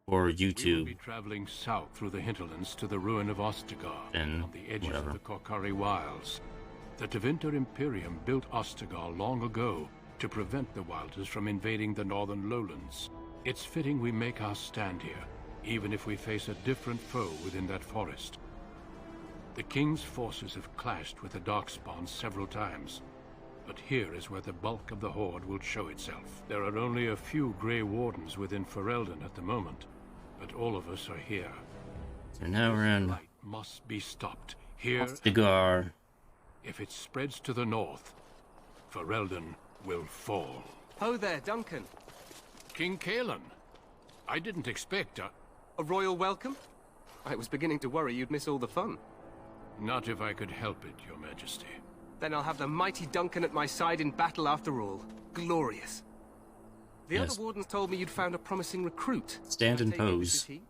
or We will YouTube, be traveling south through the hinterlands to the ruin of Ostagar, then on the edges whatever. of the Korkari Wilds. The Tevinter Imperium built Ostagar long ago to prevent the Wilders from invading the northern lowlands. It's fitting we make our stand here, even if we face a different foe within that forest. The King's forces have clashed with the Darkspawn several times, but here is where the bulk of the horde will show itself. There are only a few Grey Wardens within Ferelden at the moment, but all of us are here. So now we're in Light must be stopped, here and Ostagar. if it spreads to the north, Ferelden will fall. Ho there, Duncan. King Kaelan, I didn't expect A royal welcome? I was beginning to worry you'd miss all the fun. Not if I could help it, Your Majesty. Then I'll have the mighty Duncan at my side in battle after all. Glorious. The Yes. other wardens told me you'd found a promising recruit. Stand and I take it this pose. is he?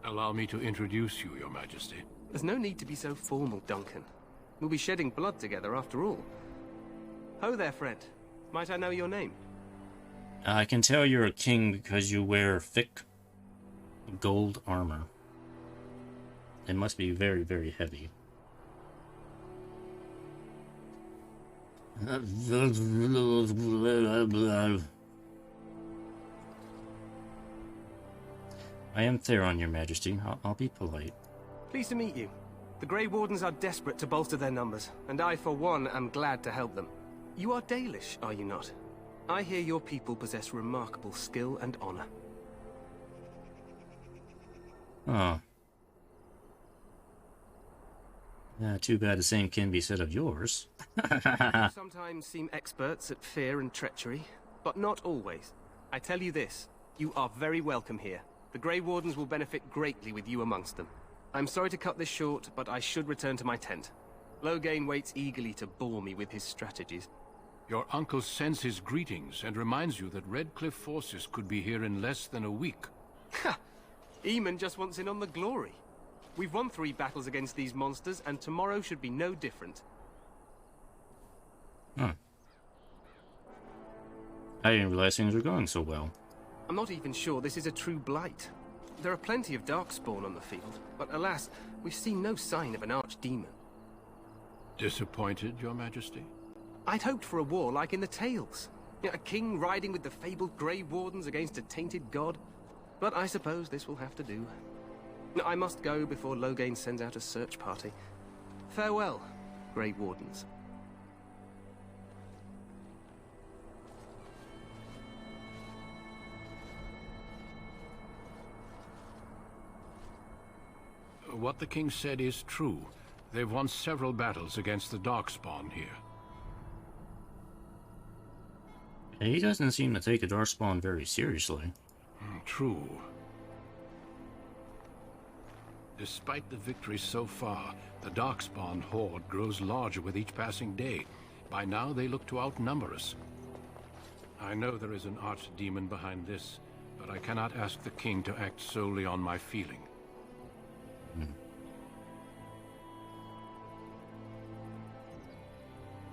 Allow me to introduce you, Your Majesty. There's no need to be so formal, Duncan. We'll be shedding blood together after all. Ho there, friend. Might I know your name? I can tell you're a king because you wear thick gold armor. It must be very, very heavy. I am Theron, Your Majesty. I'll be polite. Pleased to meet you. The Grey Wardens are desperate to bolster their numbers, and I, for one, am glad to help them. You are Dalish, are you not? I hear your people possess remarkable skill and honor. Oh. Yeah, too bad the same can be said of yours. You sometimes seem experts at fear and treachery, but not always. I tell you this, you are very welcome here. The Grey Wardens will benefit greatly with you amongst them. I'm sorry to cut this short, but I should return to my tent. Loghain waits eagerly to bore me with his strategies. Your uncle sends his greetings and reminds you that Redcliffe forces could be here in less than a week. Ha! Eamon just wants in on the glory. We've won 3 battles against these monsters, and tomorrow should be no different. Huh. I didn't realize things were going so well. I'm not even sure this is a true blight. There are plenty of Darkspawn on the field, but alas, we've seen no sign of an archdemon. Disappointed, Your Majesty? I'd hoped for a war like in the tales. A king riding with the fabled Grey Wardens against a tainted god. But I suppose this will have to do. I must go before Loghain sends out a search party. Farewell, Grey Wardens. What the king said is true. They've won several battles against the Darkspawn here. He doesn't seem to take the Darkspawn very seriously. True. Despite the victories so far, the Darkspawn horde grows larger with each passing day. By now, they look to outnumber us. I know there is an archdemon behind this, but I cannot ask the king to act solely on my feeling.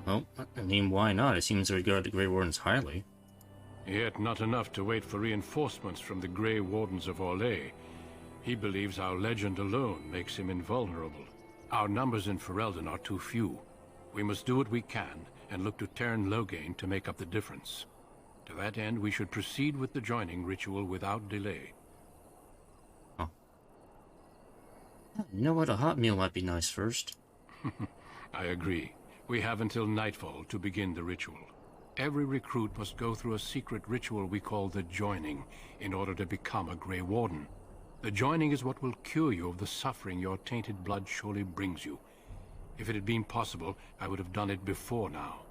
Well, I mean, why not? It seems to regard the Grey Wardens highly. Yet not enough to wait for reinforcements from the Grey Wardens of Orlais. He believes our legend alone makes him invulnerable. Our numbers in Ferelden are too few. We must do what we can, and look to Teyrn Loghain to make up the difference. To that end, we should proceed with the joining ritual without delay. Oh. You know what? A hot meal might be nice first. I agree. We have until nightfall to begin the ritual. Every recruit must go through a secret ritual we call the joining in order to become a Grey Warden. The joining is what will cure you of the suffering your tainted blood surely brings you. If it had been possible, I would have done it before now.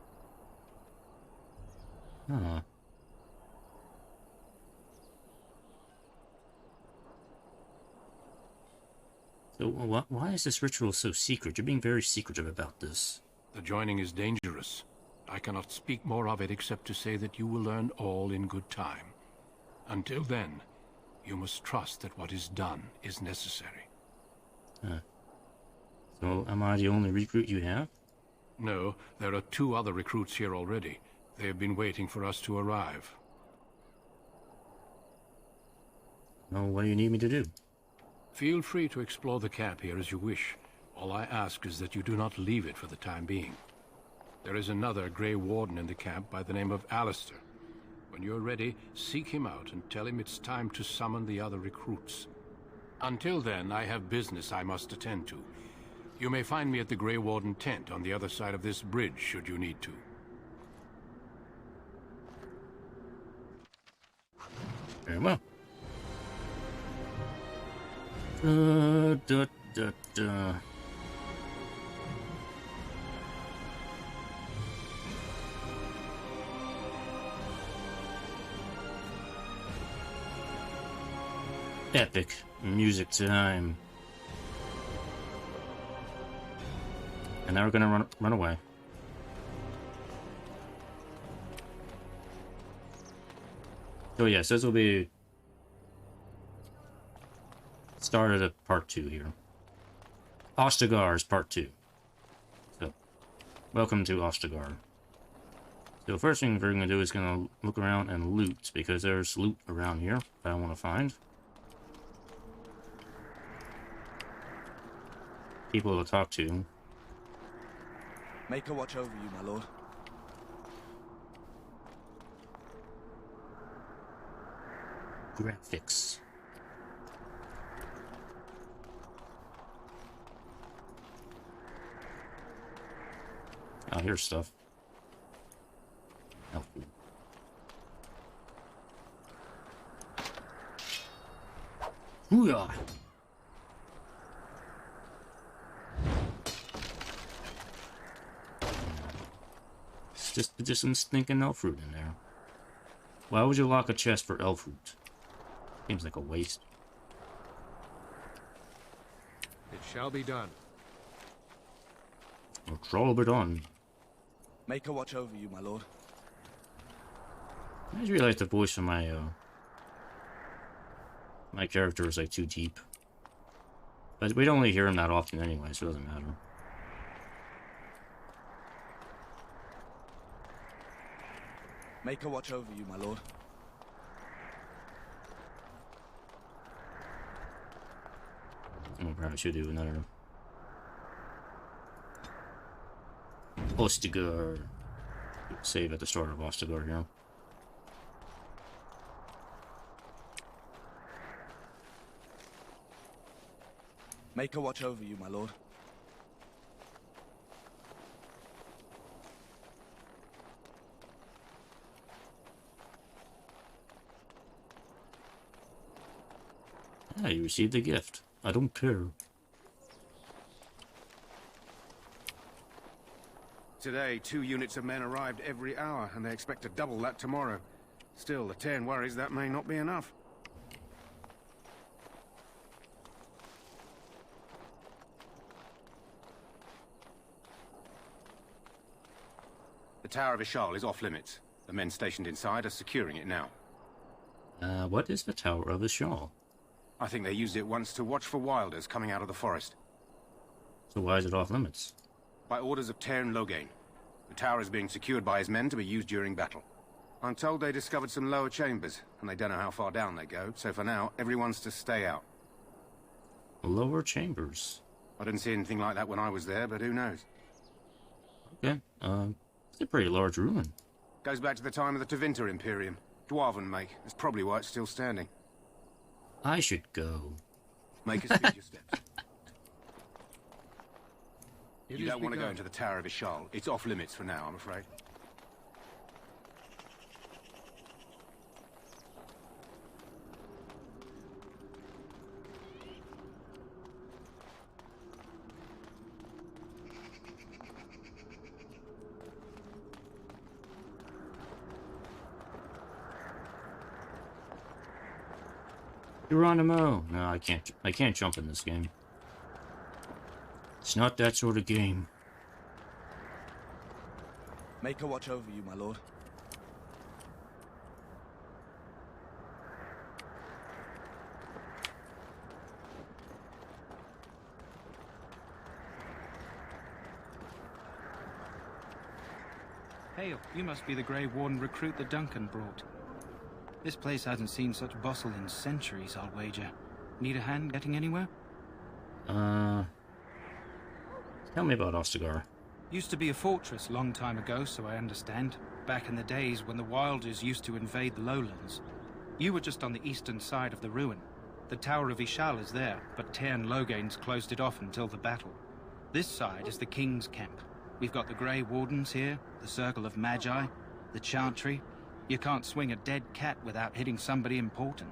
Huh. So, why is this ritual so secret? You're being very secretive about this. The joining is dangerous. I cannot speak more of it except to say that you will learn all in good time. Until then, you must trust that what is done is necessary. Huh. So, am I the only recruit you have? No, there are 2 other recruits here already. They have been waiting for us to arrive. Oh, what do you need me to do? Feel free to explore the camp here as you wish. All I ask is that you do not leave it for the time being. There is another Grey Warden in the camp by the name of Alistair. When you're ready, seek him out and tell him it's time to summon the other recruits. Until then, I have business I must attend to. You may find me at the Grey Warden tent on the other side of this bridge, should you need to. Very well. Epic music time. And now we're gonna run away. So yes, this will be start of the part 2 here. Ostagar is part 2. So, welcome to Ostagar. So the first thing we're gonna do is gonna look around and loot, because there's loot around here that I want to find. People to talk to. Make a watch over you, my lord. Graphics. Oh, here's stuff. Oh. Hoo-yah! It's just some stinking elf fruit in there. Why would you lock a chest for elf fruit? Seems like a waste. It shall be done. It's all but on. Make a watch over you, my lord. I just realized the voice of my my character is like too deep. But we don't really hear him that often anyway, so it doesn't matter. Make a watch over you, my lord. I probably should do another Ostagar. Save at the start of Ostagar here. Make a watch over you, my lord. Ah, you received a gift. I don't care. Today, 2 units of men arrived every hour, and they expect to double that tomorrow. Still, the Cairn worries that may not be enough. The Tower of Ishal is off limits. The men stationed inside are securing it now. What is the Tower of Ishal? I think they used it once to watch for wilders coming out of the forest. So why is it off limits? By orders of Tairn Loghain. The tower is being secured by his men to be used during battle. I'm told they discovered some lower chambers, and they don't know how far down they go, so for now, everyone's to stay out. Lower chambers? I didn't see anything like that when I was there, but who knows? Okay, it's a pretty large ruin. Goes back to the time of the Tevinter Imperium. Dwarven make. That's probably why it's still standing. I should go. Make us speed your steps. You don't want to go into the Tower of Ishal. It's off limits for now, I'm afraid. Geronimo! No, I can't jump in this game. It's not that sort of game. Make a watch over you, my lord. Hail, you must be the Grey Warden recruit that Duncan brought. This place hasn't seen such bustle in centuries, I'll wager. Need a hand getting anywhere? Tell me about Ostagar. Used to be a fortress long time ago, so I understand. Back in the days when the Wilders used to invade the lowlands. You were just on the eastern side of the ruin. The Tower of Ishal is there, but Tairn Logain's closed it off until the battle. This side is the King's camp. We've got the Grey Wardens here, the Circle of Magi, the Chantry. You can't swing a dead cat without hitting somebody important.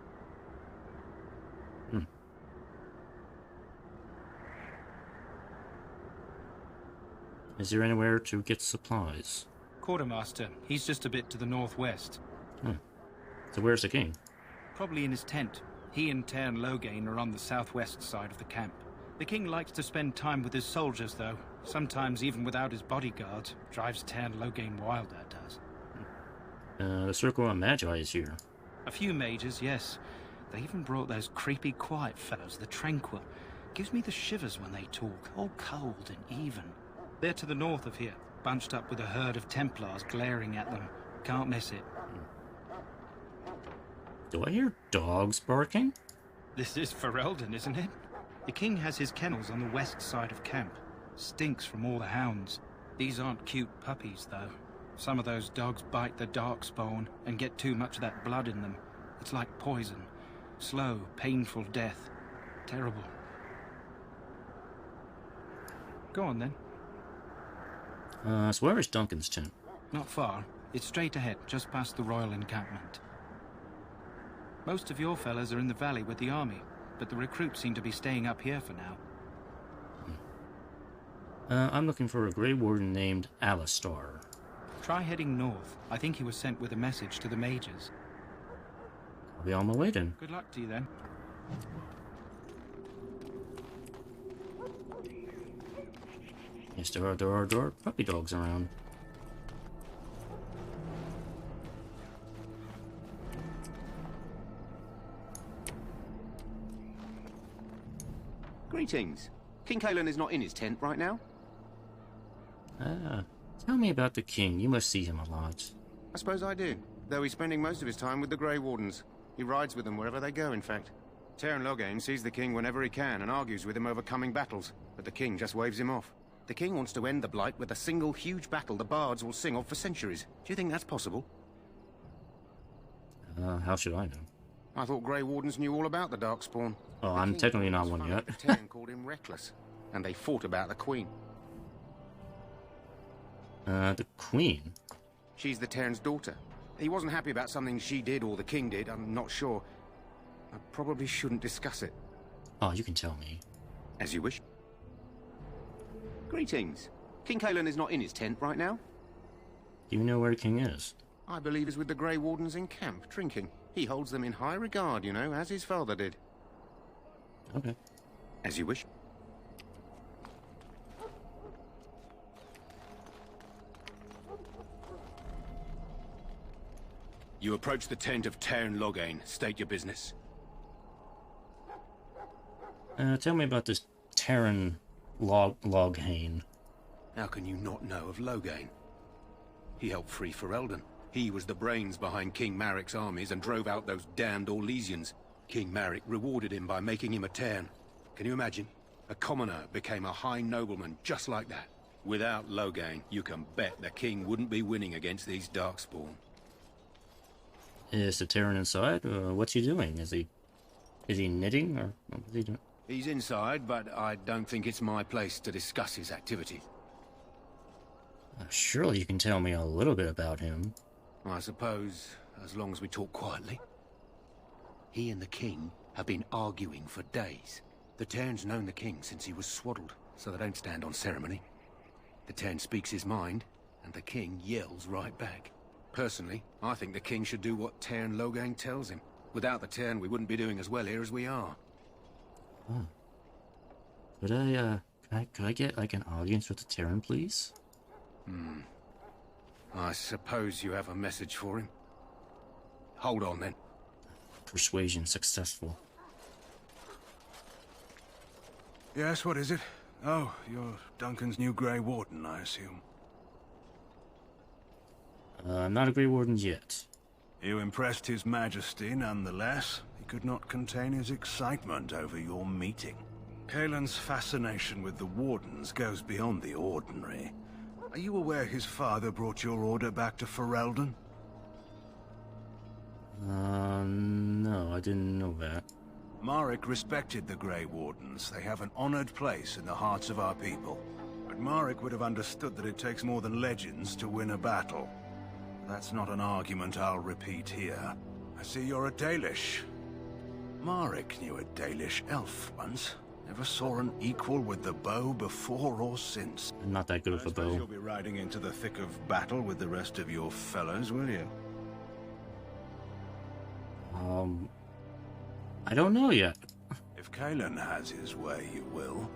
Is there anywhere to get supplies? Quartermaster, he's just a bit to the northwest. So where's the king? Probably in his tent. He and Tairn Logain are on the southwest side of the camp. The king likes to spend time with his soldiers, though. Sometimes even without his bodyguard. Drives Tairn Logain wild, that does. The Circle of Magi is here. A few mages, yes. They even brought those creepy quiet fellows, the Tranquil. Gives me the shivers when they talk, all cold and even. They're to the north of here, bunched up with a herd of Templars glaring at them. Can't miss it. Do I hear dogs barking? This is Ferelden, isn't it? The king has his kennels on the west side of camp. Stinks from all the hounds. These aren't cute puppies, though. Some of those dogs bite the Darkspawn and get too much of that blood in them. It's like poison. Slow, painful death. Terrible. Go on, then. So where is Duncan's tent? Not far. It's straight ahead, just past the royal encampment. Most of your fellas are in the valley with the army, but the recruits seem to be staying up here for now. I'm looking for a Grey Warden named Alistar. Try heading north. I think he was sent with a message to the mages. I'll be on my way then. Good luck to you then. Yes, there are puppy dogs around. Greetings. King Kalen is not in his tent right now. Tell me about the king. You must see him a lot. I suppose I do, though he's spending most of his time with the Grey Wardens. He rides with them wherever they go, in fact. Tairn Logain sees the king whenever he can and argues with him over coming battles, but the king just waves him off. The king wants to end the Blight with a single huge battle the bards will sing of for centuries. Do you think that's possible? How should I know? I thought Grey Wardens knew all about the Darkspawn. Oh, I'm technically not one yet. Tairn called him reckless, and they fought about the queen. The queen? She's the Tairn's daughter. He wasn't happy about something she did or the king did, I'm not sure. I probably shouldn't discuss it. Oh, you can tell me. As you wish. Greetings. King Kalen is not in his tent right now. Do you know where the king is? I believe he's with the Grey Wardens in camp, drinking. He holds them in high regard, you know, as his father did. Okay. As you wish. You approach the tent of Tairn Logain. State your business. Tell me about this Tairn Logain. How can you not know of Logain? He helped free Ferelden. He was the brains behind King Maric's armies and drove out those damned Orlesians. King Maric rewarded him by making him a Tairn. Can you imagine? A commoner became a high nobleman just like that. Without Logain, you can bet the king wouldn't be winning against these Darkspawn. Is the Tairn inside? What's he doing? Is he knitting, or what's he doing? He's inside, but I don't think it's my place to discuss his activities. Surely you can tell me a little bit about him. I suppose, as long as we talk quietly. He and the king have been arguing for days. The Tairn's known the king since he was swaddled, so they don't stand on ceremony. The Tairn speaks his mind, and the king yells right back. Personally, I think the king should do what Tairn Logain tells him. Without the Tairn, we wouldn't be doing as well here as we are. Oh. Could I get, like, an audience with the Tairn, please? I suppose you have a message for him. Hold on, then. Persuasion successful. Yes, what is it? Oh, you're Duncan's new Grey Warden, I assume. I'm not a Grey Warden yet. You impressed His Majesty nonetheless. He could not contain his excitement over your meeting. Kaelin's fascination with the Wardens goes beyond the ordinary. Are you aware his father brought your order back to Ferelden? No, I didn't know that. Marek respected the Grey Wardens. They have an honored place in the hearts of our people. But Marek would have understood that it takes more than legends to win a battle. That's not an argument I'll repeat here. I see you're a Dalish. Marek knew a Dalish elf once. Never saw an equal with the bow before or since. I'm not that good with a I suppose bow. you'll be riding into the thick of battle with the rest of your fellows, will you? I don't know yet. If Kaelin has his way, you will.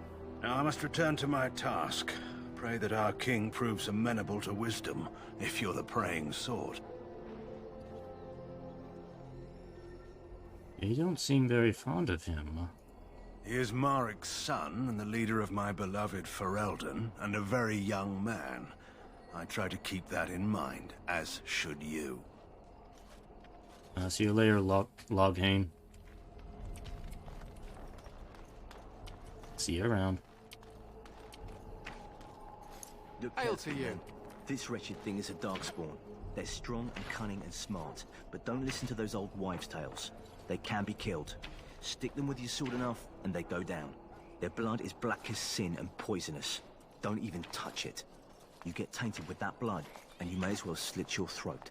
Now I must return to my task. Pray that our king proves amenable to wisdom, if you're the praying sort. You don't seem very fond of him. He is Marek's son, and the leader of my beloved Ferelden, and a very young man. I try to keep that in mind, as should you. See you later, Loghane. See you around. Hail to you. This wretched thing is a Darkspawn. They're strong and cunning and smart, but don't listen to those old wives' tales. They can be killed. Stick them with your sword enough, and they go down. Their blood is black as sin and poisonous. Don't even touch it. You get tainted with that blood, and you may as well slit your throat.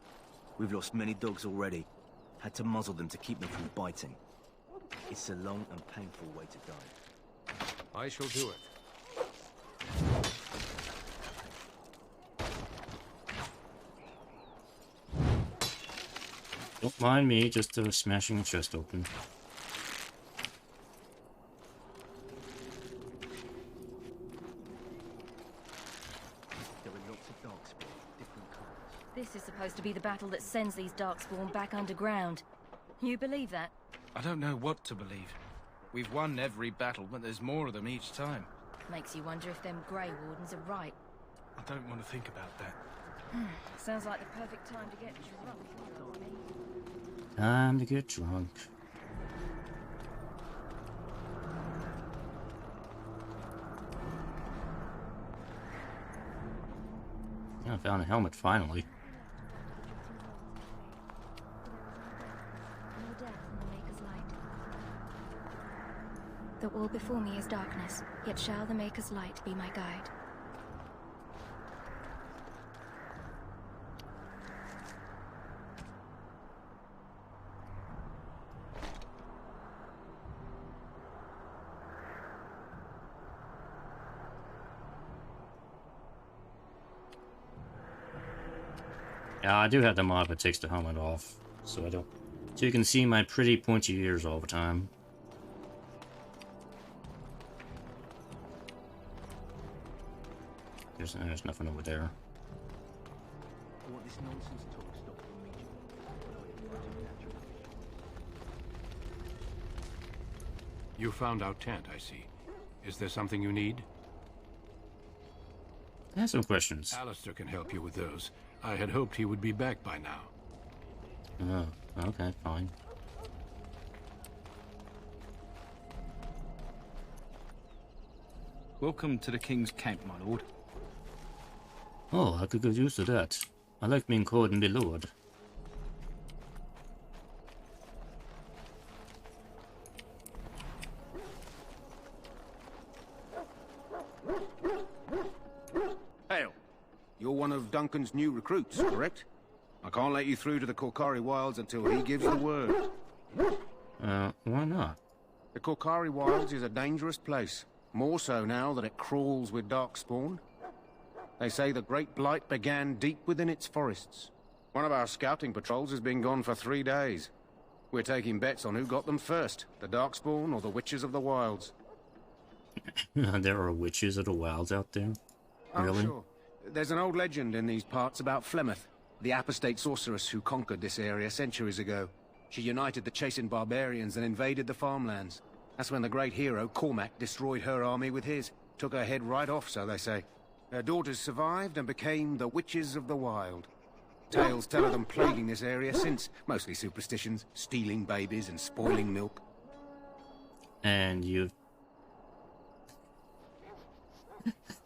We've lost many dogs already. Had to muzzle them to keep them from biting. It's a long and painful way to die. I shall do it. Don't mind me, just smashing the chest open. There are lots of Darkspawn, different colors. This is supposed to be the battle that sends these Darkspawn back underground. You believe that? I don't know what to believe. We've won every battle, but there's more of them each time. Makes you wonder if them Grey Wardens are right. I don't want to think about that. Sounds like the perfect time to get drunk. Time to get drunk. Yeah, I found a helmet finally. No death in the Maker's light. The wall before me is darkness, yet shall the Maker's light be my guide. Yeah, I do have the mod that takes the helmet off, so you can see my pretty pointy ears all the time. There's nothing over there. I want this nonsense talk stopped immediately. You found our tent, I see. Is there something you need? I have some questions. Alistair can help you with those. I had hoped he would be back by now. Oh, okay, fine. Welcome to the King's camp, my lord. Oh, I could get used to that. I like being called my lord. Hail. You're one of Duncan's new recruits, correct? I can't let you through to the Korkari Wilds until he gives the word. Why not? The Korkari Wilds is a dangerous place. More so now that it crawls with Darkspawn. They say the Great Blight began deep within its forests. One of our scouting patrols has been gone for 3 days. We're taking bets on who got them first, the Darkspawn or the Witches of the Wilds. There are witches of the wilds out there? Really? Oh, sure. There's an old legend in these parts about Flemeth, the apostate sorceress who conquered this area centuries ago. She united the chastened barbarians and invaded the farmlands. That's when the great hero, Cormac, destroyed her army with his. Took her head right off, so they say. Her daughters survived and became the Witches of the Wild. Tales tell of them plaguing this area since, mostly superstitions, stealing babies and spoiling milk. And you've...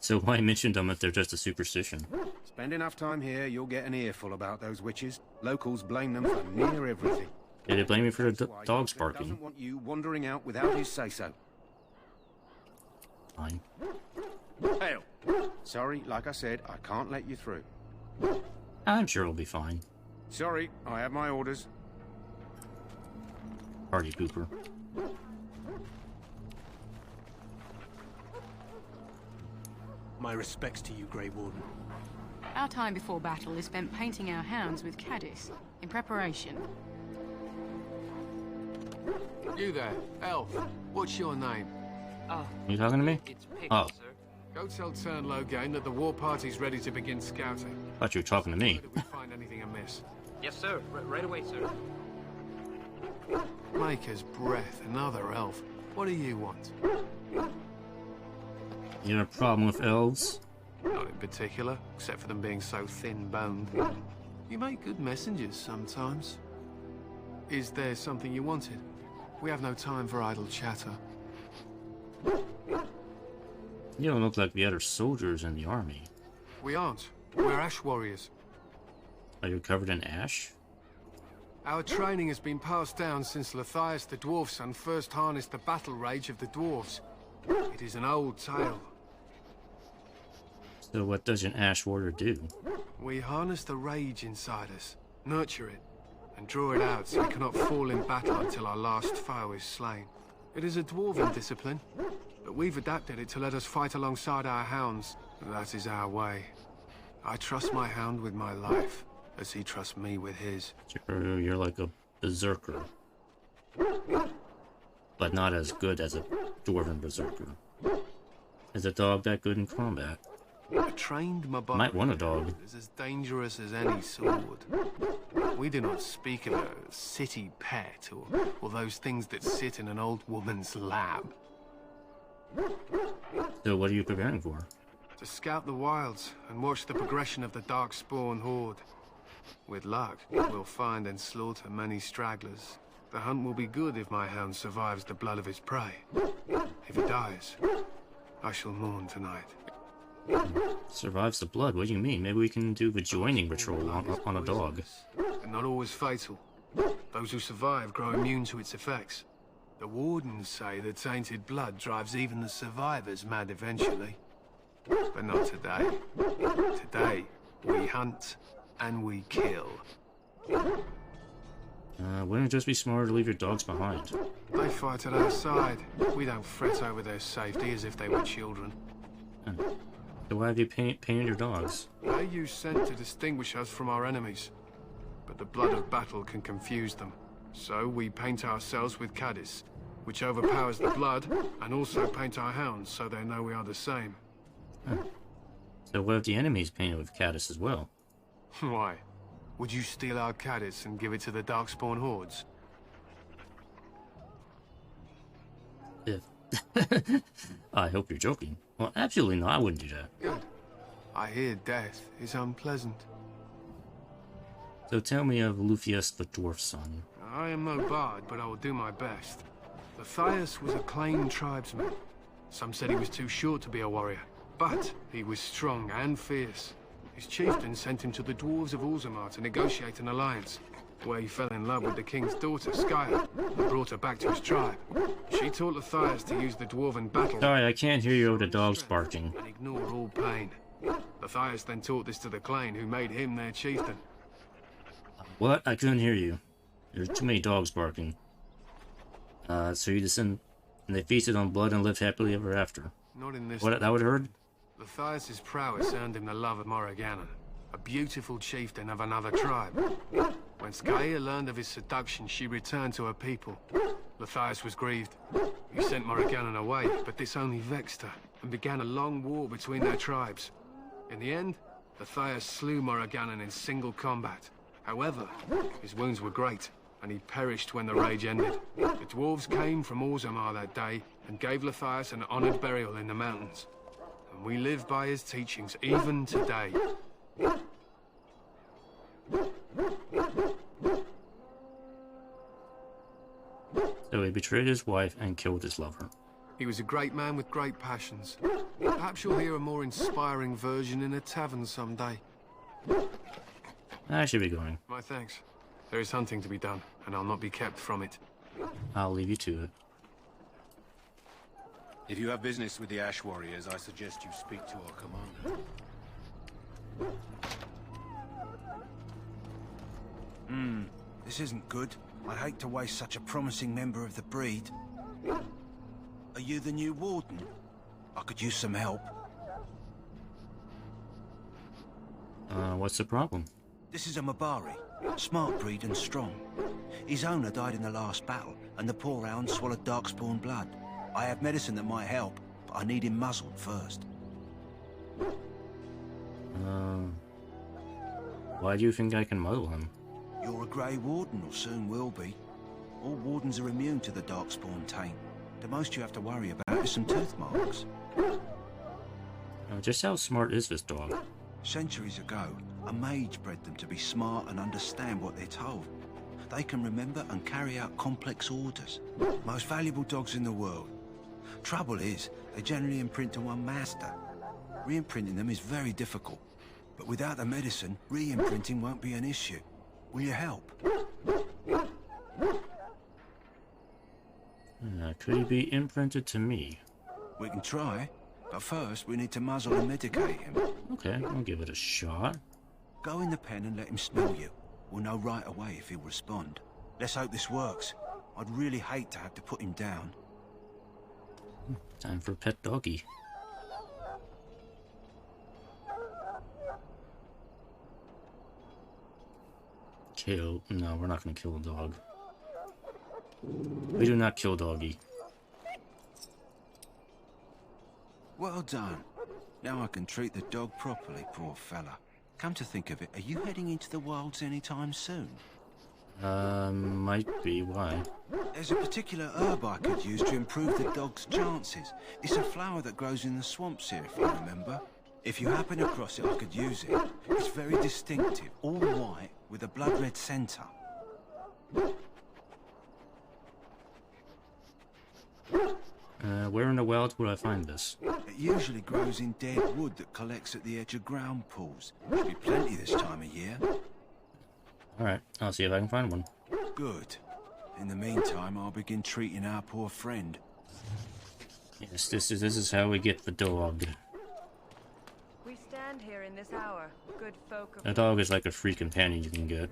So why mention them if they're just a superstition? Spend enough time here, you'll get an earful about those witches. Locals blame them for near everything. Yeah, they blame me for the That's why dogs Duncan barking. doesn't want you wandering out without his say-so. Fine. Hell. Sorry, like I said, I can't let you through. I'm sure it'll be fine. Sorry, I have my orders. Party pooper. My respects to you, Grey Warden. Our time before battle is spent painting our hounds with caddis, in preparation. You there, elf. What's your name? You talking to me? Oh, Go tell Turnlow that the war party's ready to begin scouting. thought you were talking to me. Did we find anything amiss? Yes, sir. Right away, sir. Maker's breath, another elf. What do you want? You have a problem with elves? Not in particular, except for them being so thin-boned. You make good messengers sometimes. Is there something you wanted? We have no time for idle chatter. You don't look like the other soldiers in the army. We aren't. We're ash warriors. Are you covered in ash? Our training has been passed down since Matthias the dwarf son first harnessed the battle rage of the dwarves. It is an old tale. So what does an ash warrior do? We harness the rage inside us, nurture it, and draw it out so we cannot fall in battle until our last foe is slain. It is a dwarven discipline, but we've adapted it to let us fight alongside our hounds. That is our way. I trust my hound with my life, as he trusts me with his. You're like a berserker. But not as good as a dwarven berserker. Is a dog that good in combat? A trained Mabari Might want a dog. is as dangerous as any sword. We do not speak of a city pet or those things that sit in an old woman's lap. So what are you preparing for? To scout the wilds and watch the progression of the Darkspawn horde. With luck, we'll find and slaughter many stragglers. The hunt will be good if my hound survives the blood of his prey. If he dies, I shall mourn tonight. Survives the blood? What do you mean? Maybe we can do the joining ritual on a dog. And not always fatal. Those who survive grow immune to its effects. The wardens say that tainted blood drives even the survivors mad eventually. But not today. Today, we hunt and we kill. Wouldn't it just be smarter to leave your dogs behind? They fight at our side. We don't fret over their safety as if they were children. So why have you painted your dogs? They use scent to distinguish us from our enemies. But the blood of battle can confuse them. So we paint ourselves with caddis, which overpowers the blood, and also paint our hounds so they know we are the same. So what if the enemy's painted with caddis as well? Why? Would you steal our caddis and give it to the Darkspawn hordes? If... I hope you're joking. Well, absolutely not. I wouldn't do that. Good. I hear death is unpleasant. So tell me of Lucius the dwarf son. I am no bard, but I will do my best. Matthias was a claimed tribesman. Some said he was too short to be a warrior, but he was strong and fierce. His chieftain sent him to the dwarves of Orzammar to negotiate an alliance, where he fell in love with the king's daughter, Skya, and brought her back to his tribe. She taught Matthias to use the dwarven battle... Sorry, I can't hear you over the dogs barking. ...and ignore all pain. Matthias then taught this to the clan, who made him their chieftain. What? I couldn't hear you. There's too many dogs barking. So you descend... And they feasted on blood and lived happily ever after. Not in this... What? That would hurt? Matthias's prowess earned him the love of Morrigannon, a beautiful chieftain of another tribe. When Skya learned of his seduction, she returned to her people. Matthias was grieved. He sent Morrigannon away, but this only vexed her, and began a long war between their tribes. In the end, Matthias slew Morrigannon in single combat. However, his wounds were great, and he perished when the rage ended. The dwarves came from Orzammar that day, and gave Matthias an honored burial in the mountains. And we live by his teachings even today. betrayed his wife and killed his lover. He was a great man with great passions. Perhaps you'll hear a more inspiring version in a tavern someday. I should be going. My thanks. There is hunting to be done, and I'll not be kept from it. I'll leave you to it. If you have business with the Ash Warriors, I suggest you speak to our commander. This isn't good. I'd hate to waste such a promising member of the breed. Are you the new warden? I could use some help. What's the problem? This is a Mabari, smart breed and strong. His owner died in the last battle, and the poor hound swallowed Darkspawn blood. I have medicine that might help, but I need him muzzled first. Why do you think I can muzzle him? You're a Grey Warden, or soon will be. All wardens are immune to the Darkspawn taint. The most you have to worry about is some tooth marks. Just how smart is this dog? Centuries ago, a mage bred them to be smart and understand what they're told. They can remember and carry out complex orders. Most valuable dogs in the world. Trouble is, they generally imprint to one master. Re-imprinting them is very difficult. But without the medicine, re-imprinting won't be an issue. Will you help? Could he be imprinted to me? We can try, but first we need to muzzle and medicate him. Okay, I'll give it a shot. Go in the pen and let him smell you. We'll know right away if he'll respond. Let's hope this works. I'd really hate to have to put him down. Time for a pet doggy. Kill. No, we're not going to kill a dog. We do not kill doggy. Well done. Now I can treat the dog properly, poor fella. Come to think of it, are you heading into the wilds anytime soon? Might be. Why? There's a particular herb I could use to improve the dog's chances. It's a flower that grows in the swamps here, if you remember. If you happen across it, I could use it. It's very distinctive, all white, with a blood-red centre. Where in the wild would I find this? It usually grows in dead wood that collects at the edge of ground pools. There'll be plenty this time of year. Alright, I'll see if I can find one. Good. In the meantime, I'll begin treating our poor friend. Yes, this is how we get the dog. We stand here in this hour, good folk of... A dog is like a free companion you can get.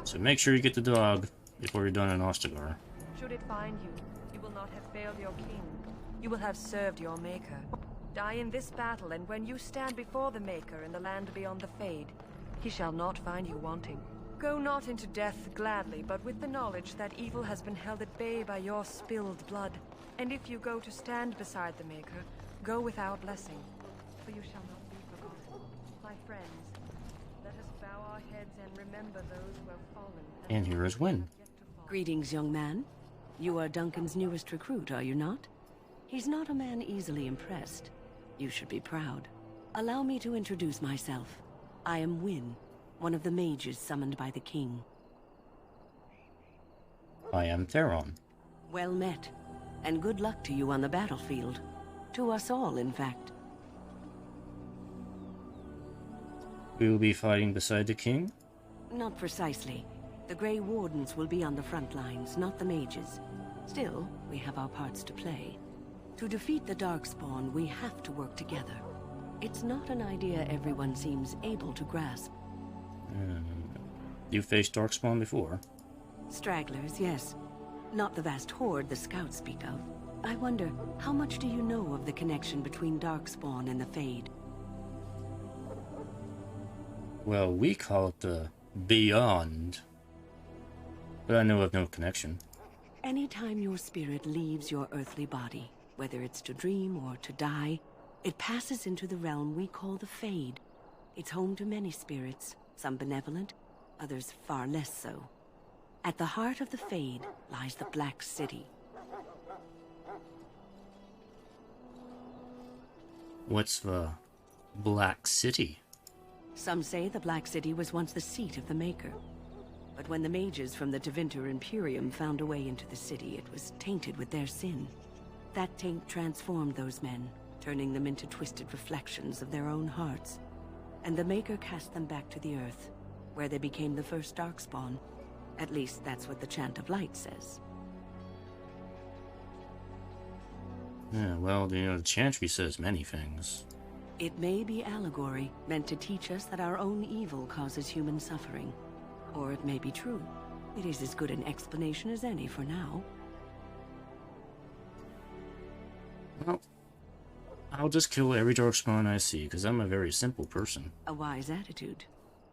So make sure you get the dog before you're done in Ostagar. Should it find you, you will not have failed your king. You will have served your maker. Die in this battle, and when you stand before the maker in the land beyond the Fade, he shall not find you wanting. Go not into death gladly, but with the knowledge that evil has been held at bay by your spilled blood. And if you go to stand beside the maker, go with our blessing, for you shall not be forgotten. My friends, let us bow our heads and remember those who have fallen. And here is Wynn. Greetings, young man. You are Duncan's newest recruit, are you not? He's not a man easily impressed. You should be proud. Allow me to introduce myself. I am Wynn, one of the mages summoned by the king. I am Theron. Well met, and good luck to you on the battlefield. To us all, in fact. We will be fighting beside the king? Not precisely. The Grey Wardens will be on the front lines, not the mages. Still, we have our parts to play. To defeat the Darkspawn, we have to work together. It's not an idea everyone seems able to grasp. You faced Darkspawn before? Stragglers, yes. Not the vast horde the scouts speak of. I wonder, how much do you know of the connection between Darkspawn and the Fade? Well, we call it the Beyond. But I know of no connection. Anytime your spirit leaves your earthly body, whether it's to dream or to die, it passes into the realm we call the Fade. It's home to many spirits, some benevolent, others far less so. At the heart of the Fade lies the Black City. What's the Black City? Some say the Black City was once the seat of the Maker. But when the mages from the Tevinter Imperium found a way into the city, it was tainted with their sin. That taint transformed those men, turning them into twisted reflections of their own hearts. And the Maker cast them back to the Earth, where they became the first Darkspawn. At least that's what the Chant of Light says. Yeah, well, you know, the Chantry says many things. It may be allegory, meant to teach us that our own evil causes human suffering. Or it may be true. It is as good an explanation as any for now. Well, I'll just kill every Darkspawn I see, because I'm a very simple person. A wise attitude.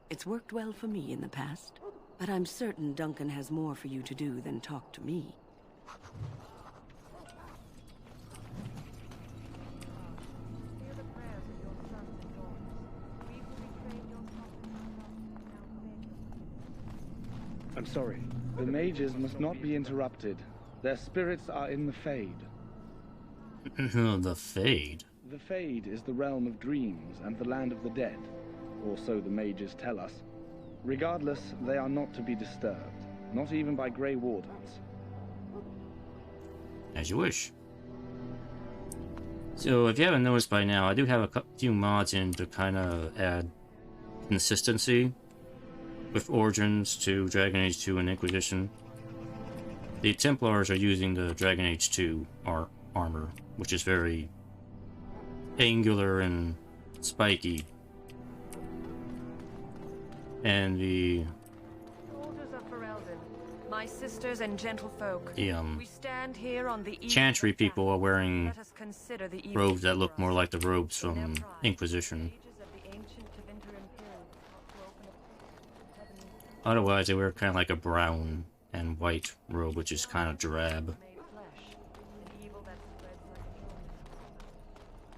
It's worked well for me in the past. But I'm certain Duncan has more for you to do than talk to me. I'm sorry. The mages must not be interrupted. Their spirits are in the Fade. The Fade? The Fade is the realm of dreams and the land of the dead. Or so the mages tell us. Regardless, they are not to be disturbed. Not even by Grey Wardens. As you wish. So, if you haven't noticed by now, I do have a few mods in to kind of add consistency with Origins to Dragon Age 2 and Inquisition. The Templars are using the Dragon Age 2 armor, which is very angular and spiky. And the Soldiers of Ferelden, my sisters and gentlefolk, we stand here on the Chantry people are wearing Let us consider the evil robes that look more like the robes from Inquisition. Otherwise, they wear kind of like a brown and white robe, which is kind of drab.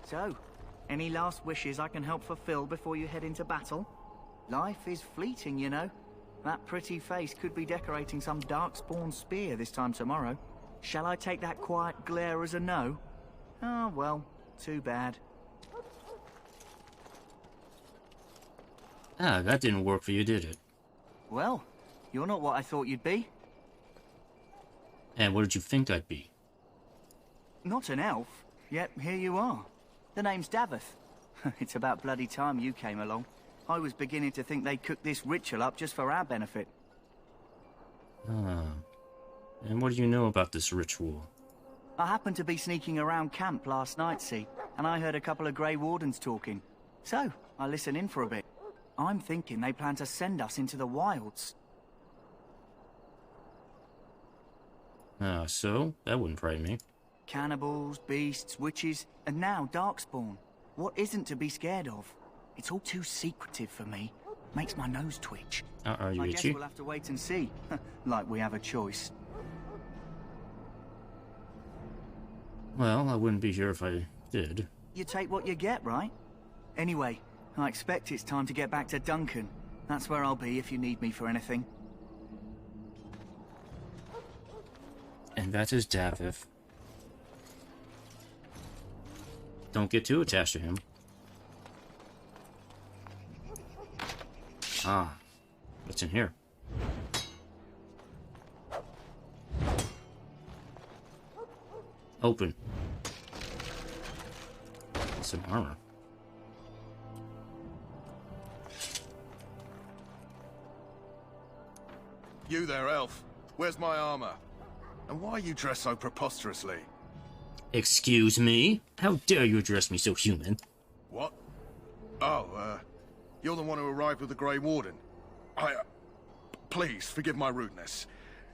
So, any last wishes I can help fulfill before you head into battle? Life is fleeting, you know. That pretty face could be decorating some Darkspawn spear this time tomorrow. Shall I take that quiet glare as a no? Oh, well, too bad. Ah, that didn't work for you, did it? Well, you're not what I thought you'd be. And what did you think I'd be? Not an elf, yet here you are. The name's Daveth. It's about bloody time you came along. I was beginning to think they'd cooked this ritual up just for our benefit. Ah. And what do you know about this ritual? I happened to be sneaking around camp last night, see, and I heard a couple of Grey Wardens talking. So, I listened in for a bit. I'm thinking they plan to send us into the wilds. So? That wouldn't frighten me. Cannibals, beasts, witches, and now Darkspawn. What isn't to be scared of? It's all too secretive for me. Makes my nose twitch. Are you I itchy? guess we'll have to wait and see. Like we have a choice. Well, I wouldn't be here if I did. You take what you get, right? Anyway, I expect it's time to get back to Duncan. That's where I'll be if you need me for anything. And that is Daveth. Don't get too attached to him. Ah, what's in here? Open. Some armor. You there, elf. Where's my armor? And why are you dressed so preposterously? Excuse me? How dare you address me so human? What? Oh, you're the one who arrived with the Grey Warden. Please, forgive my rudeness.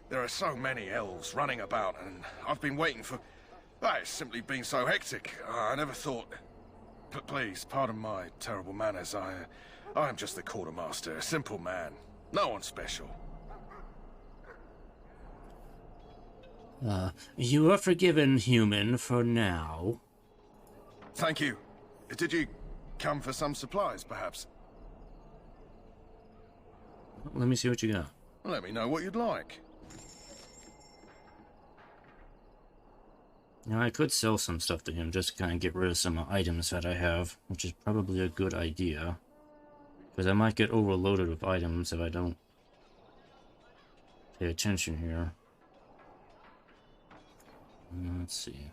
There are so many elves running about, and I've been waiting for... It's simply been so hectic. I never thought... Please, pardon my terrible manners. I'm just the quartermaster, a simple man. No one special. You are forgiven, human, for now. Thank you. Did you come for some supplies, perhaps? Let me see what you got. Let me know what you'd like. Now, I could sell some stuff to him, just to kind of get rid of some items that I have, which is probably a good idea. Because I might get overloaded with items if I don't pay attention here. Let's see.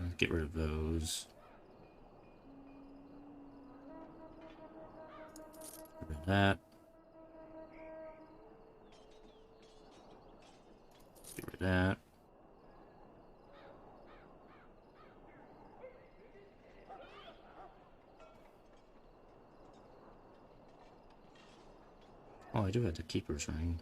Let's get rid of those. Get rid of that. Get rid of that. Oh, I do have the Keeper's Ring.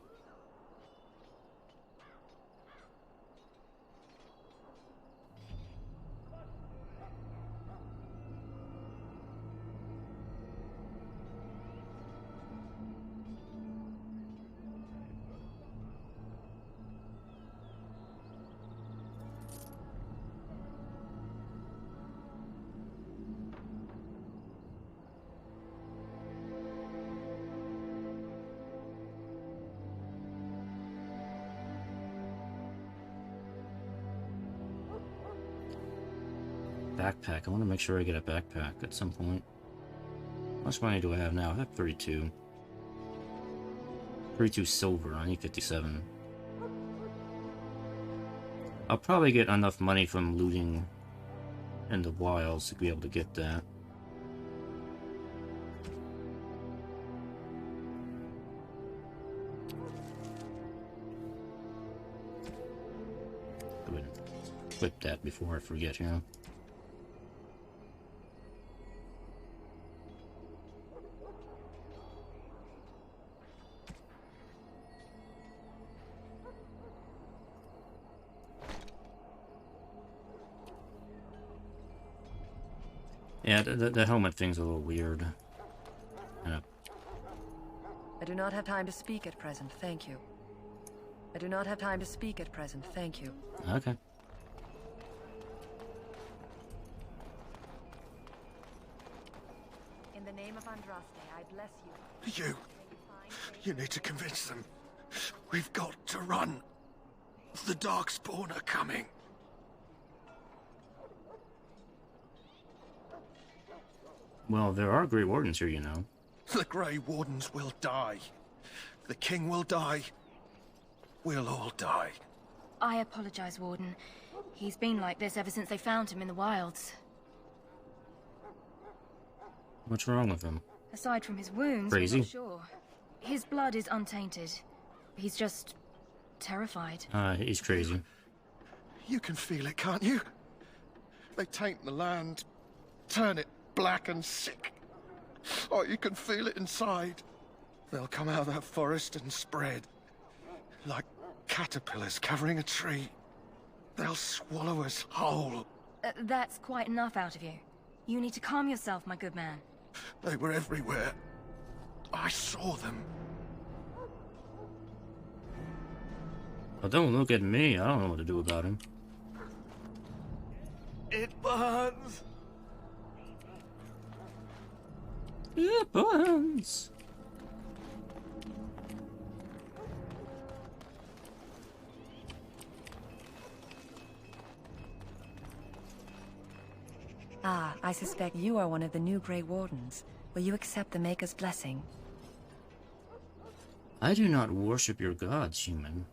Backpack. I want to make sure I get a backpack at some point. How much money do I have now? I have 32. 32 silver. I need 57. I'll probably get enough money from looting in the wilds to be able to get that. Go ahead and flip that before I forget here. Yeah, the helmet thing's a little weird. I do not have time to speak at present, thank you. I do not have time to speak at present, thank you. Okay. In the name of Andraste, I bless you. You need to convince them. We've got to run. The Darkspawn are coming. Well, there are Grey Wardens here, you know. The Grey Wardens will die. The King will die. We'll all die. I apologize, Warden. He's been like this ever since they found him in the wilds. What's wrong with him? Aside from his wounds, Crazy. I'm not sure. His blood is untainted. He's just terrified. He's crazy. You can feel it, can't you? They taint the land, turn it black and sick. Oh, you can feel it inside. They'll come out of that forest and spread. Like caterpillars covering a tree. They'll swallow us whole. That's quite enough out of you. You need to calm yourself, my good man. They were everywhere. I saw them. Well, don't look at me. I don't know what to do about him. It burns. It burns. Ah, I suspect you are one of the new Grey Wardens. Will you accept the Maker's blessing? I do not worship your gods, human.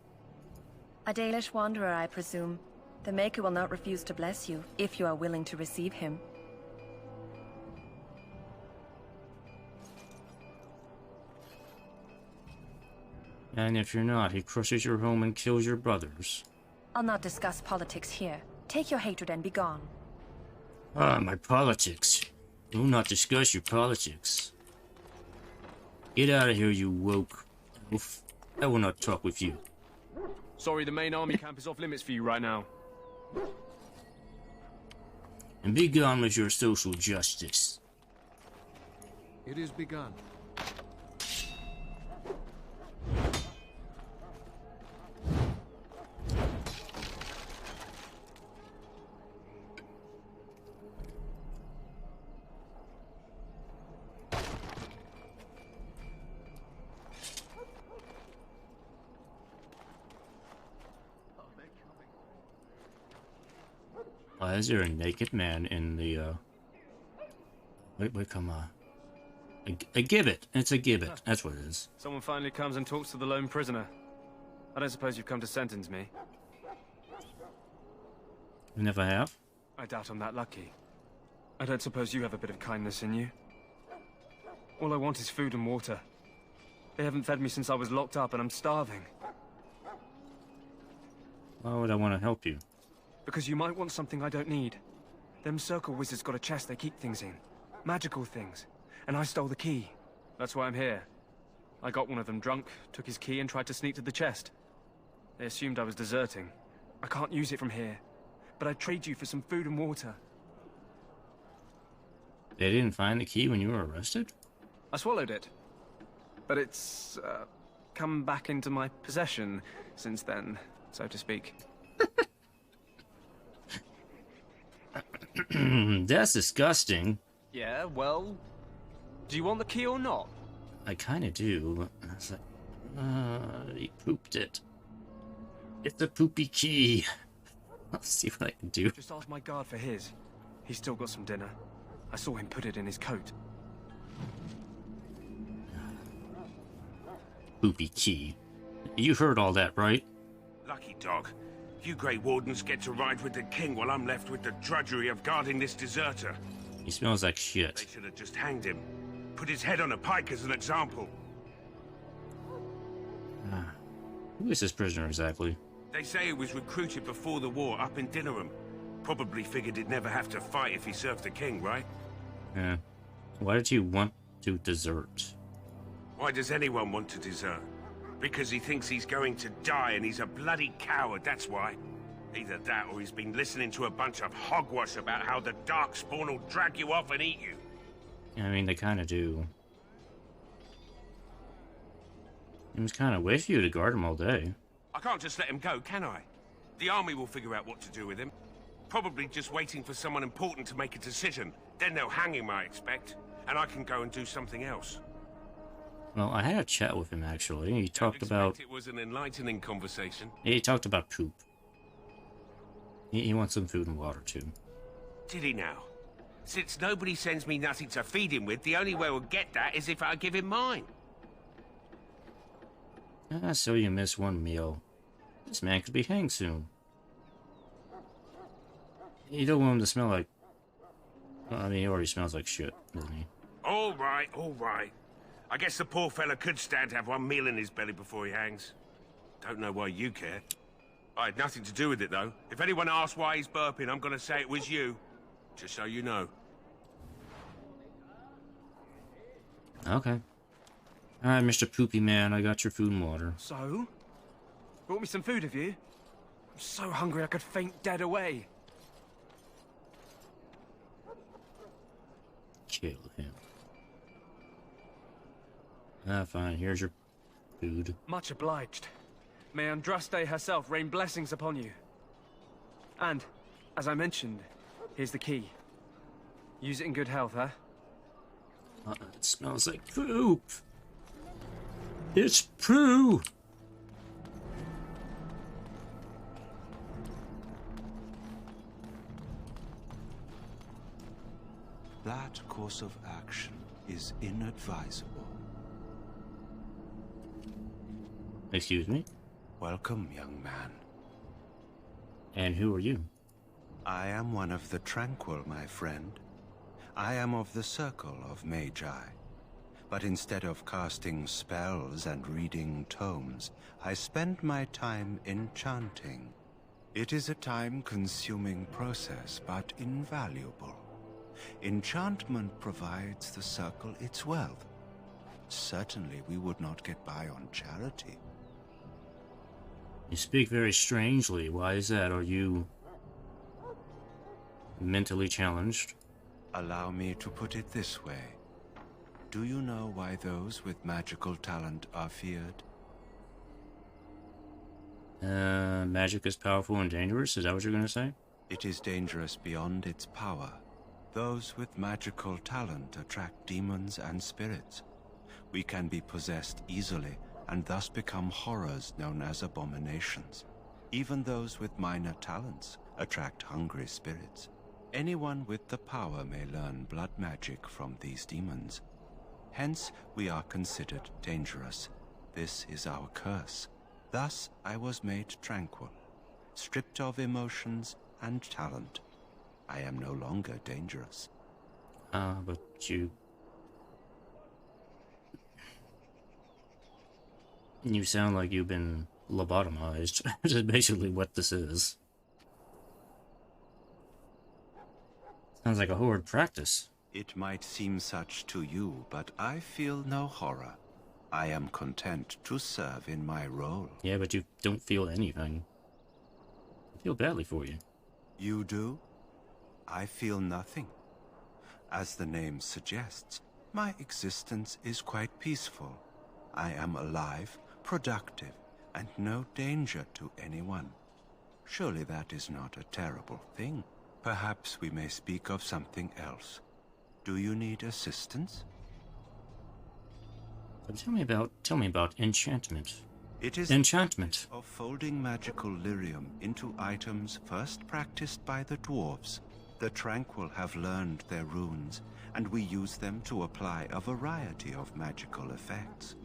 A Dalish wanderer, I presume. The Maker will not refuse to bless you, if you are willing to receive him. And if you're not, he crushes your home and kills your brothers. I'll not discuss politics here. Take your hatred and be gone. Ah, my politics. Do not discuss your politics. Get out of here, you woke wolf. I will not talk with you. Sorry, the main army camp is off limits for you right now. And be gone with your social justice. It is begun. Why is there a naked man in the, wait, come on. A gibbet. It's a gibbet. That's what it is. Someone finally comes and talks to the lone prisoner. I don't suppose you've come to sentence me. You never have? I doubt I'm that lucky. I don't suppose you have a bit of kindness in you. All I want is food and water. They haven't fed me since I was locked up and I'm starving. Why would I want to help you? Because you might want something I don't need. Them circle wizards got a chest they keep things in. Magical things. And I stole the key. That's why I'm here. I got one of them drunk, took his key and tried to sneak to the chest. They assumed I was deserting. I can't use it from here. But I'd trade you for some food and water. They didn't find the key when you were arrested? I swallowed it. But it's, come back into my possession since then, so to speak. That's disgusting. Yeah, well, do you want the key or not? I kind of do, but I was like, he pooped it. It's a poopy key. Let's see what I can do. Just ask my guard for his. He's still got some dinner. I saw him put it in his coat. Poopy key. You heard all that, right? Lucky dog. You Grey Wardens get to ride with the king while I'm left with the drudgery of guarding this deserter. He smells like shit. They should have just hanged him. Put his head on a pike as an example. Who is this prisoner exactly? They say he was recruited before the war up in Dinnerham. Probably figured he'd never have to fight if he served the king, right? Yeah. Why did you want to desert? Why does anyone want to desert? Because he thinks he's going to die and he's a bloody coward, that's why. Either that or he's been listening to a bunch of hogwash about how the Darkspawn will drag you off and eat you. I mean, they kind of do. Seems kind of with you to guard him all day. I can't just let him go, can I? The army will figure out what to do with him. Probably just waiting for someone important to make a decision. Then they'll hang him, I expect. And I can go and do something else. Well, I had a chat with him, actually. He talked about... It was an enlightening conversation. He talked about poop. He wants some food and water, too. Did he now? Since nobody sends me nothing to feed him with, the only way we'll get that is if I give him mine. So you miss one meal. This man could be hanged soon. You don't want him to smell like... Well, I mean, he already smells like shit, doesn't he? All right, all right. I guess the poor fella could stand to have one meal in his belly before he hangs. Don't know why you care. I had nothing to do with it, though. If anyone asks why he's burping, I'm gonna say it was you. Just so you know. Okay. Alright, Mr. Poopy Man, I got your food and water. So? Brought me some food, have you? I'm so hungry I could faint dead away. Kill him. Fine, here's your food. Much obliged. May Andraste herself rain blessings upon you. And, as I mentioned, here's the key. Use it in good health, huh? It smells like poop. It's poo. That course of action is inadvisable. Excuse me? Welcome, young man. And who are you? I am one of the Tranquil, my friend. I am of the Circle of Magi. But instead of casting spells and reading tomes, I spend my time enchanting. It is a time-consuming process, but invaluable. Enchantment provides the Circle its wealth. Certainly we would not get by on charity. You speak very strangely. Why is that? Are you mentally challenged? Allow me to put it this way. Do you know why those with magical talent are feared? Magic is powerful and dangerous? Is that what you're going to say? It is dangerous beyond its power. Those with magical talent attract demons and spirits. We can be possessed easily, and thus become horrors known as abominations. Even those with minor talents attract hungry spirits. Anyone with the power may learn blood magic from these demons. Hence, we are considered dangerous. This is our curse. Thus, I was made tranquil, stripped of emotions and talent. I am no longer dangerous. But you... You sound like you've been lobotomized. Which is basically what this is. Sounds like a horde practice. It might seem such to you, but I feel no horror. I am content to serve in my role. Yeah, but you don't feel anything. I feel badly for you. You do? I feel nothing. As the name suggests, my existence is quite peaceful. I am alive, productive, and no danger to anyone. Surely that is not a terrible thing. Perhaps we may speak of something else. Do you need assistance? Tell me about enchantment. It is enchantment of folding magical lyrium into items first practiced by the dwarves. The Tranquil have learned their runes, and we use them to apply a variety of magical effects.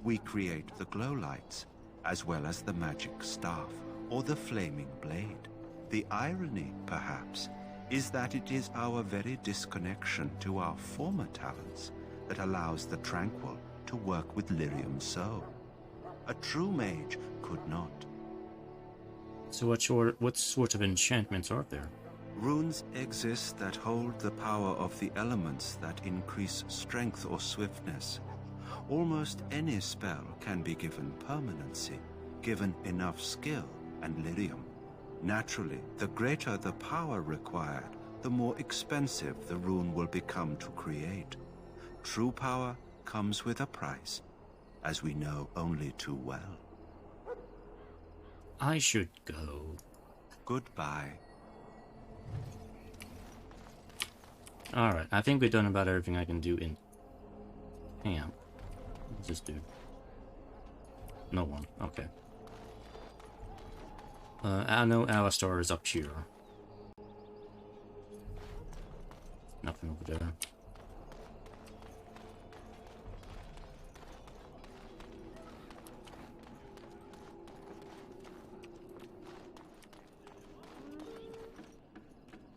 We create the glow lights, as well as the magic staff, or the flaming blade. The irony, perhaps, is that it is our very disconnection to our former talents that allows the Tranquil to work with lyrium so. A true mage could not. So what sort of enchantments are there? Runes exist that hold the power of the elements that increase strength or swiftness. Almost any spell can be given permanency, given enough skill and lyrium. Naturally, the greater the power required, the more expensive the rune will become to create. True power comes with a price, as we know only too well. I should go. Goodbye. Alright, I think we've done about everything I can do in camp. What's this do? No one. Okay. I know Alistar is up here. Nothing over there.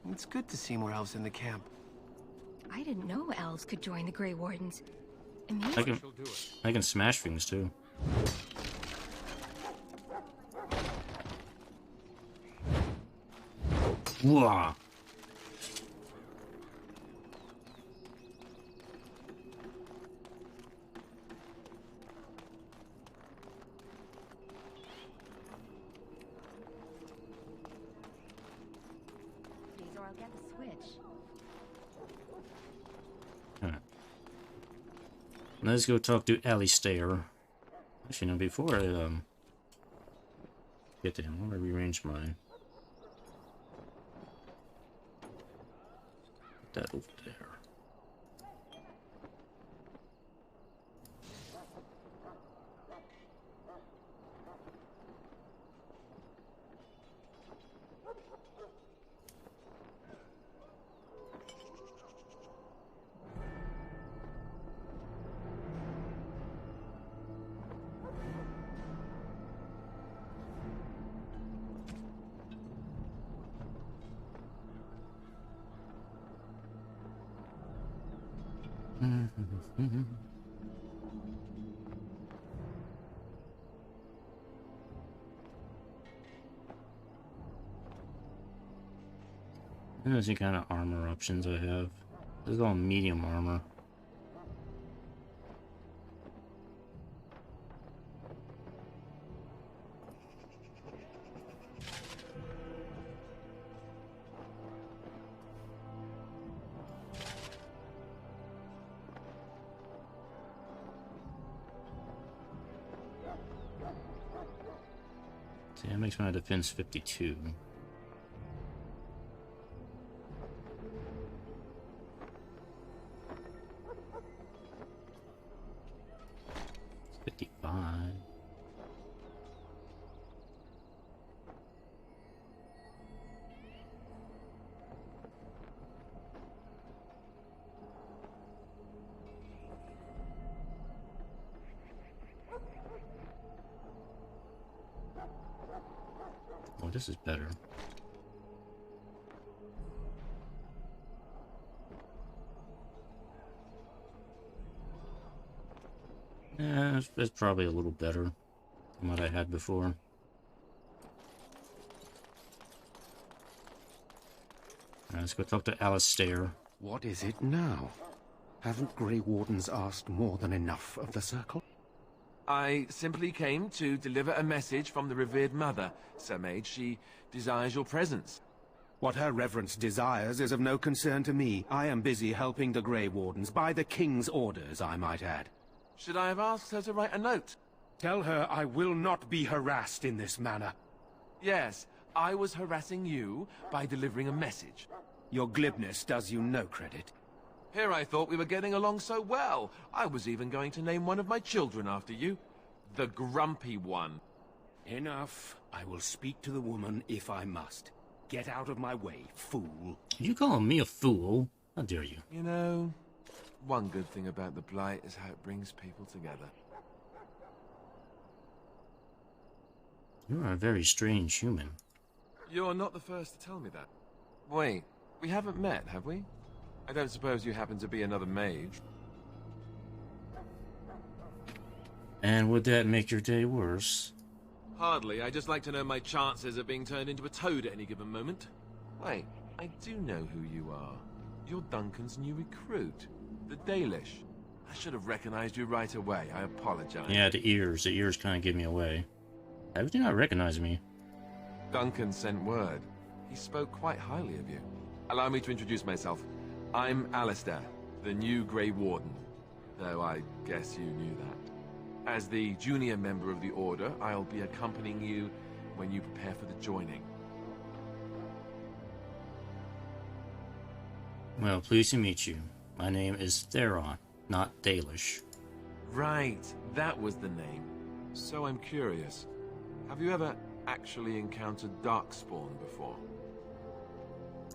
It's good to see more elves in the camp. I didn't know elves could join the Grey Wardens. I can smash things too. Whoa. Or I'll get the switch. Alright. Let's go talk to Alistair. Actually, no, before I get to him, I'm gonna rearrange my put that over there. There's any kind of armor options I have. This is all medium armor. See, that makes my defense 52. this is better. Yeah, it's probably a little better than what I had before. Let's go talk to Alistair. What is it now? Haven't Grey Wardens asked more than enough of the Circle? I simply came to deliver a message from the revered mother, Sir Mage. She desires your presence. What her reverence desires is of no concern to me. I am busy helping the Grey Wardens, by the King's orders, I might add. Should I have asked her to write a note? Tell her I will not be harassed in this manner. Yes, I was harassing you by delivering a message. Your glibness does you no credit. Here I thought we were getting along so well. I was even going to name one of my children after you. The Grumpy One. Enough. I will speak to the woman if I must. Get out of my way, fool. You calling me a fool? How dare you? You know, one good thing about the Blight is how it brings people together. You are a very strange human. You're not the first to tell me that. Wait, we haven't met, have we? I don't suppose you happen to be another mage? And would that make your day worse? Hardly. I just like to know my chances of being turned into a toad at any given moment. Wait, I do know who you are. You're Duncan's new recruit, the Dalish. I should have recognized you right away. I apologize. Yeah, the ears. The ears kind of give me away. How would you not recognize me? Duncan sent word. He spoke quite highly of you. Allow me to introduce myself. I'm Alistair, the new Grey Warden, though I guess you knew that. As the junior member of the Order, I'll be accompanying you when you prepare for the joining. Well, pleased to meet you. My name is Theron, not Dalish. Right, that was the name. So I'm curious. Have you ever actually encountered Darkspawn before?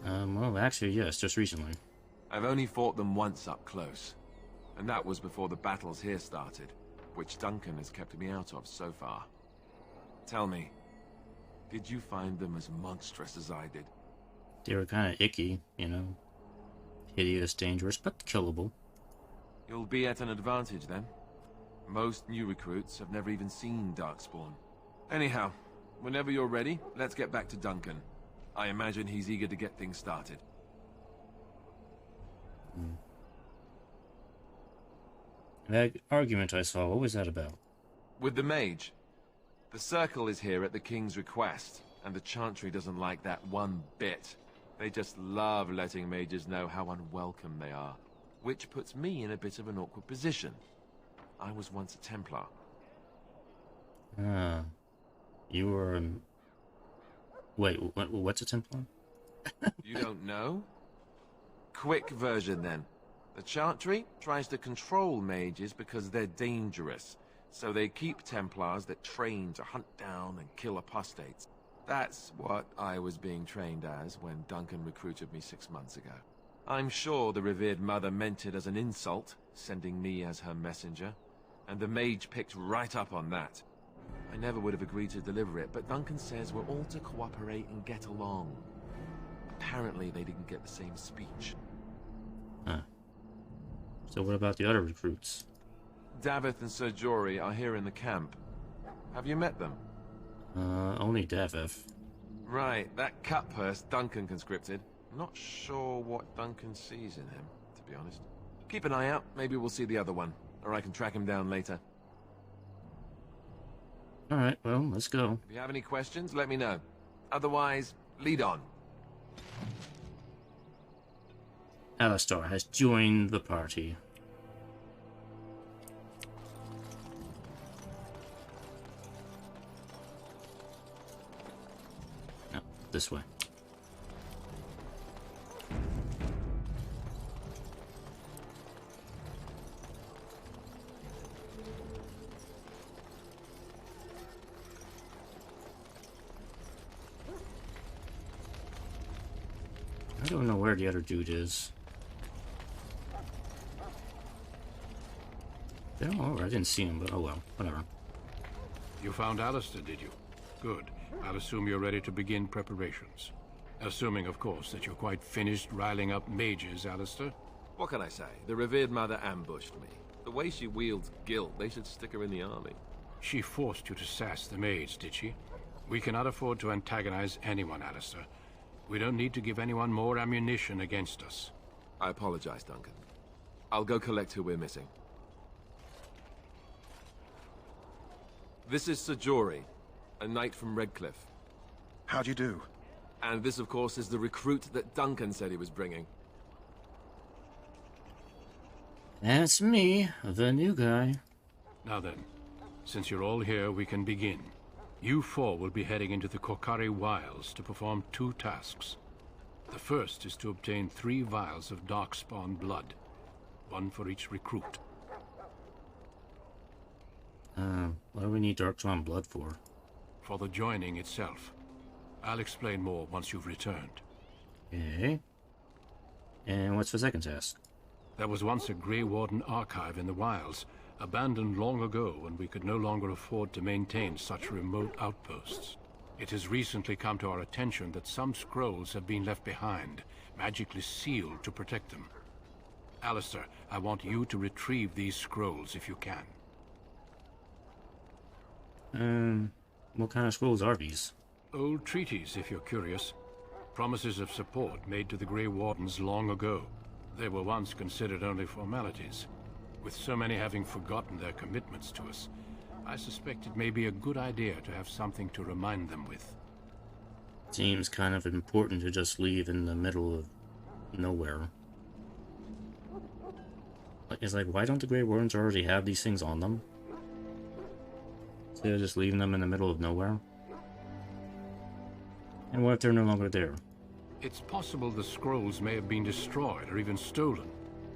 Well, actually, yes, just recently. I've only fought them once up close, and that was before the battles here started, which Duncan has kept me out of so far. Tell me, did you find them as monstrous as I did? They were kind of icky, you know. Hideous, dangerous, but killable. You'll be at an advantage then. Most new recruits have never even seen Darkspawn. Anyhow, whenever you're ready, let's get back to Duncan. I imagine he's eager to get things started. That argument I saw, what was that about? With the mage. The Circle is here at the King's request, and the Chantry doesn't like that one bit. They just love letting mages know how unwelcome they are, which puts me in a bit of an awkward position. I was once a Templar. Ah. You were Wait, what's a Templar? You don't know? Quick version then. The Chantry tries to control mages because they're dangerous, so they keep Templars that train to hunt down and kill apostates. That's what I was being trained as when Duncan recruited me 6 months ago. I'm sure the revered mother meant it as an insult, sending me as her messenger, and the mage picked right up on that. I never would have agreed to deliver it, but Duncan says we're all to cooperate and get along. Apparently they didn't get the same speech. Huh. So what about the other recruits? Davith and Sir Jory are here in the camp. Have you met them? Only Davith. Right, that cut-purse Duncan conscripted. Not sure what Duncan sees in him, to be honest. Keep an eye out, maybe we'll see the other one, or I can track him down later. Alright, well, let's go. If you have any questions, let me know. Otherwise, lead on. Alistair has joined the party. No, this way. I don't know where the other dude is. Oh, I didn't see him, but oh well, whatever. You found Alistair, did you? Good. I'll assume you're ready to begin preparations. Assuming, of course, that you're quite finished riling up mages, Alistair. What can I say? The revered mother ambushed me. The way she wields guilt, they should stick her in the army. She forced you to sass the maids, did she? We cannot afford to antagonize anyone, Alistair. We don't need to give anyone more ammunition against us. I apologize, Duncan. I'll go collect who we're missing. This is Sir Jory, a knight from Redcliffe. How do you do? And this, of course, is the recruit that Duncan said he was bringing. That's me, the new guy. Now then, since you're all here, we can begin. You four will be heading into the Korcari Wilds to perform 2 tasks. The first is to obtain 3 vials of Darkspawn blood, 1 for each recruit. What do we need Darkspawn blood for? For the joining itself. I'll explain more once you've returned. Okay. And what's the second task? There was once a Grey Warden archive in the wilds, abandoned long ago when we could no longer afford to maintain such remote outposts. It has recently come to our attention that some scrolls have been left behind, magically sealed to protect them. Alistair, I want you to retrieve these scrolls if you can. What kind of scrolls are these? Old treaties, if you're curious. Promises of support made to the Grey Wardens long ago. They were once considered only formalities. With so many having forgotten their commitments to us, I suspect it may be a good idea to have something to remind them with. Seems kind of important to just leave in the middle of nowhere. It's like, why don't the Grey Wardens already have these things on them? Instead of just leaving them in the middle of nowhere? And what if they're no longer there? It's possible the scrolls may have been destroyed or even stolen,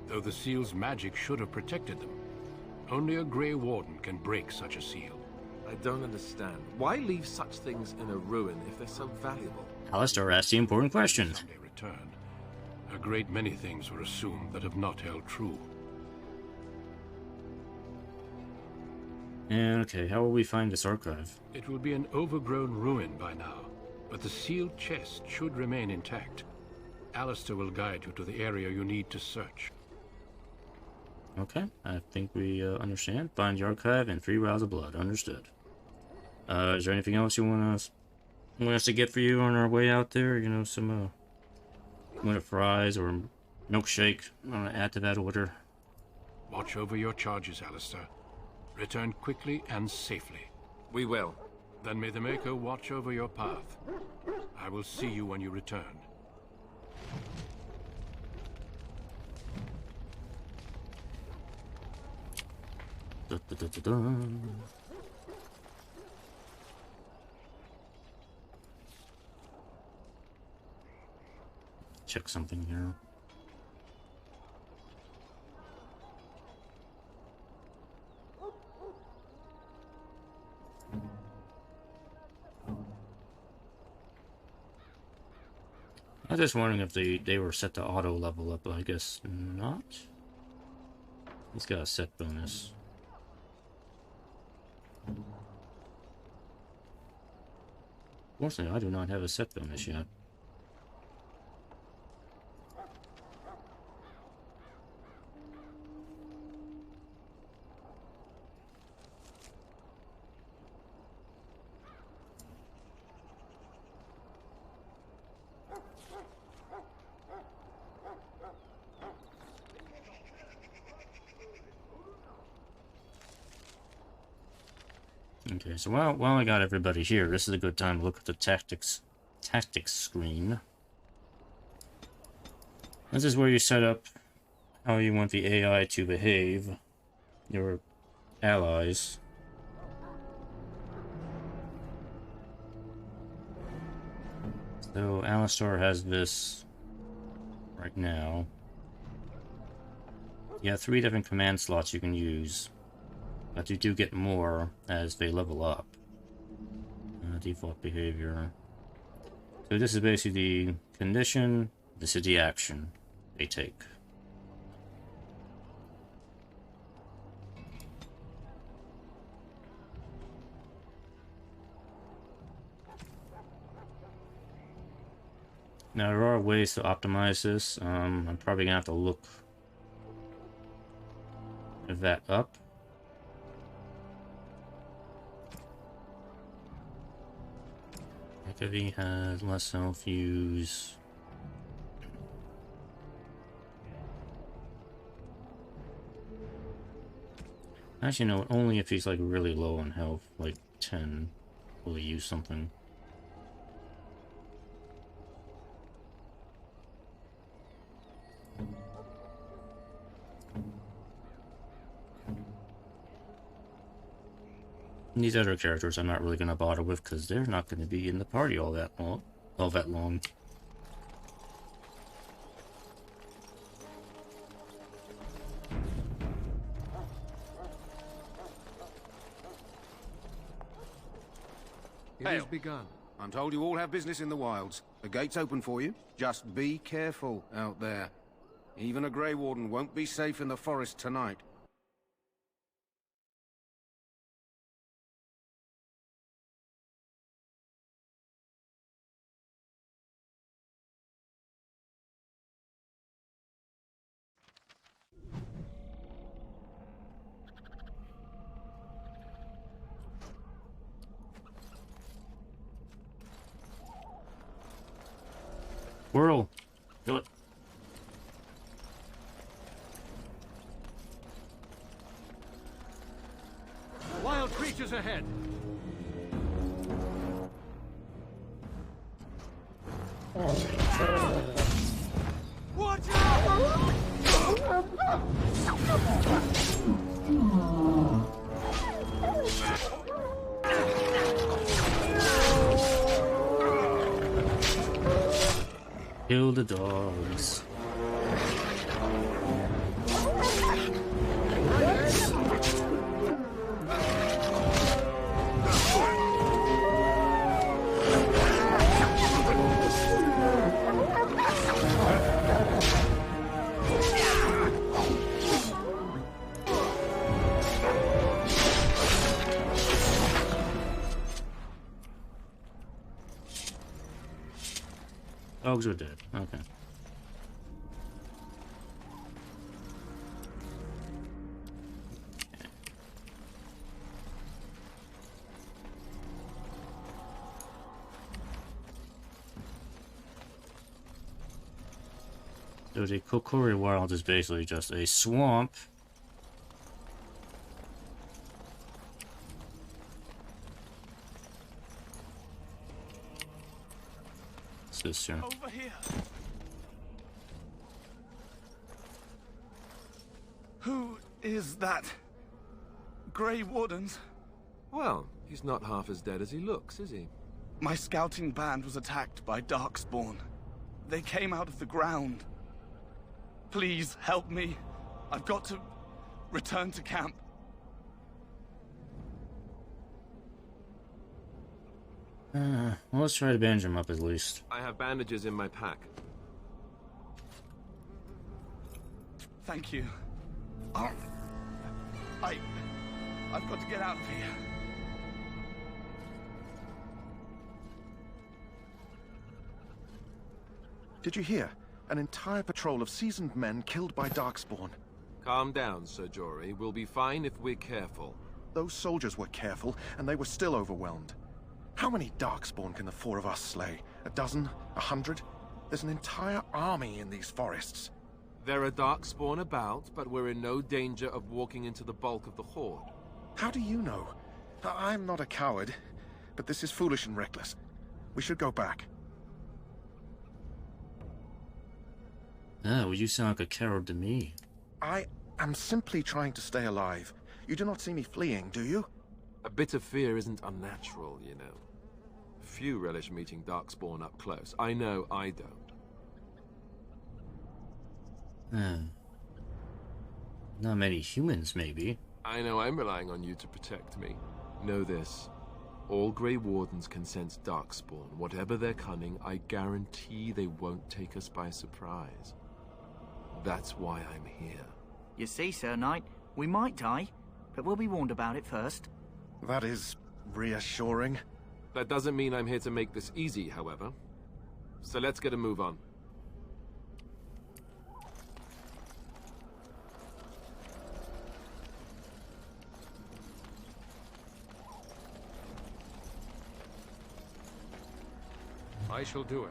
though the seal's magic should have protected them. Only a Grey Warden can break such a seal. I don't understand. Why leave such things in a ruin if they're so valuable? Alistair asked the important question. Someday return. A great many things were assumed that have not held true. Okay, how will we find this archive? It will be an overgrown ruin by now, but the sealed chest should remain intact. Alistair will guide you to the area you need to search. Okay, I think we understand. Find the archive and 3 vials of blood. Understood. Is there anything else you want us to get for you on our way out there? You know, some fries or milkshake. Add to that order. Watch over your charges, Alistair. Return quickly and safely. We will. Then may the Maker watch over your path. I will see you when you return. Da, da, da, da, da. Check something here. I was just wondering if they were set to auto level up, but I guess not. He's got a set bonus. Fortunately, I do not have a set bonus yet. Okay, so while I got everybody here, this is a good time to look at the tactics screen. This is where you set up how you want the AI to behave, your allies. So Alistair has this right now. You have 3 different command slots you can use. But you do get more as they level up. Default behavior. So this is basically the condition, this is the action they take. Now, there are ways to optimize this. I'm probably gonna have to look that up. Activity has less self-use. Actually, no, only if he's like really low on health, like 10, will he use something. These other characters I'm not really going to bother with because they're not going to be in the party all that long. It has begun. I'm told you all have business in the wilds. The gate's open for you. Just be careful out there. Even a Grey Warden won't be safe in the forest tonight. Whirl! Do it. Wild creatures ahead! Watch out! Kill the dogs. Dogs are dead. Okay. So the Kokori Wild is basically just a swamp. What's this here? Over here. Who is that? Grey Wardens? Well, he's not half as dead as he looks, is he? My scouting band was attacked by Darkspawn. They came out of the ground. Please help me. I've got to return to camp. Well, let's try to bandage him up at least. I have bandages in my pack. Thank you. I've got to get out of here. Did you hear? An entire patrol of seasoned men killed by Darkspawn. Calm down, Sir Jory. We'll be fine if we're careful. Those soldiers were careful, and they were still overwhelmed. How many Darkspawn can the four of us slay? A dozen? 100? There's an entire army in these forests. There are Darkspawn about, but we're in no danger of walking into the bulk of the horde. How do you know? I'm not a coward, but this is foolish and reckless. We should go back. Well, you sound like a coward to me. I am simply trying to stay alive. You do not see me fleeing, do you? A bit of fear isn't unnatural, you know. Few relish meeting Darkspawn up close. I know I don't. Not many humans, maybe. I know I'm relying on you to protect me. Know this. All Grey Wardens can sense Darkspawn. Whatever their cunning, I guarantee they won't take us by surprise. That's why I'm here. You see, Sir Knight, we might die, but we'll be warned about it first. That is reassuring. That doesn't mean I'm here to make this easy, however. So let's get a move on. I shall do it.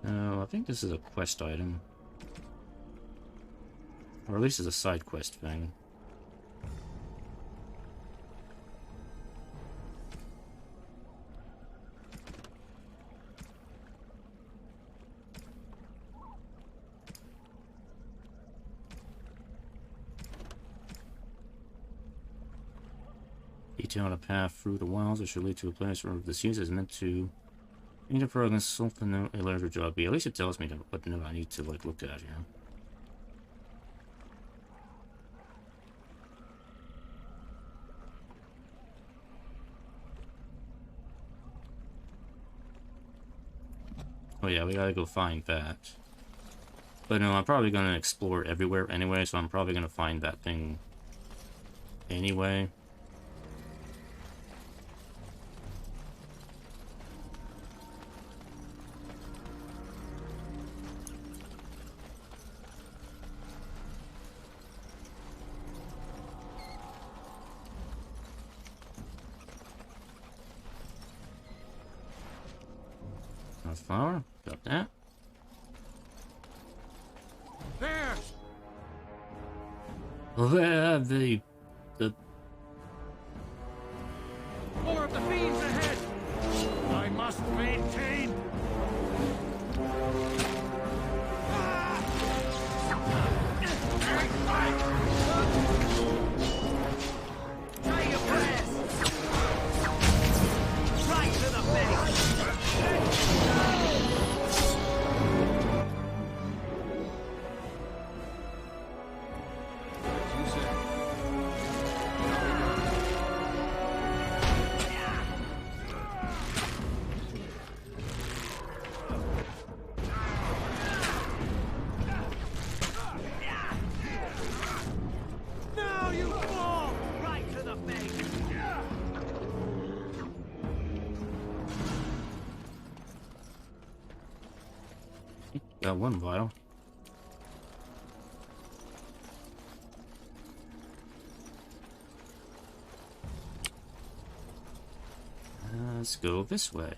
No, I think this is a quest item. Or at least it's a side quest thing. Detail on a path through the wilds that should lead to a place where the seeds is meant to. You need to progress something a larger job be. At least it tells me what note I need to like look at, you know. Oh yeah, we gotta go find that. But no, I'm probably gonna explore everywhere anyway, so I'm probably gonna find that thing anyway. Flower, got that. There! Where have the More of the fiends ahead! I must maintain. Say your prayers! Right to the base! got one vial. Let's go this way.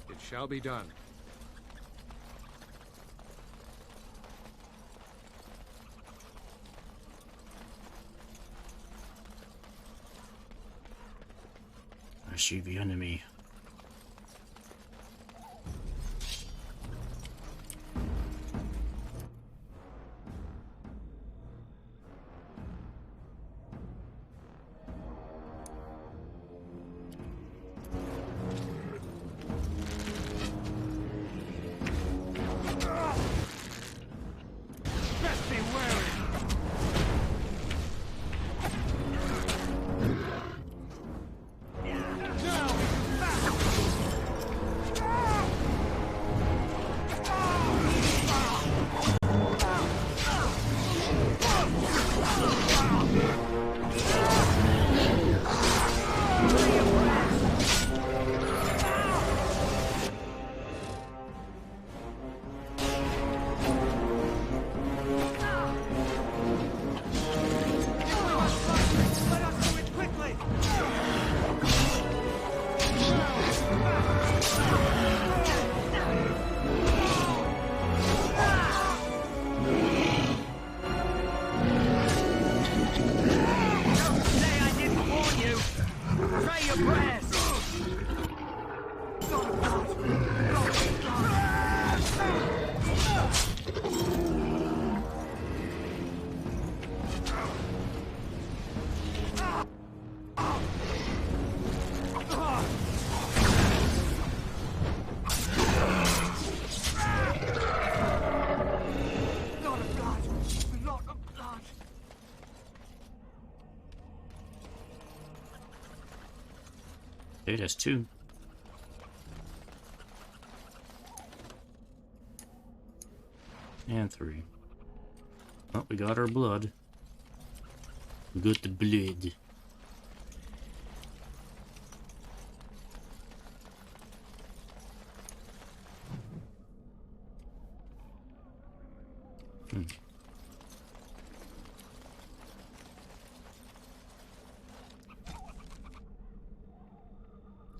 It shall be done. I see the enemy. It has two. And three. Oh, we got our blood. Good blood.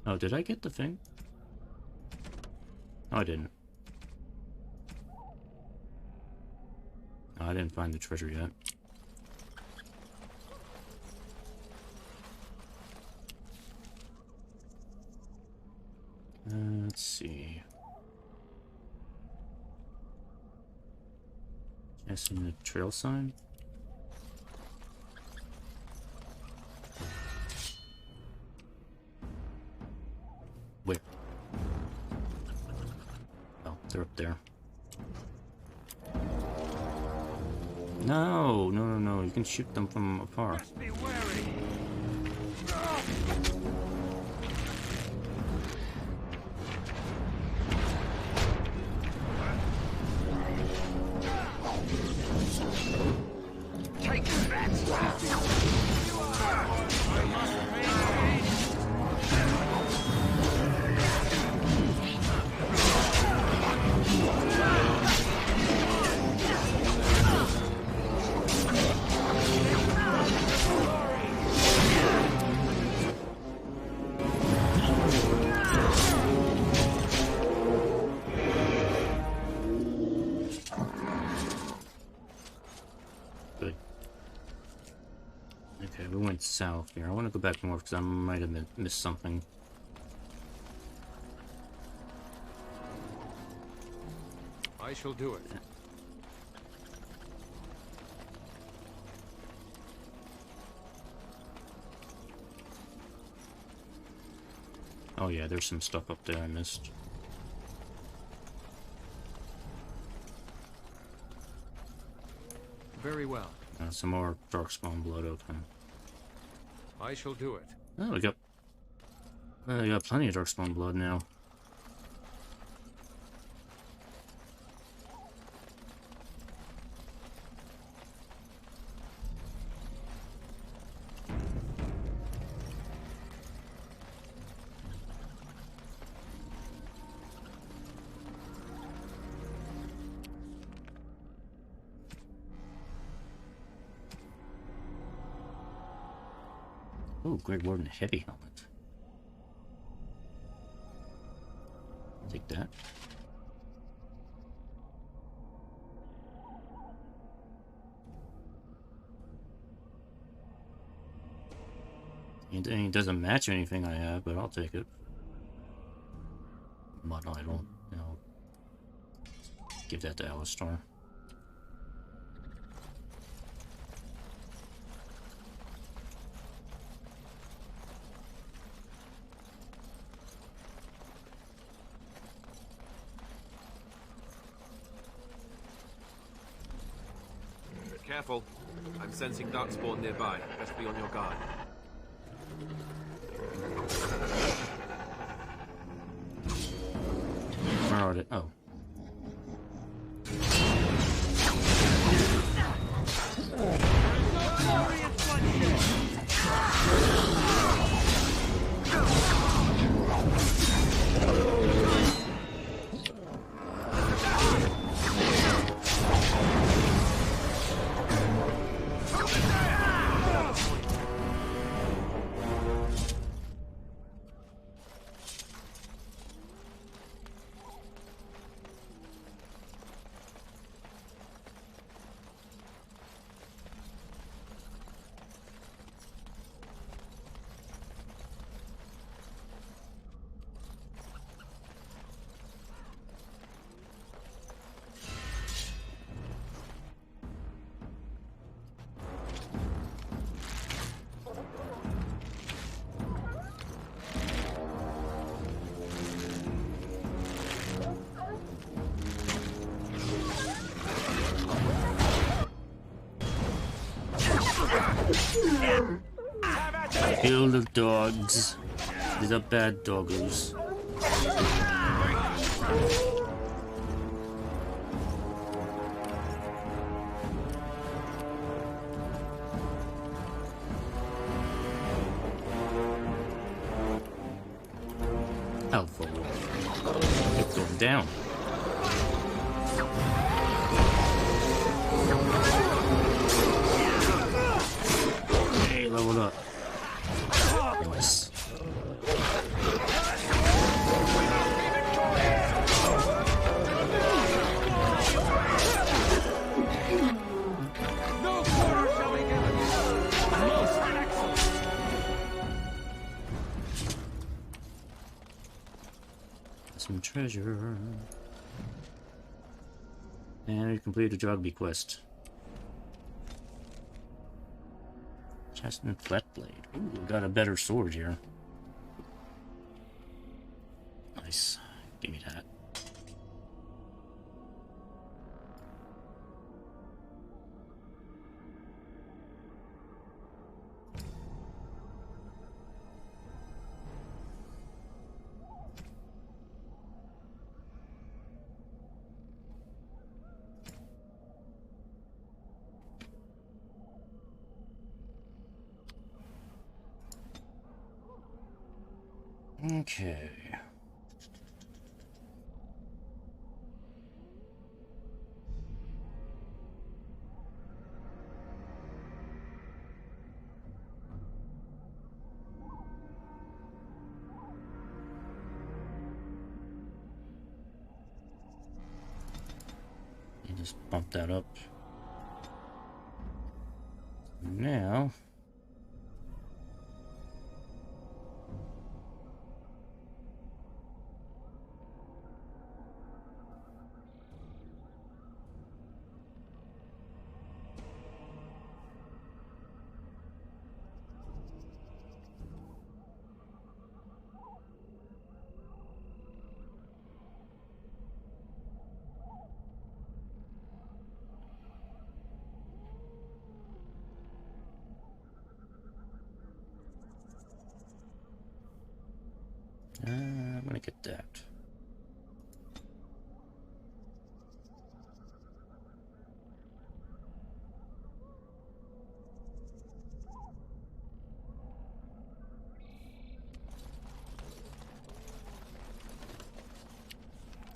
Oh, did I get the thing? Oh, I didn't. Oh, I didn't find the treasure yet. Let's see. Guessing the trail sign? Where? Oh, they're up there. No, no, no, no. You can shoot them from afar. Be wary. Take that! Good. Okay, we went south here. I want to go back north because I might have missed something. I shall do it. Oh yeah, there's some stuff up there I missed. Very well. Some more Darkspawn blood, okay. I shall do it. Oh, we got plenty of Darkspawn blood now. Oh, Grey Warden heavy helmet. Take that. It doesn't match anything I have, but I'll take it. But I don't, you know, give that to Alistar. Careful. I'm sensing Darkspawn nearby. Best be on your guard. Where are they? Oh. Kill the dogs. These are bad doggos. It's going down. Hey, leveled up. Nice. No quarter shall be given. Most excellent. Some treasure. And we completed the Jogby quest. Chest and flat blade. Ooh, we got a better sword here. Nice. Give me that. Okay. You just bump that up. Now I'm gonna get that.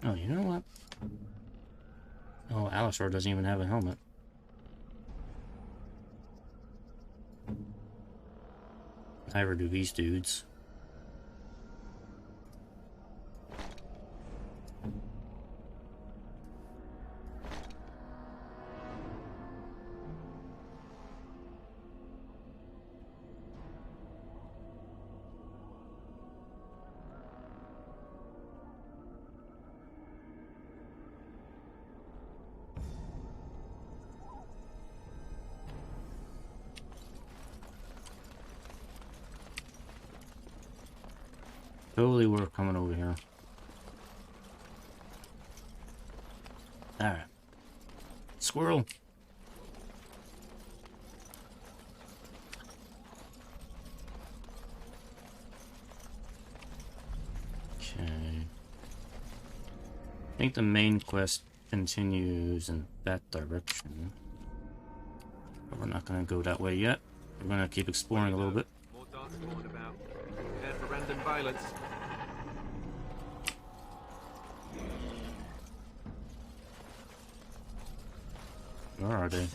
Oh, you know what? Oh, Alistar doesn't even have a helmet. Neither do these dudes. Totally worth coming over here. Alright. Squirrel. Okay. I think the main quest continues in that direction. But we're not going to go that way yet. We're going to keep exploring a little bit. More Darkspawn about. Prepare for random violence. Where are they?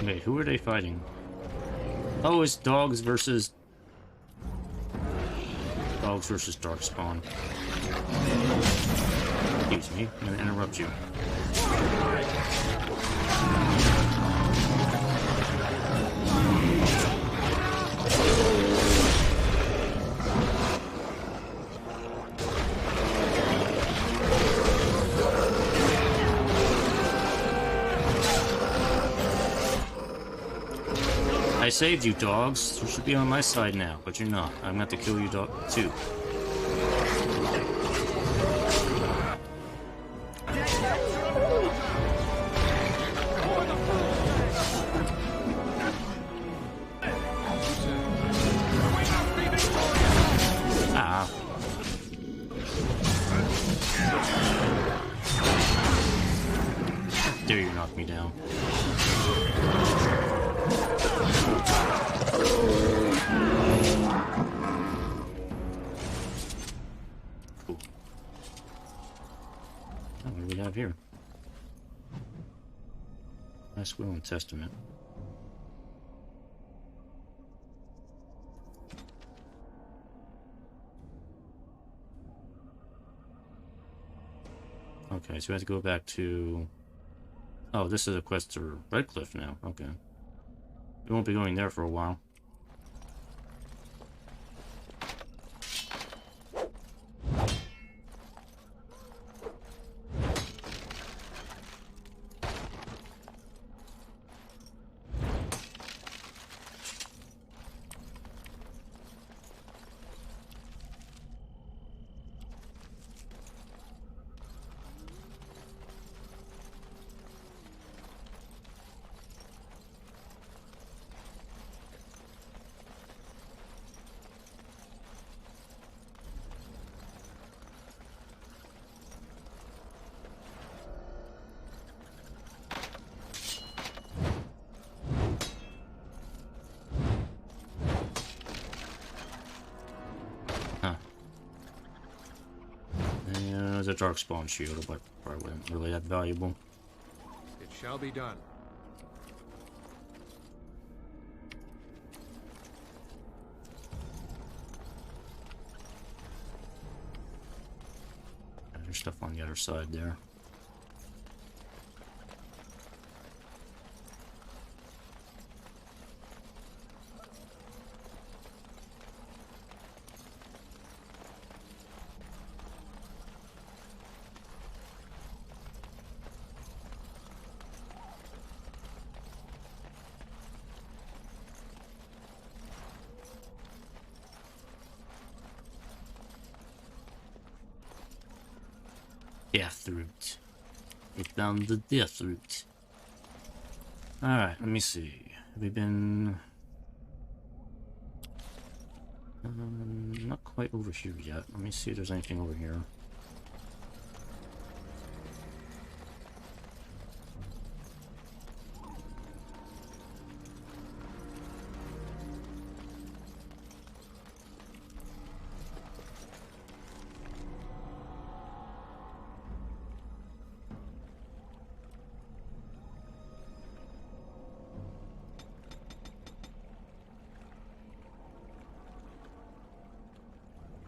Wait, who are they fighting? Oh, it's dogs versus Darkspawn. Excuse me, I'm gonna interrupt you. I saved you, dogs. You should be on my side now, but you're not. I'm gonna have to kill you, dog, too. Ah. How dare you knock me down? Cool. Oh, what do we have here? Last will and testament. Okay, so we have to go back to... Oh, this is a quest to Redcliffe now. Okay. We won't be going there for a while. A Darkspawn shield, but probably not really that valuable. It shall be done. There's stuff on the other side there. Death root. We found the death root. Alright, let me see. Have we been... not quite over here yet. Let me see if there's anything over here.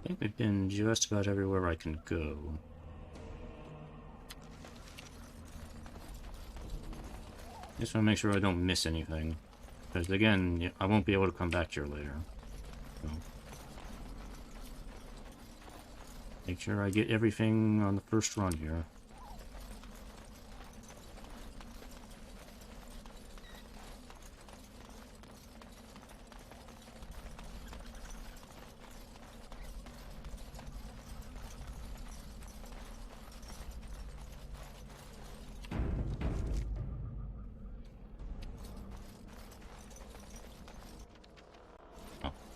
I think we've been just about everywhere I can go. Just want to make sure I don't miss anything. Because again, I won't be able to come back here later. So. Make sure I get everything on the first run here.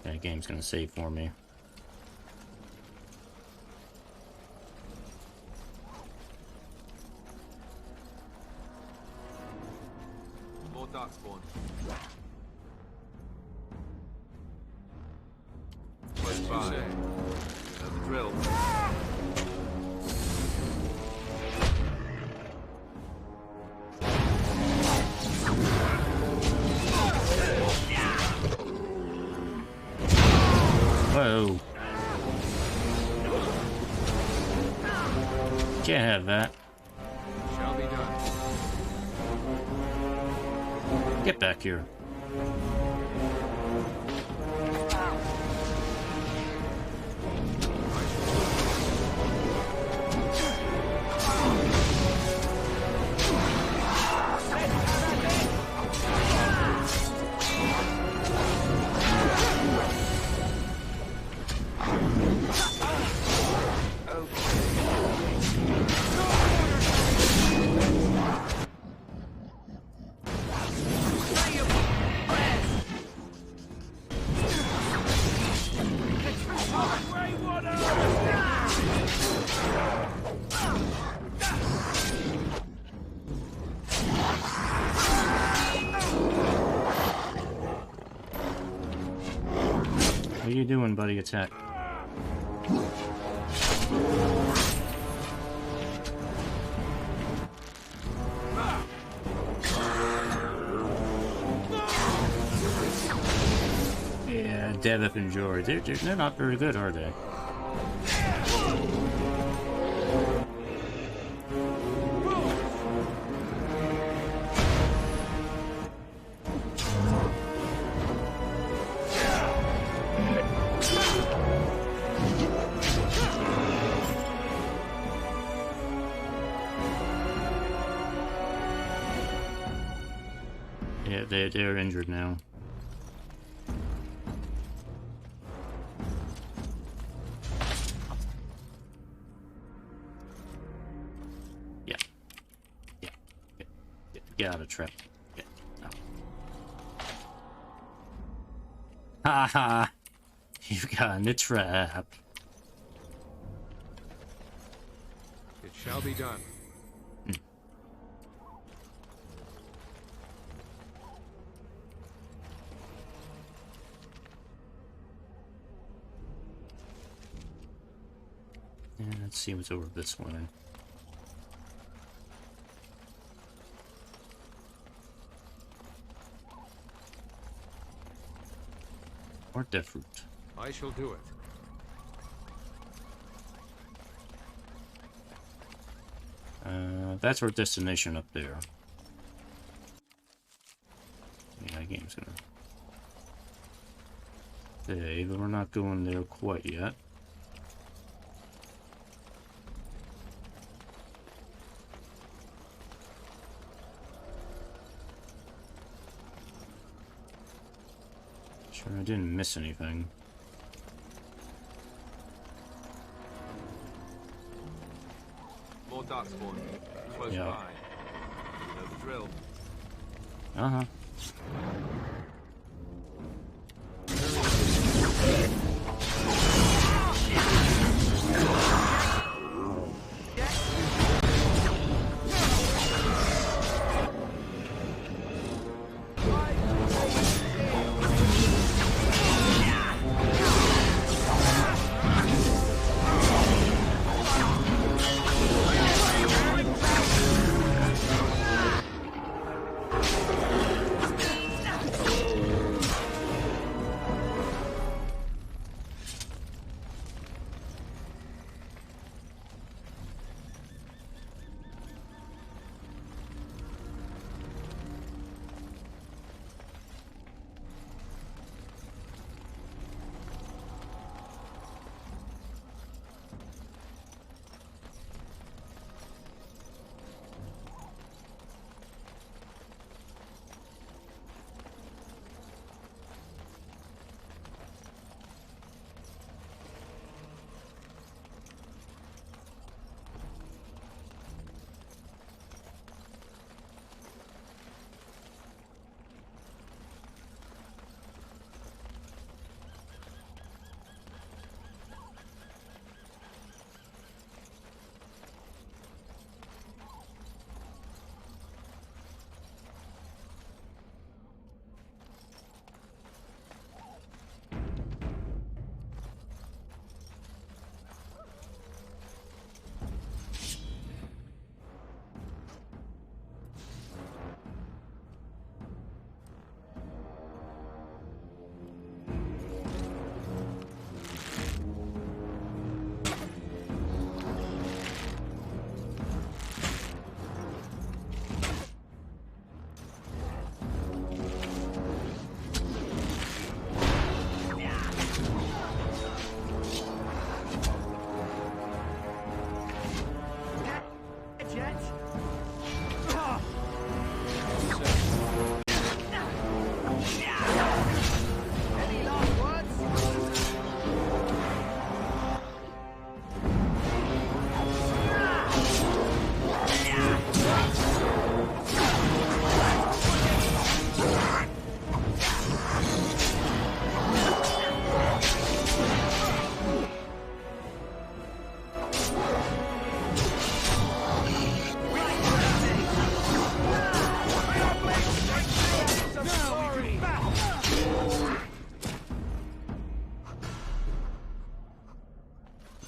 That game's gonna save for me. More Darkspawn. Close by. You know the drill. Whoa. Can't have that. Shall be done. Get back here. are you doing, buddy? Attack. Yeah, Devith and Jory. They're not very good, are they? Yeah, they're injured now. Get out of trap. Get out. Ha ha! You got in the trap. It shall be done. And let's see what's over this way. Or death fruit. I shall do it. That's our destination up there. Yeah, that game's gonna... Okay, but we're not going there quite yet. Sure, I didn't miss anything. More Darkspawn. Close Yeah. by. You know the drill. Uh-huh.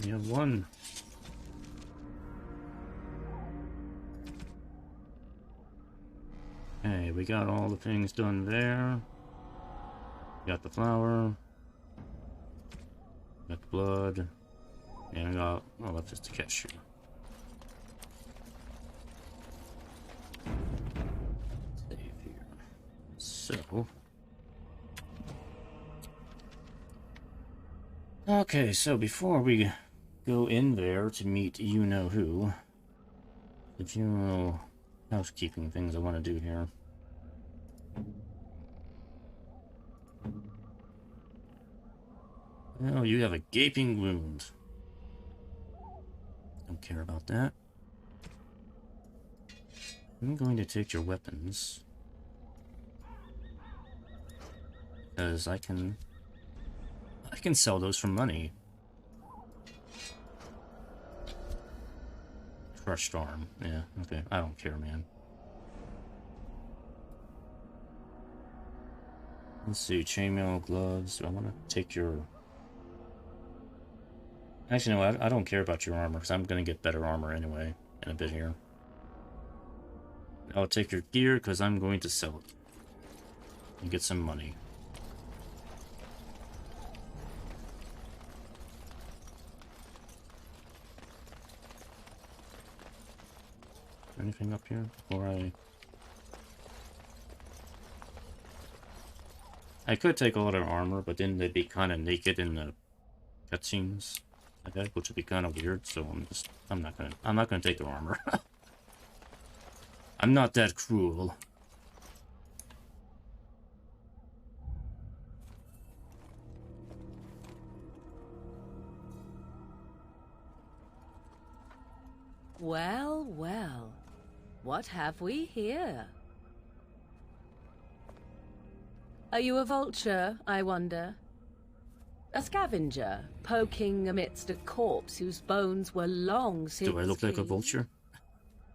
We have one. Okay, we got all the things done there. Got the flower. Got the blood. And I got all left is the cashew. Save here. So. Okay, so before we go in there to meet you-know-who, a few housekeeping things I want to do here. Oh, you have a gaping wound. Don't care about that. I'm going to take your weapons. Because I can sell those for money. Crushed arm. Yeah, okay. I don't care, man. Let's see. Chainmail, gloves. Do I want to take your... Actually, no, I don't care about your armor, because I'm going to get better armor anyway in a bit here. I'll take your gear, because I'm going to sell it. And get some money. Anything up here before I could take a lot of armor, but then they'd be kind of naked in the cutscenes, I think, which would be kind of weird. So I'm not gonna take their armor. I'm not that cruel. Well, well. What have we here? Are you a vulture, I wonder? A scavenger, poking amidst a corpse whose bones were long since... Do I look like a vulture?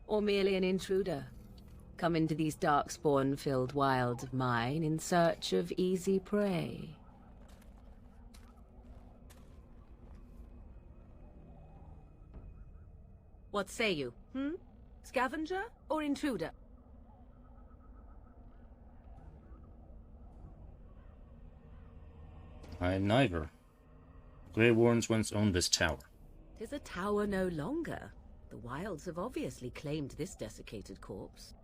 Or merely an intruder? Come into these Darkspawn-filled wilds of mine in search of easy prey. What say you, Scavenger or intruder? I am neither. Grey Wardens once owned this tower. 'Tis a tower no longer. The wilds have obviously claimed this desiccated corpse.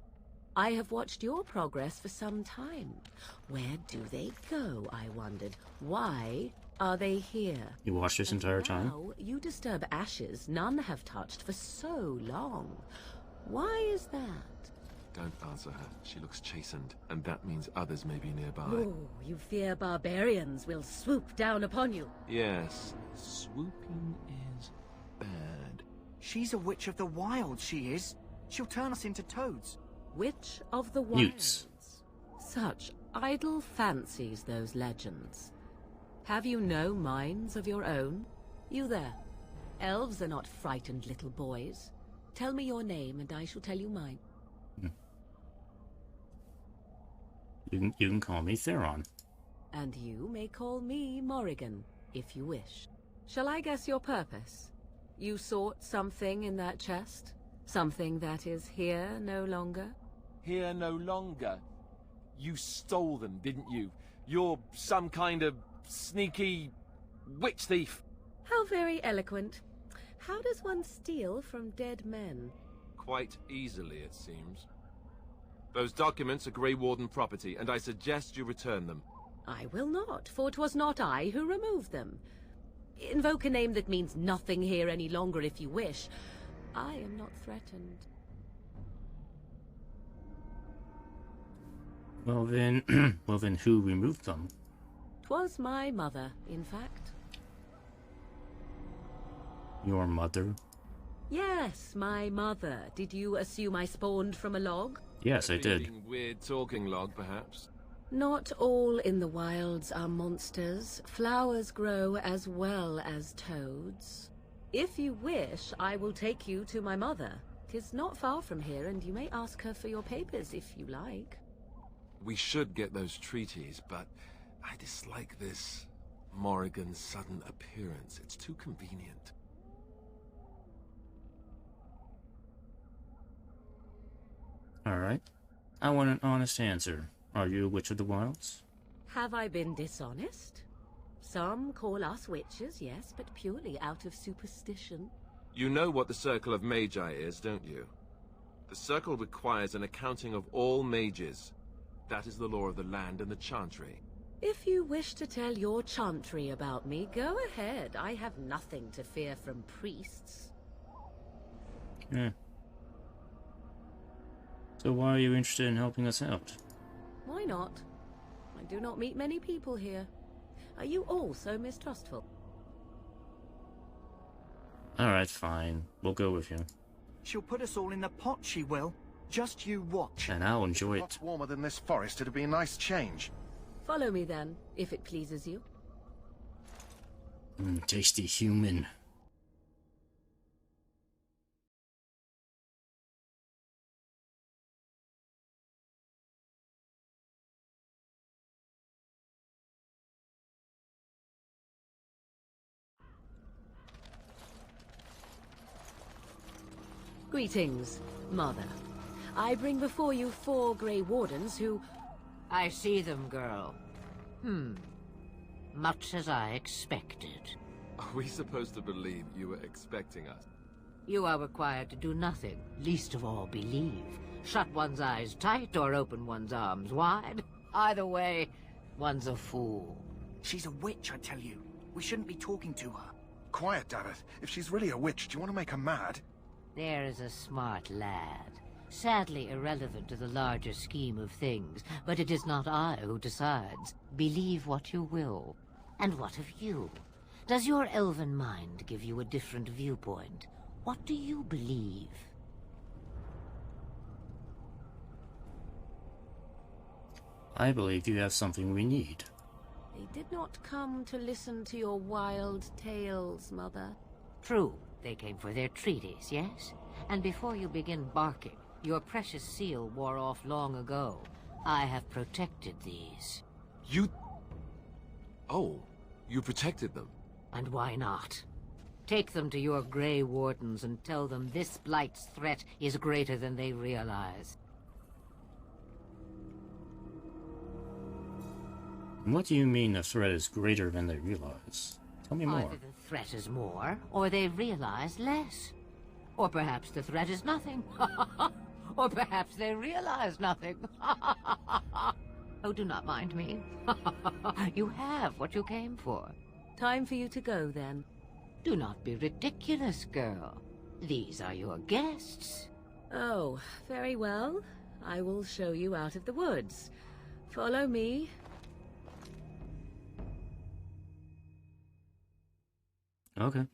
I have watched your progress for some time. Where do they go, I wondered? Why are they here? You watched this entire time? Now you disturb ashes none have touched for so long. Why is that? Don't answer her. She looks chastened, and that means others may be nearby. Oh, you fear barbarians will swoop down upon you. Yes, swooping is bad. She's a witch of the wild, she is. She'll turn us into toads. Witch of the wilds. Such idle fancies, those legends. Have you no minds of your own? You there. Elves are not frightened little boys. Tell me your name, and I shall tell you mine. You can call me Theron. And you may call me Morrigan, if you wish. Shall I guess your purpose? You sought something in that chest? Something that is here no longer? Here no longer? You stole them, didn't you? You're some kind of sneaky witch thief. How very eloquent. How does one steal from dead men? Quite easily, it seems. Those documents are Grey Warden property, and I suggest you return them. I will not, for 'twas not I who removed them. Invoke a name that means nothing here any longer if you wish. I am not threatened. Well then, who removed them? 'Twas my mother, in fact. Your mother? Yes, my mother. Did you assume I spawned from a log? Yes, I did. Weird talking log, perhaps. Not all in the wilds are monsters. Flowers grow as well as toads. If you wish, I will take you to my mother. 'Tis not far from here, and you may ask her for your papers if you like. We should get those treaties, but I dislike this Morrigan's sudden appearance. It's too convenient. Alright. I want an honest answer. Are you a witch of the wilds? Have I been dishonest? Some call us witches, yes, but purely out of superstition. You know what the Circle of Magi is, don't you? The Circle requires an accounting of all mages. That is the law of the land and the Chantry. If you wish to tell your chantry about me, go ahead. I have nothing to fear from priests. Yeah. So why are you interested in helping us out? Why not? I do not meet many people here. Are you all so mistrustful? Alright, fine. We'll go with you. She'll put us all in the pot, she will. Just you watch. And I'll enjoy it. Lots warmer than this forest, it'd be a nice change. Follow me then, if it pleases you. Tasty human. Greetings, Mother. I bring before you 4 Grey Wardens who... I see them, girl. Much as I expected. Are we supposed to believe you were expecting us? You are required to do nothing, least of all believe. Shut one's eyes tight or open one's arms wide. Either way, one's a fool. She's a witch, I tell you. We shouldn't be talking to her. Quiet, Davith. If she's really a witch, do you want to make her mad? There is a smart lad. Sadly irrelevant to the larger scheme of things, but it is not I who decides. Believe what you will. And what of you? Does your elven mind give you a different viewpoint? What do you believe? I believe you have something we need. They did not come to listen to your wild tales, Mother. True, they came for their treaties, yes? And before you begin barking, your precious seal wore off long ago. I have protected these. You... Oh, you protected them. And why not? Take them to your Grey Wardens and tell them this Blight's threat is greater than they realize. What do you mean the threat is greater than they realize? Tell me more. Either the threat is more, or they realize less. Or perhaps the threat is nothing. Or perhaps they realize nothing. Oh, do not mind me. You have what you came for. Time for you to go, then. Do not be ridiculous, girl. These are your guests. Oh, very well. I will show you out of the woods. Follow me. Okay.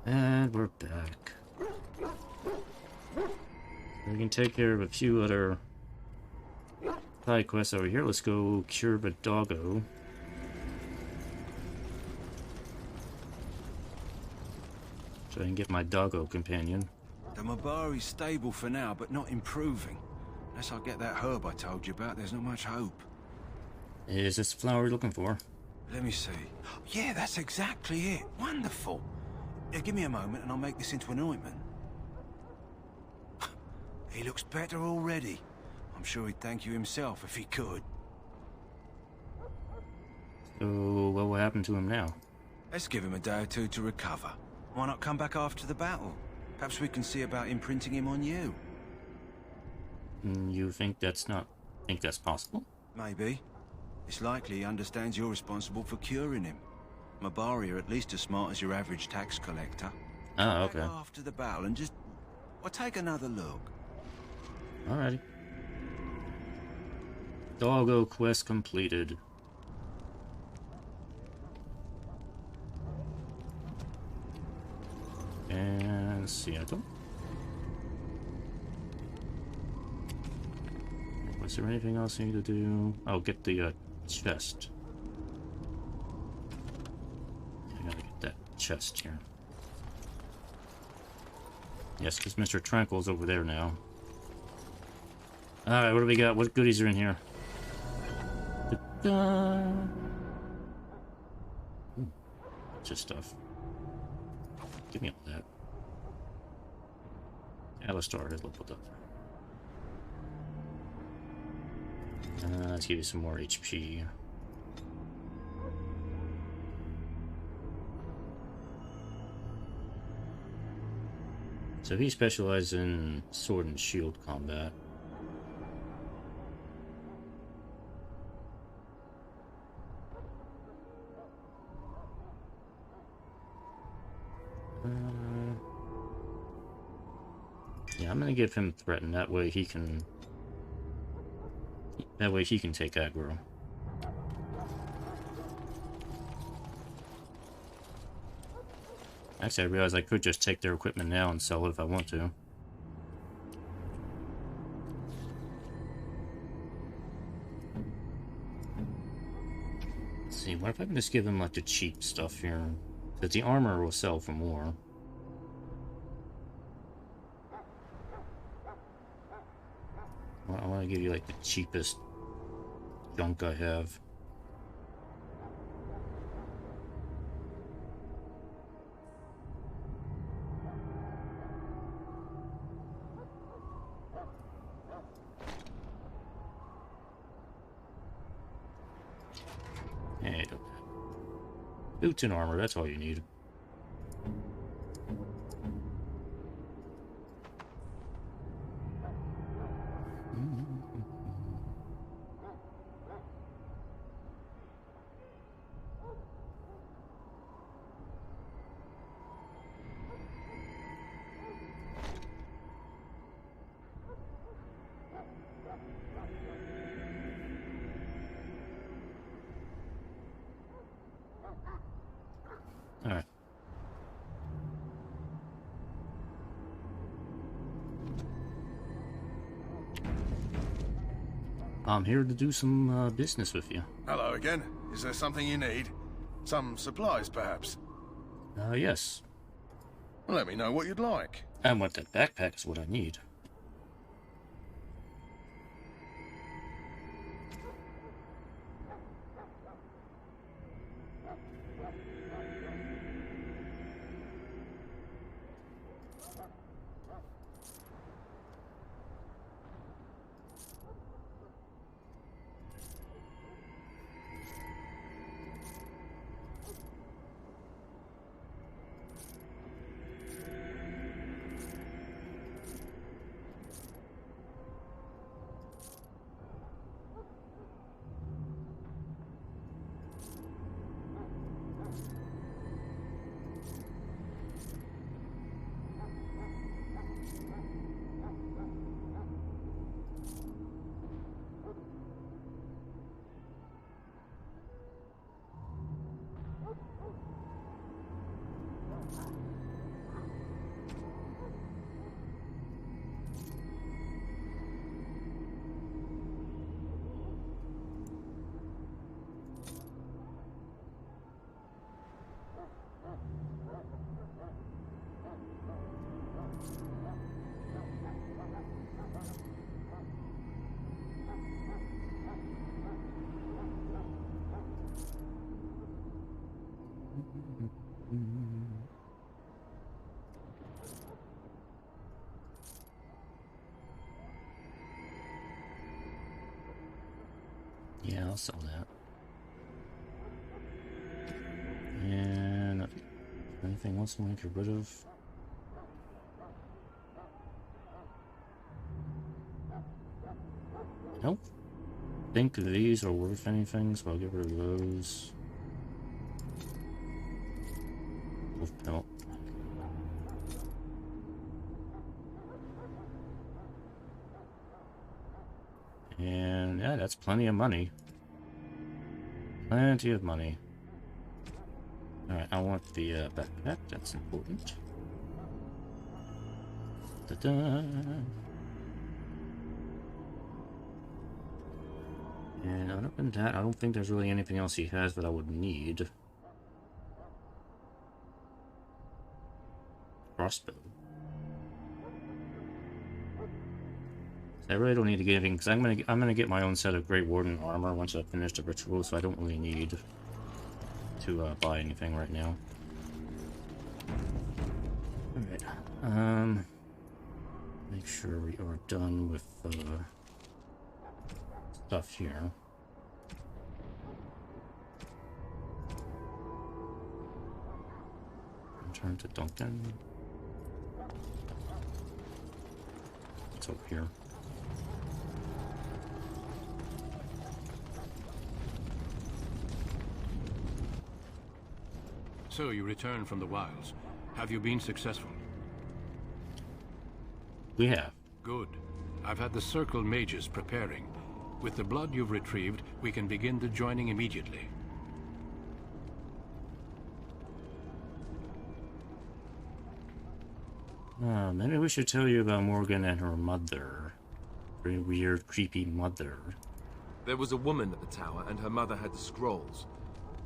And we're back. We can take care of a few other side quests over here. Let's go cure the doggo. So I can get my doggo companion. The Mahariel's stable for now, but not improving. Unless I get that herb I told you about, there's not much hope. Is this the flower you're looking for? Let me see. Yeah, that's exactly it. Wonderful. Yeah, give me a moment and I'll make this into an ointment. He looks better already. I'm sure he'd thank you himself if he could. So, what will happen to him now? Let's give him a day or two to recover. Why not come back after the battle? Perhaps we can see about imprinting him on you. You think that's possible? Maybe. It's likely he understands you're responsible for curing him. Mahariel are at least as smart as your average tax collector. Oh, okay. After the battle and just... well, take another look. Alrighty. Doggo quest completed. And Seattle. Was there anything else I need to do? Oh, get the chest. I gotta get that chest here. Yes, because Mr. Tranquil's over there now. Alright, what do we got? What goodies are in here? Ta-da! Ooh, just stuff. Give me all that. Alistar has leveled up. Let's give you some more HP. So he specializes in sword and shield combat. Yeah, I'm gonna give him threaten. That way he can take aggro. Actually, I realized I could just take their equipment now and sell it if I want to. Let's see, what if I can just give him like the cheap stuff here? Because the armor will sell for more. Well, I want to give you like the cheapest junk I have. Hey, boots and armor, that's all you need. Alright. I'm here to do some business with you. Hello again. Is there something you need? Some supplies, perhaps? Yes. Let me know what you'd like. I want that backpack is what I need. Yeah, I'll sell that. And anything else I want to get rid of? Nope. Think these are worth anything, so I'll get rid of those. Wolf pelt. And yeah, that's plenty of money. Plenty of money. Alright, I want the backpack, that's important. Ta-da! And other than that, I don't think there's really anything else he has that I would need. Crossbow. I really don't need to get anything, because I'm gonna get my own set of Grey Warden armor once I finish the ritual, so I don't really need to buy anything right now. Alright, make sure we are done with stuff here. Turn to Duncan. It's over here. So you returned from the wilds. Have you been successful? We have. Good. I've had the Circle mages preparing. With the blood you've retrieved, we can begin the joining immediately. Maybe we should tell you about Morgan and her mother. Very weird, creepy mother. There was a woman at the tower, and her mother had the scrolls.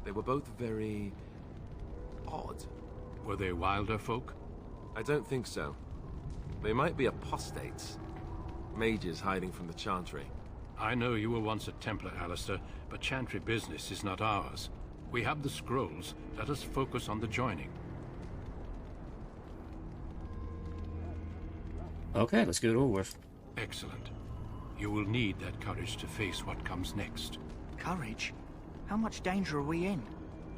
They were both very... odd. Were they wilder folk? I don't think so. They might be apostates. Mages hiding from the Chantry. I know you were once a Templar, Alistair, but Chantry business is not ours. We have the scrolls. Let us focus on the joining. Okay, let's get it over with. Excellent. You will need that courage to face what comes next. Courage? How much danger are we in?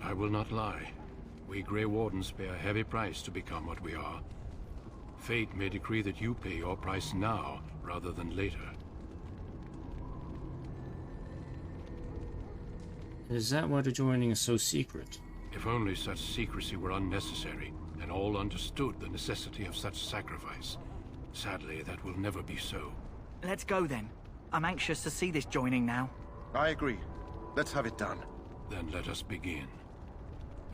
I will not lie. We Grey Wardens pay a heavy price to become what we are. Fate may decree that you pay your price now, rather than later. Is that why the joining is so secret? If only such secrecy were unnecessary, and all understood the necessity of such sacrifice. Sadly, that will never be so. Let's go then. I'm anxious to see this joining now. I agree. Let's have it done. Then let us begin.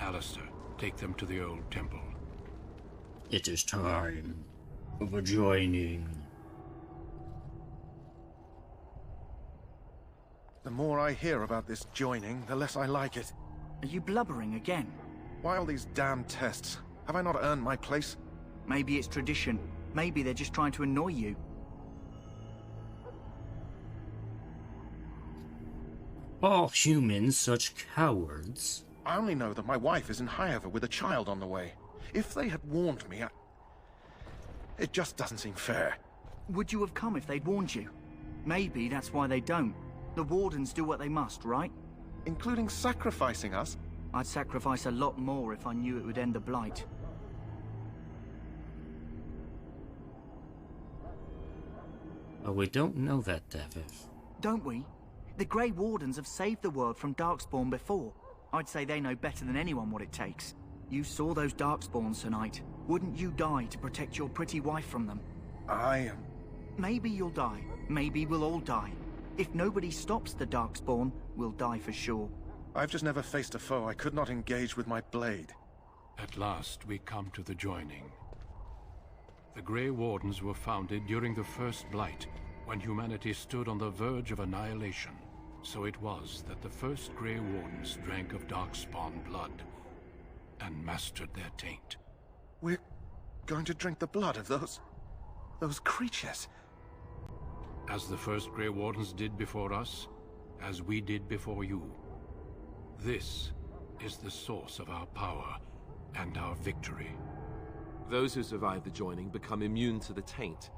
Alistair, take them to the old temple. It is time for joining. The more I hear about this joining, the less I like it. Are you blubbering again? Why all these damn tests? Have I not earned my place? Maybe it's tradition. Maybe they're just trying to annoy you. All humans such cowards? I only know that my wife is in Highever with a child on the way. If they had warned me, it just doesn't seem fair. Would you have come if they'd warned you? Maybe that's why they don't. The Wardens do what they must, right? Including sacrificing us? I'd sacrifice a lot more if I knew it would end the Blight. Oh, we don't know that, David. Don't we? The Grey Wardens have saved the world from Darkspawn before. I'd say they know better than anyone what it takes. You saw those Darkspawns tonight. Wouldn't you die to protect your pretty wife from them? Maybe you'll die. Maybe we'll all die. If nobody stops the Darkspawn, we'll die for sure. I've just never faced a foe I could not engage with my blade. At last, we come to the joining. The Grey Wardens were founded during the First Blight, when humanity stood on the verge of annihilation. So it was that the first Grey Wardens drank of Darkspawn blood, and mastered their taint. We're going to drink the blood of those creatures? As the first Grey Wardens did before us, as we did before you. This is the source of our power and our victory. Those who survive the joining become immune to the taint.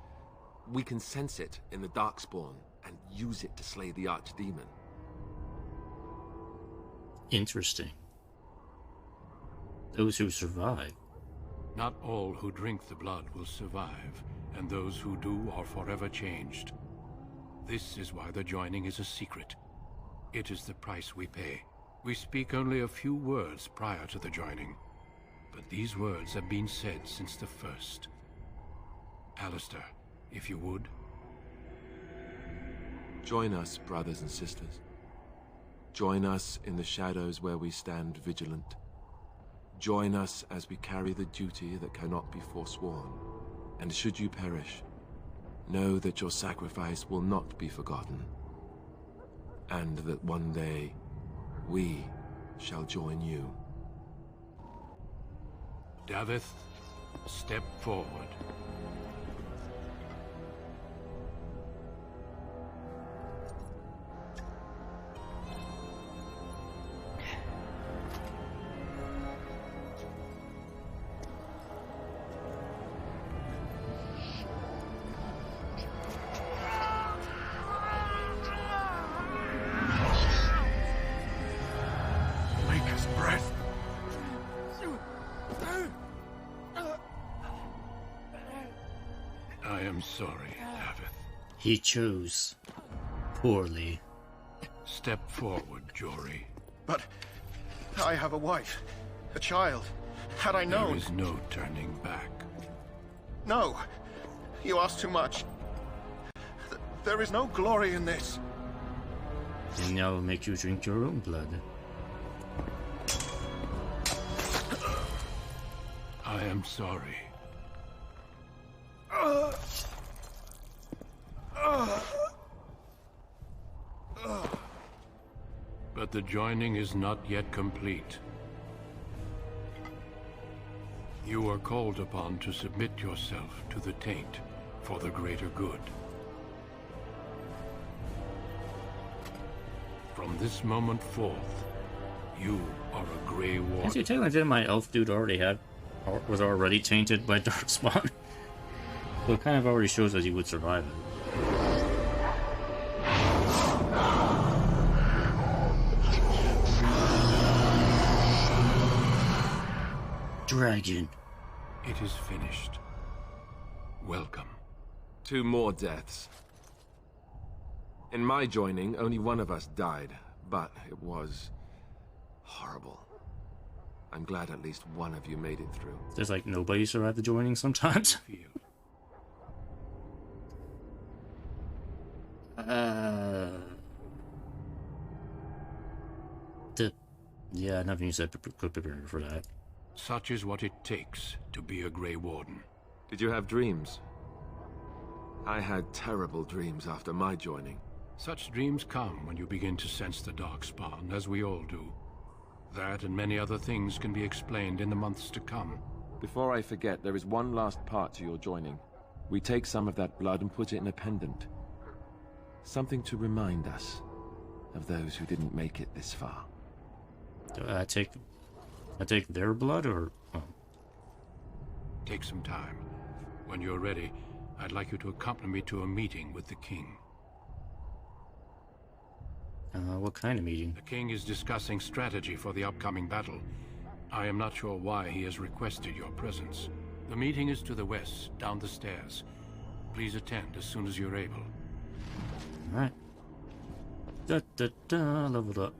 We can sense it in the Darkspawn and use it to slay the Archdemon. Interesting. Those who survive. Not all who drink the blood will survive, and those who do are forever changed. This is why the joining is a secret. It is the price we pay. We speak only a few words prior to the joining, but these words have been said since the first. Alistair, if you would. Join us, brothers and sisters. Join us in the shadows where we stand vigilant. Join us as we carry the duty that cannot be forsworn. And should you perish, know that your sacrifice will not be forgotten. And that one day, we shall join you. Davith, step forward. am sorry, Davith. He chose poorly. Step forward, Jory. But I have a wife, a child. Had I known... There is no turning back. No! You ask too much. There is no glory in this. And now I'll make you drink your own blood. I am sorry. But the joining is not yet complete. You are called upon to submit yourself to the taint for the greater good. From this moment forth, you are a Grey Warden. Actually, technically, my elf dude was already tainted by Darkspawn. So it kind of already shows that he would survive it. Dragon. It is finished. Welcome. 2 more deaths. In my joining, only one of us died, but it was horrible. I'm glad at least one of you made it through. There's like nobody survived the joining sometimes. Yeah, nothing you said could prepare for that. Such is what it takes to be a Grey Warden. Did you have dreams? I had terrible dreams after my joining. Such dreams come when you begin to sense the Darkspawn, as we all do. That and many other things can be explained in the months to come. Before I forget, there is one last part to your joining. We take some of that blood and put it in a pendant. Something to remind us of those who didn't make it this far. Do I take their blood, or... Oh. Take some time. When you're ready, I'd like you to accompany me to a meeting with the king. What kind of meeting? The king is discussing strategy for the upcoming battle. I am not sure why he has requested your presence. The meeting is to the west, down the stairs. Please attend as soon as you're able. Alright. Leveled up.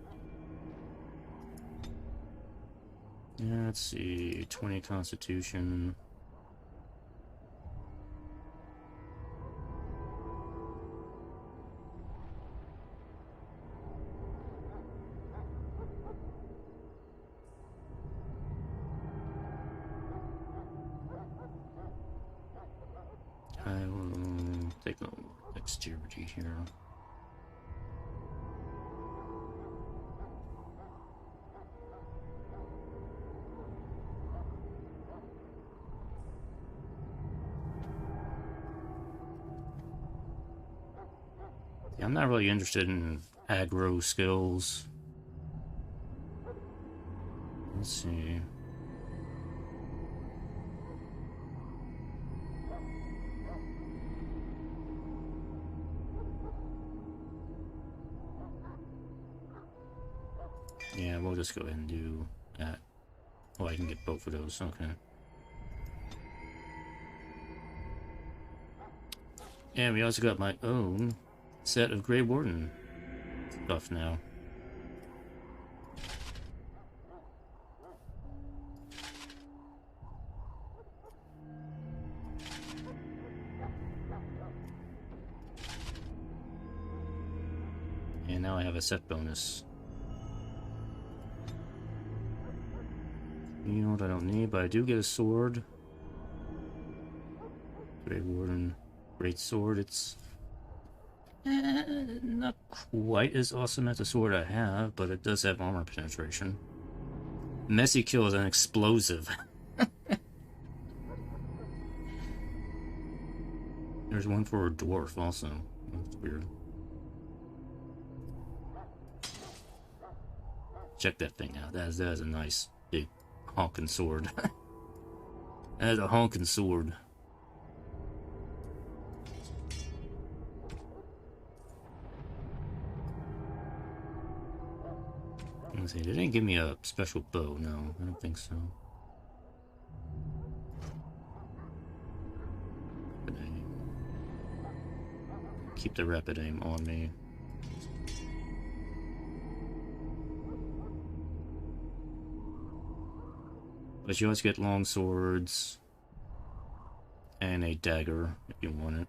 Yeah, let's see. 20 Constitution. I will take a dexterity here. Yeah, I'm not really interested in aggro skills. Let's see. Yeah, we'll just go ahead and do that. Oh, I can get both of those, okay. And we also got my own set of Grey Warden stuff now. And now I have a set bonus. You know what I don't need, but I do get a sword. Grey Warden, great sword. It's not quite as awesome as the sword I have, but it does have armor penetration. Messy Kill is an explosive. There's one for a dwarf also. That's weird. Check that thing out. That is a nice big honking sword. That is a honking sword. Let's see, they didn't give me a special bow, no, I don't think so. keep the rapid aim on me. But you always get long swords and a dagger if you want it.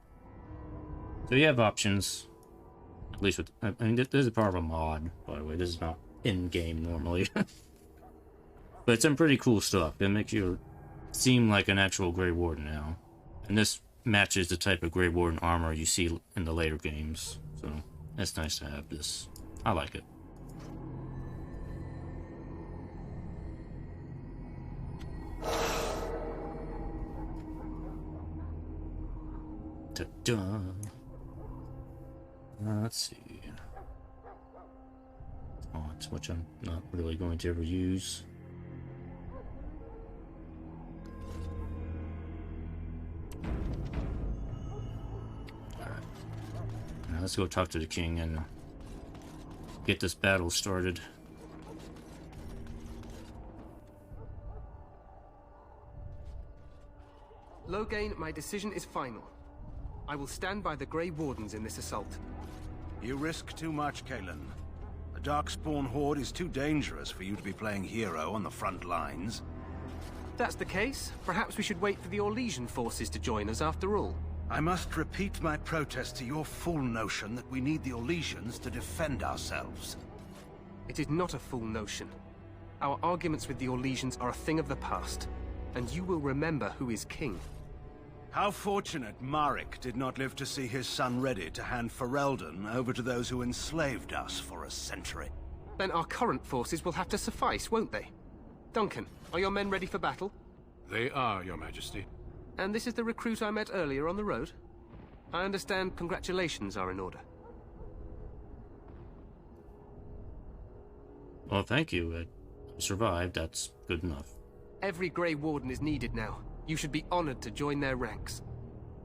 So you have options. At least with, I mean, this is part of a mod, by the way. This is not in-game normally. But it's some pretty cool stuff. It makes you seem like an actual Grey Warden now. And this matches the type of Grey Warden armor you see in the later games. So it's nice to have this. I like it. Ta-da. Let's see. Fonts, which I'm not really going to ever use. Alright. Now let's go talk to the king and get this battle started. Loghain, my decision is final. I will stand by the Grey Wardens in this assault. You risk too much, Kalen. The Darkspawn horde is too dangerous for you to be playing hero on the front lines. If that's the case, perhaps we should wait for the Orlesian forces to join us after all. I must repeat my protest to your fool notion that we need the Orlesians to defend ourselves. It is not a fool notion. Our arguments with the Orlesians are a thing of the past, and you will remember who is king. How fortunate Mahariel did not live to see his son ready to hand Ferelden over to those who enslaved us for a century. Then our current forces will have to suffice, won't they? Duncan, are your men ready for battle? They are, Your Majesty. And this is the recruit I met earlier on the road? I understand congratulations are in order. Well, thank you. I survived. That's good enough. Every Grey Warden is needed now. You should be honored to join their ranks.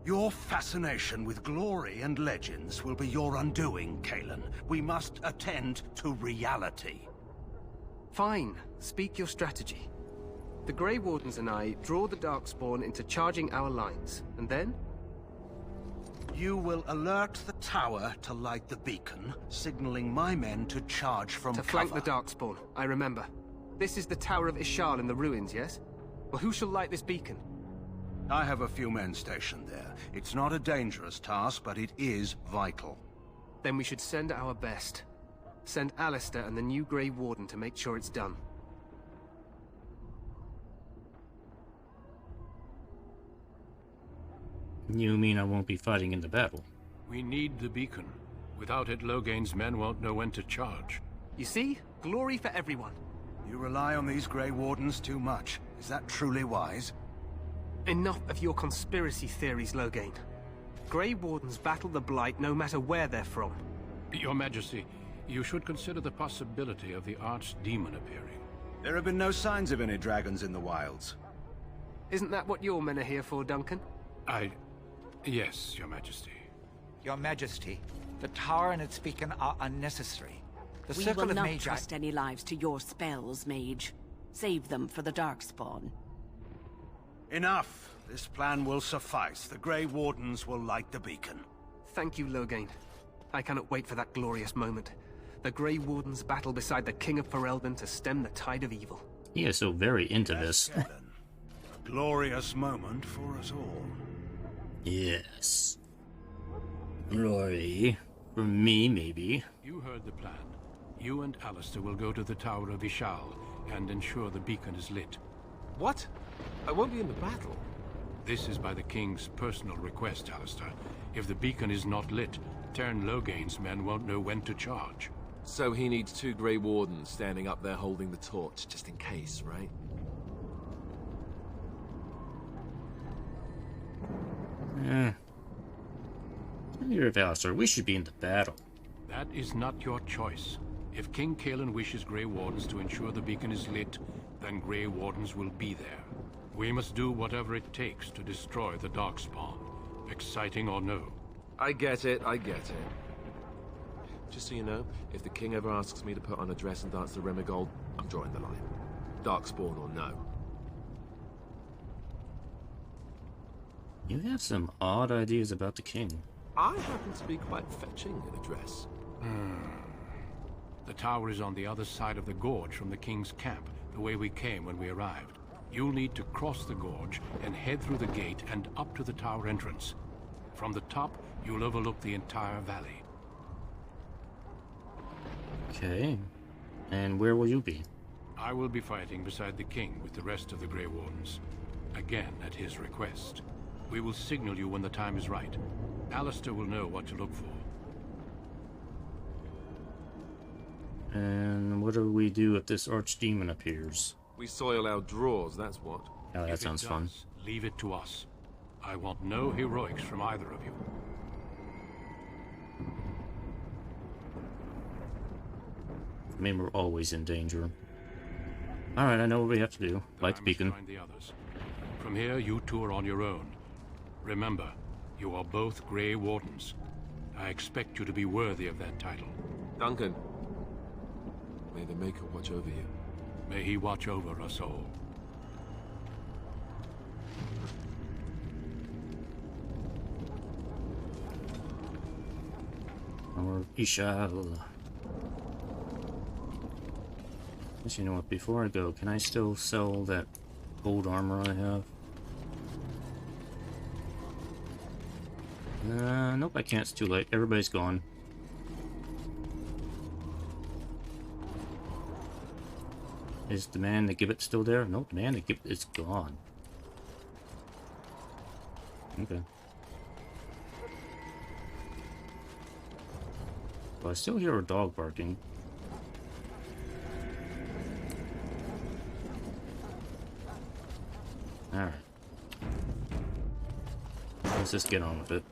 Your fascination with glory and legends will be your undoing, Kalen. We must attend to reality. Fine. Speak your strategy. The Grey Wardens and I draw the Darkspawn into charging our lines, and then? You will alert the tower to light the beacon, signaling my men to charge from cover. To flank the Darkspawn, I remember. This is the Tower of Ishal in the ruins, yes? Well, who shall light this beacon? I have a few men stationed there. It's not a dangerous task, but it is vital. Then we should send our best. Send Alistair and the new Grey Warden to make sure it's done. You mean I won't be fighting in the battle? We need the beacon. Without it, Loghain's men won't know when to charge. You see? Glory for everyone. You rely on these Grey Wardens too much. Is that truly wise? Enough of your conspiracy theories, Loghain. Grey Wardens battle the Blight no matter where they're from. Your Majesty, you should consider the possibility of the Archdemon appearing. There have been no signs of any dragons in the wilds. Isn't that what your men are here for, Duncan? Yes, Your Majesty. Your Majesty, the tower and its beacon are unnecessary. The We circle will of not Magi... trust any lives to your spells, Mage. Save them for the Darkspawn. Enough. This plan will suffice. The Grey Wardens will light the beacon. Thank you, Loghain. I cannot wait for that glorious moment. The Grey Wardens battle beside the King of Ferelden to stem the tide of evil. He is so very into this. A glorious moment for us all. Yes. Glory. For me, maybe. You heard the plan. You and Alistair will go to the Tower of Ishal and ensure the beacon is lit. What? I won't be in the battle. This is by the King's personal request, Alistair. If the beacon is not lit, Tern Loghain's men won't know when to charge. So he needs 2 Grey Wardens standing up there holding the torch, just in case, right? You're Alistair. We should be in the battle. That is not your choice. If King Kalen wishes Grey Wardens to ensure the beacon is lit, then Grey Wardens will be there. We must do whatever it takes to destroy the Darkspawn, exciting or no. I get it, I get it. Just so you know, if the King ever asks me to put on a dress and dance to Remigold, I'm drawing the line. Darkspawn or no. You have some odd ideas about the king. I happen to be quite fetching in a dress. The tower is on the other side of the gorge from the king's camp, the way we came when we arrived. You'll need to cross the gorge and head through the gate and up to the tower entrance. From the top, you'll overlook the entire valley. Okay. And where will you be? I will be fighting beside the king with the rest of the Grey Wardens. Again, at his request. We will signal you when the time is right. Alistair will know what to look for. And what do we do if this archdemon appears? We soil our drawers, that's what. Oh, that sounds fun. Leave it to us. I want no heroics from either of you. I mean, we're always in danger. Alright, I know what we have to do. Light the beacon. Find the others. From here, you two are on your own. Remember, you are both Grey Wardens. I expect you to be worthy of that title. Duncan, may the Maker watch over you. May he watch over us all. Or Ishal. Guess you know what, before I go, can I still sell that gold armor I have? Nope, I can't. It's too late. Everybody's gone. Is the man that give it still there? Nope, the man that give it's gone. Okay. Well, I still hear a dog barking. Alright. Let's just get on with it.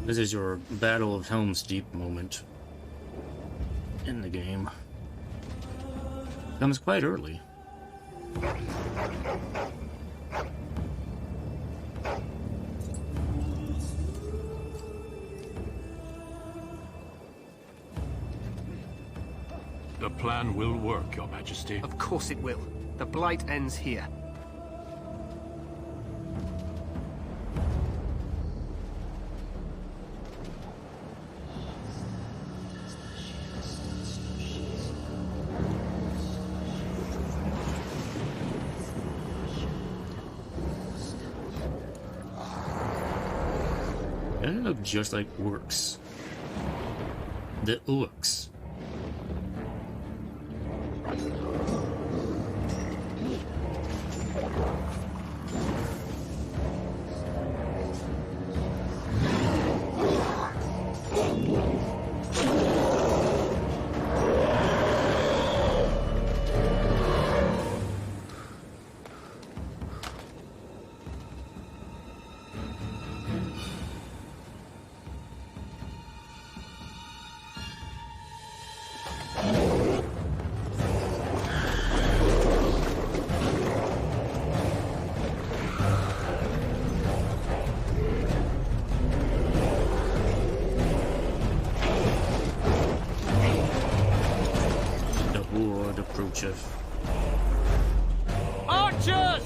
This is your Battle of Helm's Deep moment in the game. Comes quite early. The plan will work, Your Majesty. Of course it will. The Blight ends here. They look just like orcs. The orcs. Archers!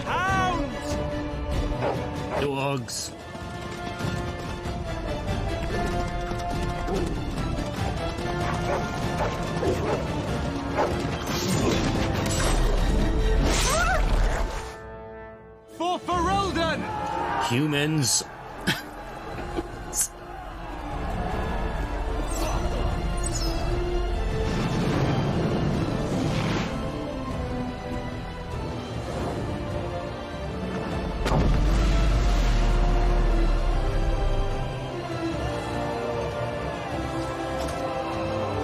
Hounds! Dogs. For Ferelden! Humans.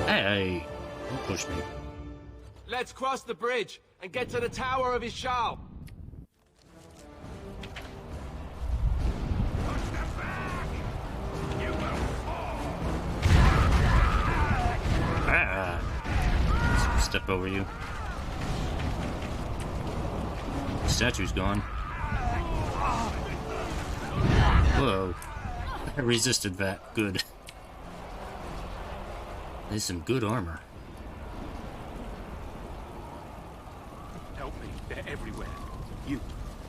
Hey, don't push me. Let's cross the bridge and get to the Tower of Ishal. Ah! Step over you. The statue's gone. Whoa. I resisted that. Good. There's some good armor. Help me. They're everywhere.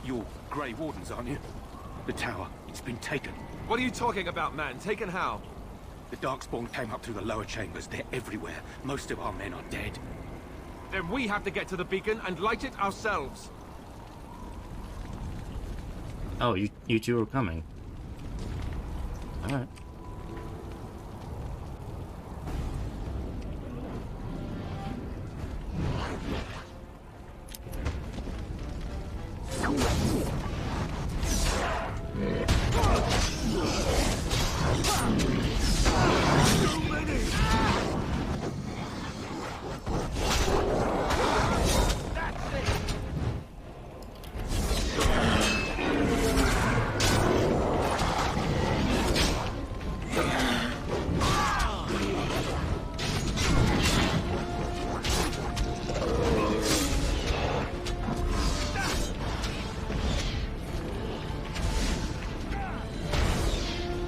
You're Grey Wardens, aren't you? The tower. It's been taken. What are you talking about, man? Taken how? The Darkspawn came up through the lower chambers. They're everywhere. Most of our men are dead. Then we have to get to the beacon and light it ourselves. Oh, you two are coming. Alright.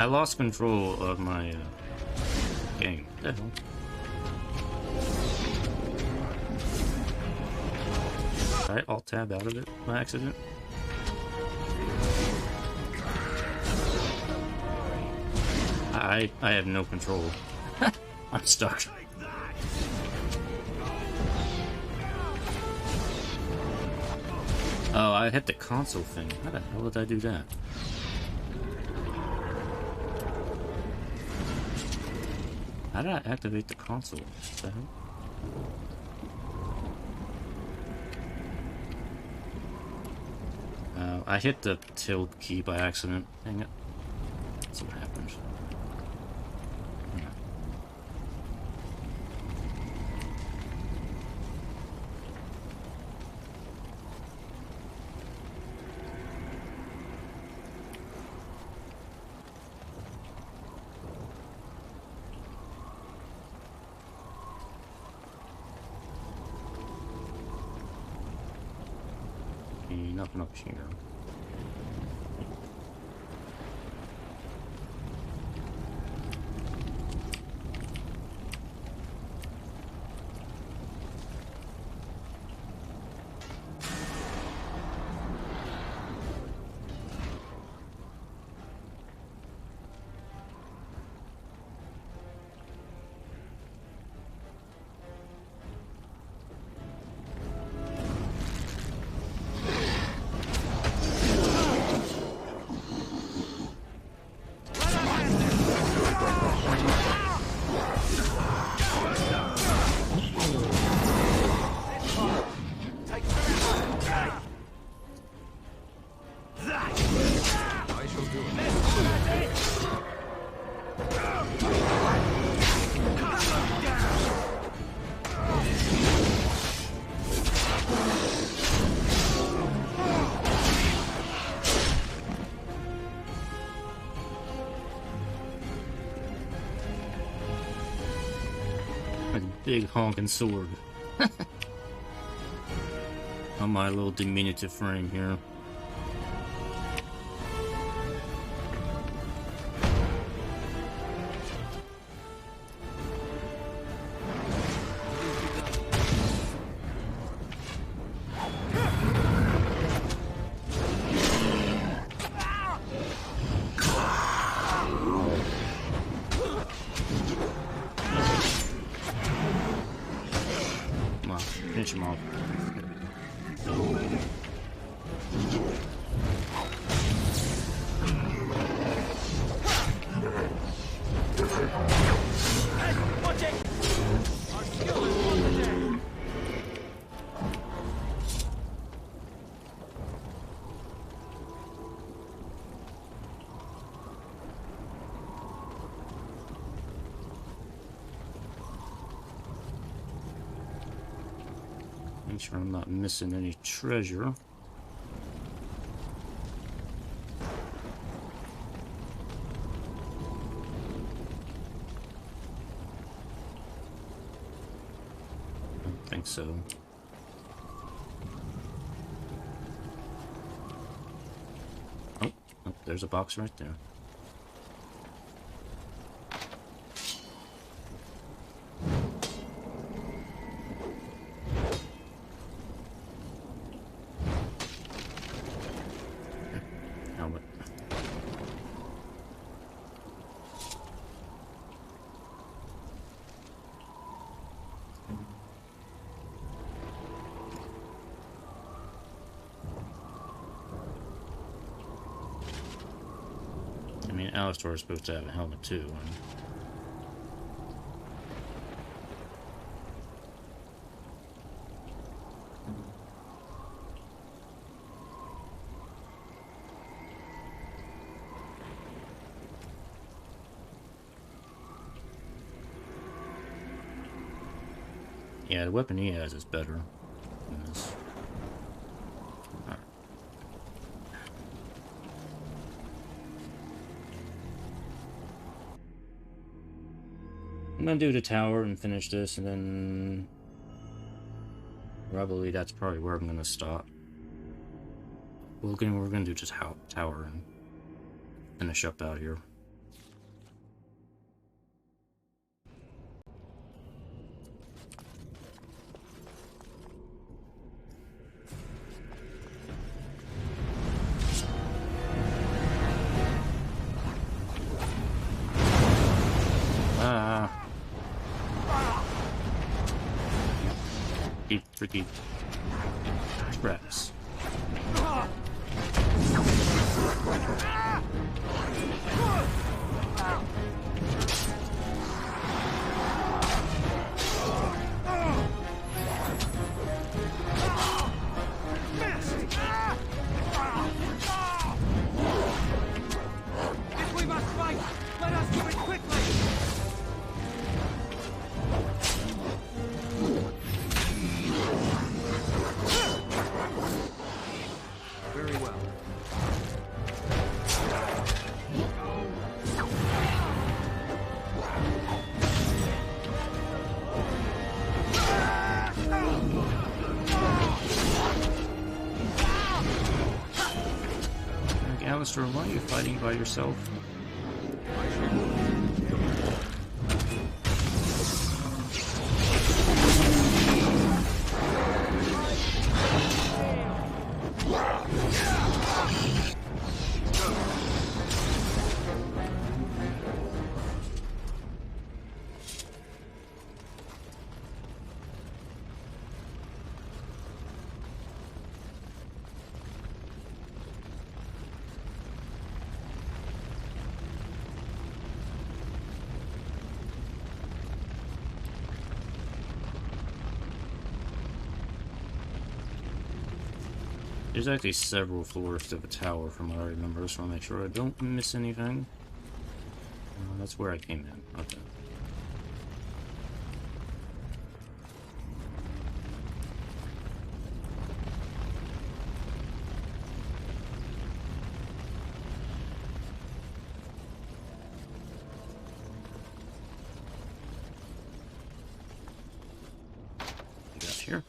I lost control of my game. What the hell? Did I alt-tab out of it by accident? I have no control. I'm stuck. Oh, I hit the console thing. How the hell did I do that? How did I activate the console? What the hell? I hit the tilt key by accident. Dang it. That's what happens. Nothing up here. Big honking sword. On my little diminutive frame here. Finish him off. Make sure I'm not missing any treasure. I don't think so. Oh, there's a box right there. Alistair is supposed to have a helmet too. Yeah, the weapon he has is better than this. Alright. I'm gonna do the tower and finish this, and then probably that's probably where I'm gonna stop. We're gonna do just tower and finish up out here. Freaky traps. If we must fight, let us do it quickly! Very well. Alistair, why are you fighting by yourself? There's actually several floors to the tower from what I remember, so I'll make sure I don't miss anything. That's where I came in. Okay. Got here.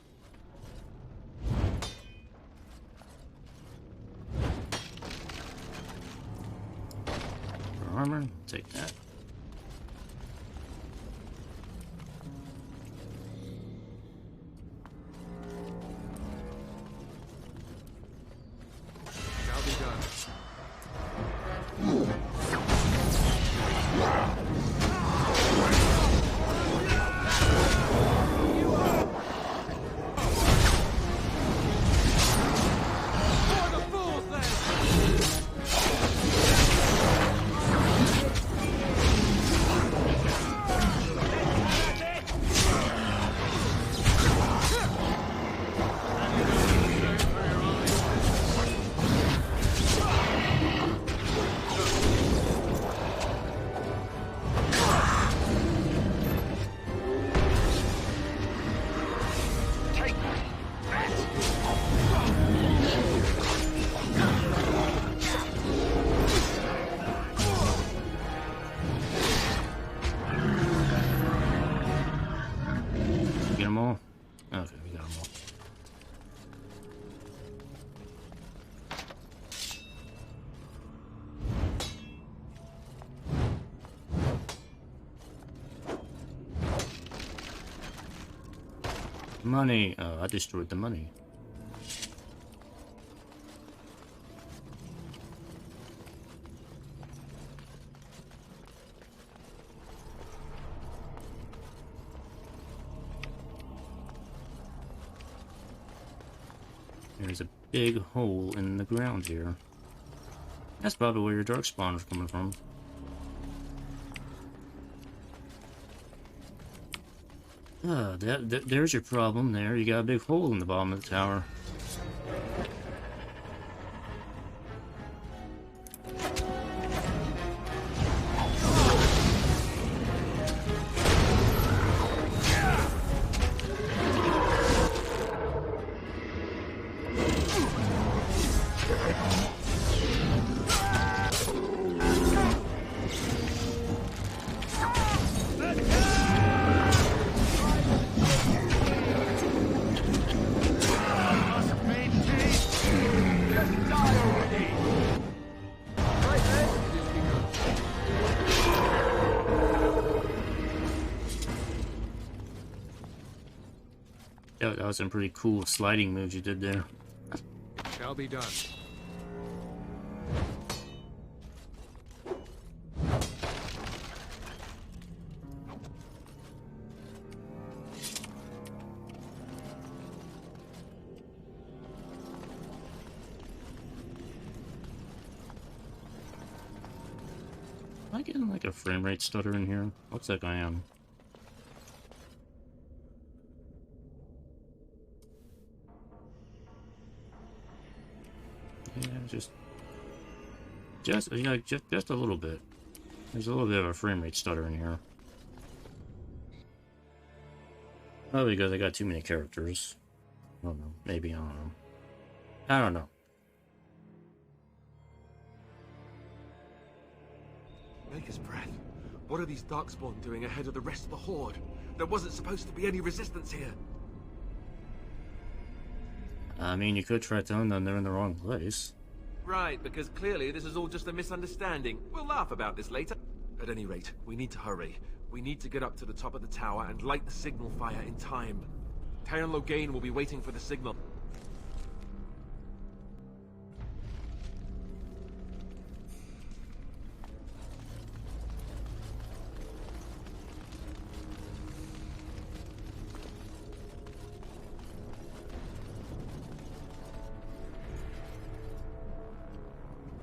Armor, take that. Shall be done. For the fools, then! all? Okay, we got them all. Money. Oh, I destroyed the money. There's a big hole in the ground here. That's probably where your Darkspawn is coming from. There's your problem there. You got a big hole in the bottom of the tower. That was some pretty cool sliding moves you did there. Shall be done. Am I getting like a frame rate stutter in here? Looks like I am. Yeah, just a little bit. There's a little bit of a frame rate stutter in here. Oh, because I got too many characters. I don't know. Maybe, I don't know. I don't know. Maker's breath. What are these Darkspawn doing ahead of the rest of the horde? There wasn't supposed to be any resistance here. I mean, you could try telling them they're in the wrong place. Right, because clearly this is all just a misunderstanding. We'll laugh about this later. At any rate, we need to hurry. We need to get up to the top of the tower and light the signal fire in time. Taron Logain will be waiting for the signal.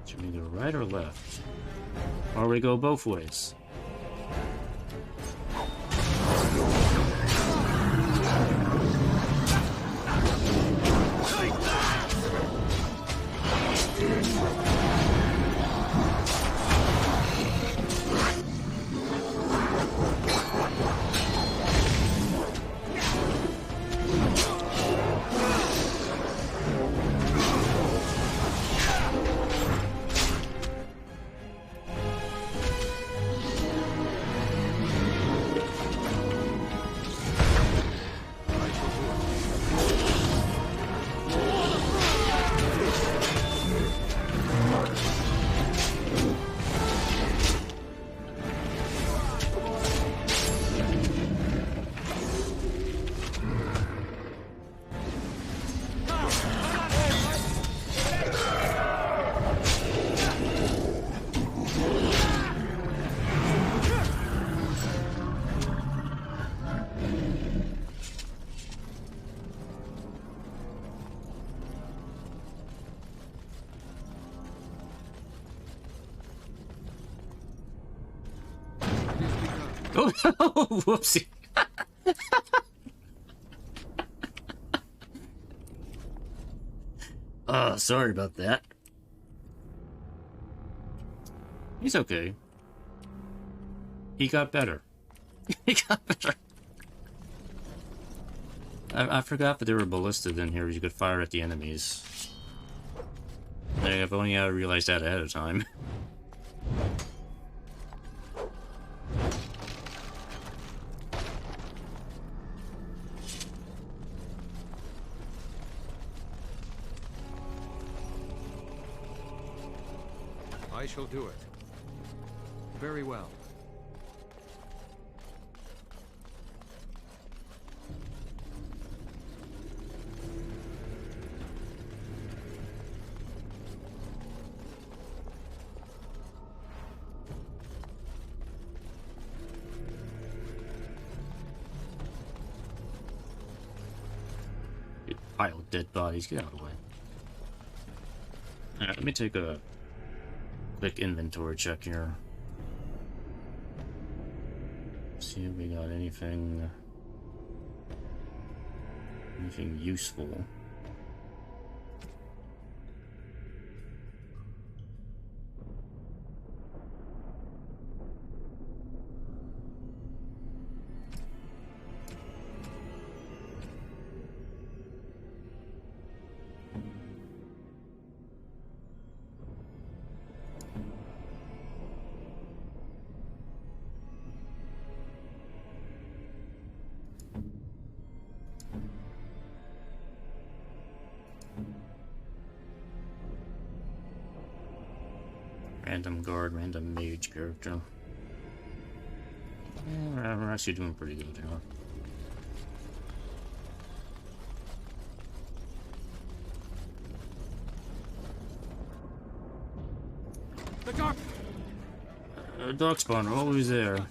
Should we go right or left? Or we go both ways? Oh, whoopsie. Sorry about that. He's okay. He got better. He got better. I forgot that there were ballistas in here you could fire at the enemies. If only I realized that ahead of time. I shall do it. Very well. Pile of dead bodies, get out of the way. Alright, let me take a quick inventory check here. See if we got anything useful. Random guard, random mage character. Yeah, we're actually doing pretty good here. The dark. Darkspawn are always there.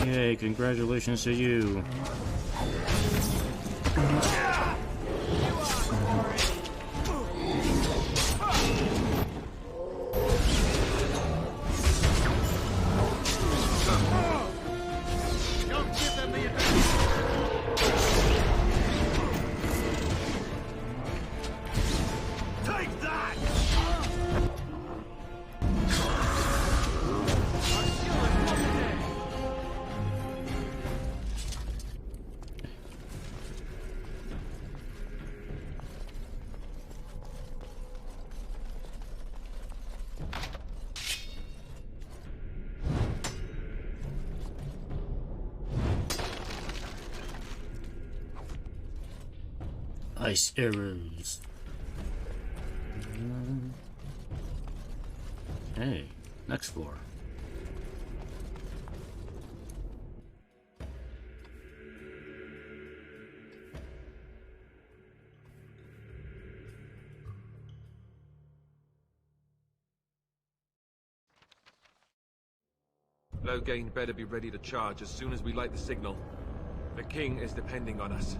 Yay, congratulations to you. Ice arrows. Hey, next floor. Loghain better be ready to charge as soon as we light the signal. The king is depending on us.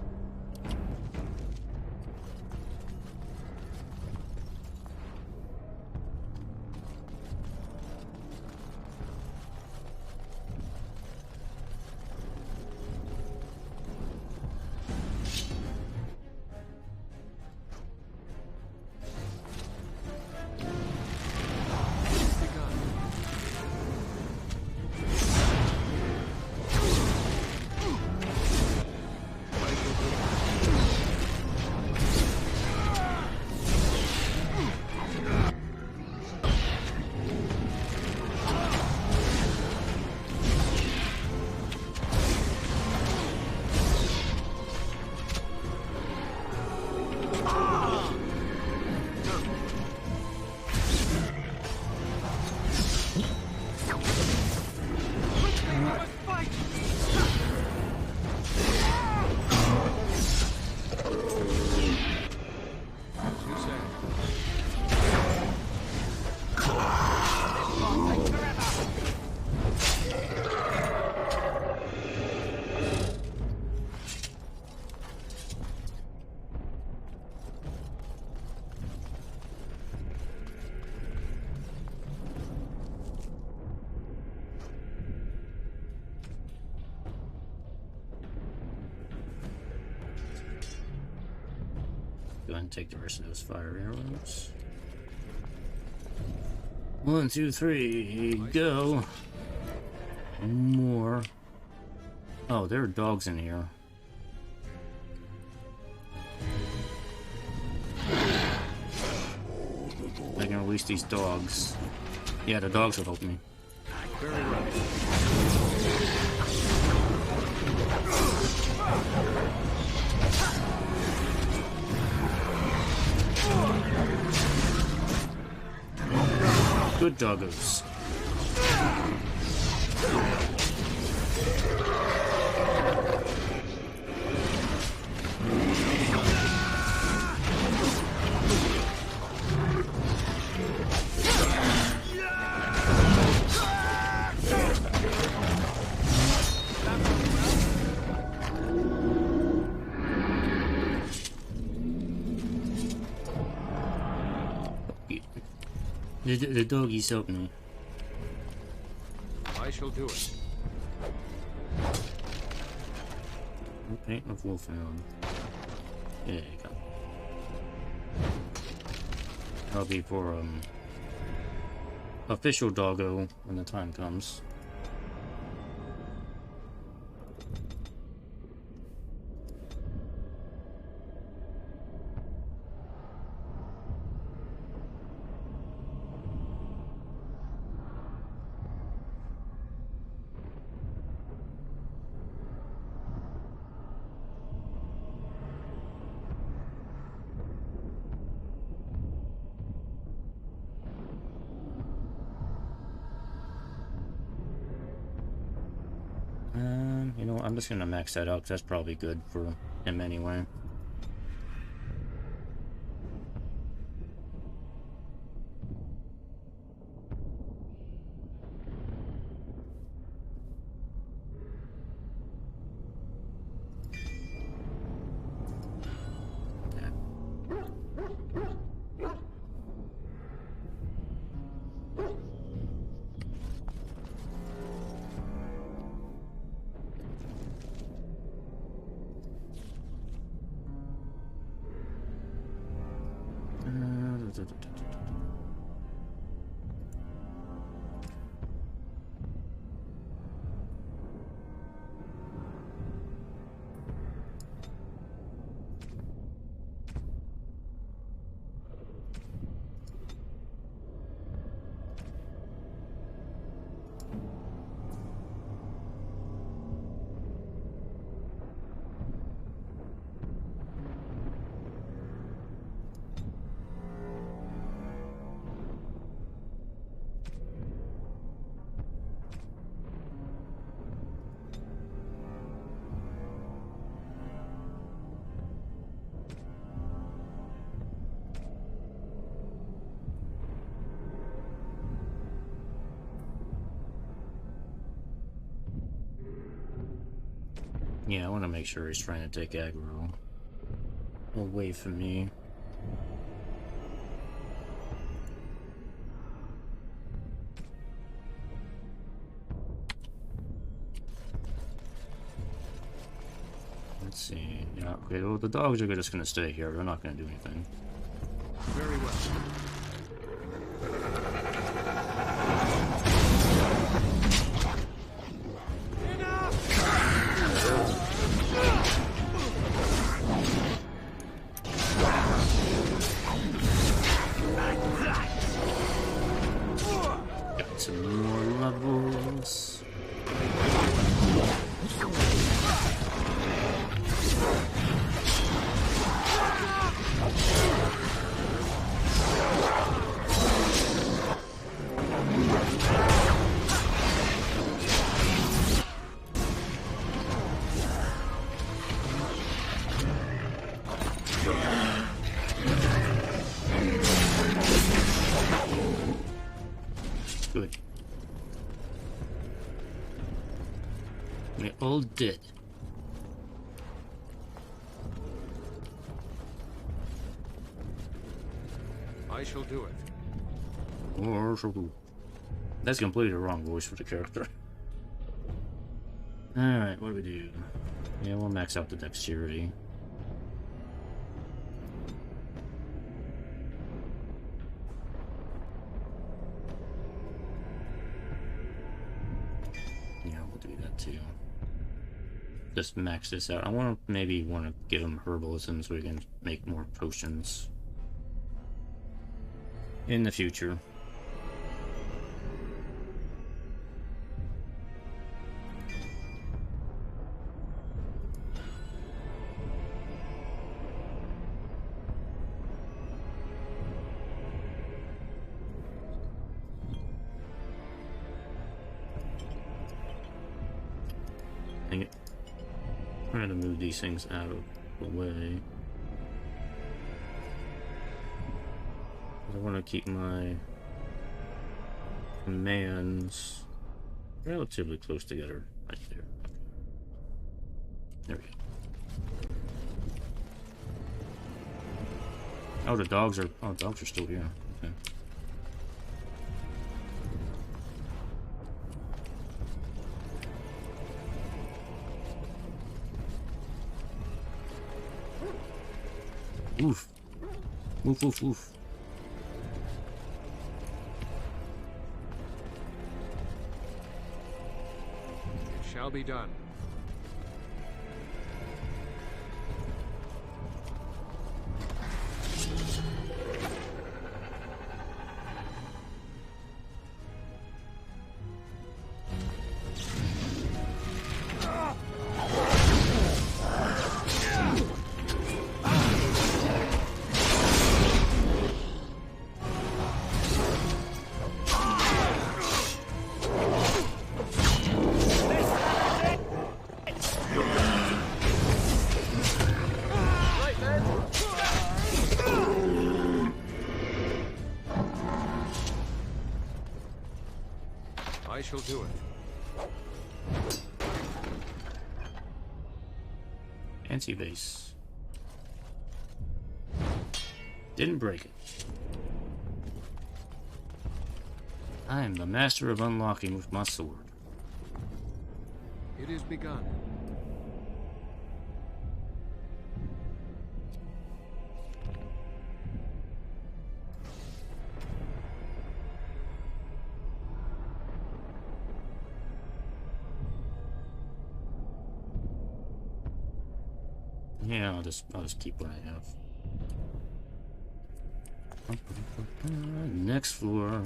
Go ahead and take the rest of those fire arrows. 1, 2, 3, go. More. Oh, there are dogs in here. gonna release these dogs. Yeah, the dogs will help me. Very well. Good doggos. The doggies help me. I shall do it. Paint of Wolfhound. Yeah, you go. That'll be for official doggo when the time comes. You know what, I'm just gonna max that out because that's probably good for him anyway. Yeah, I want to make sure he's trying to take aggro away from me. Let's see. Yeah, okay, well, the dogs are just going to stay here. They're not going to do anything. Very well. Got some more levels. Good. We're all dead. I shall do it. Or shall do. That's completely the wrong voice for the character. Alright, what do we do? Yeah, we'll max out the dexterity. Yeah, we'll do that too. Just max this out. I want to maybe give him herbalism so we can make more potions. In the future. Dang it. I'm trying to move these things out of the way. I want to keep my commands relatively close together, right there. There we go. Oh, the dogs are. Oh, dogs are still here. Okay. Oof. Oof, oof, oof. It shall be done. I shall do it. Fancy base. Didn't break it. I am the master of unlocking with my sword. It is begun. Yeah, I'll just keep what I have. Next floor.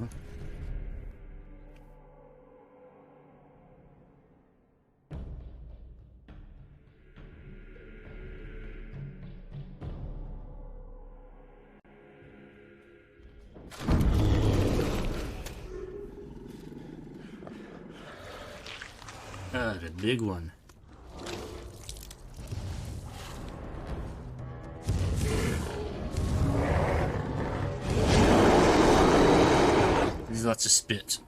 The big one. There's lots of spit.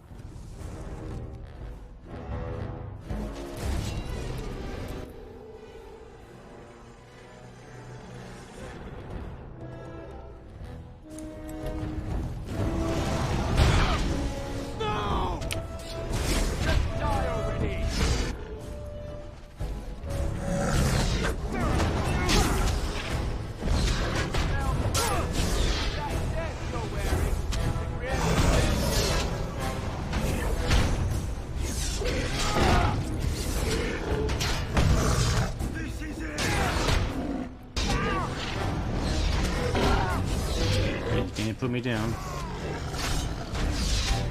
Put me down.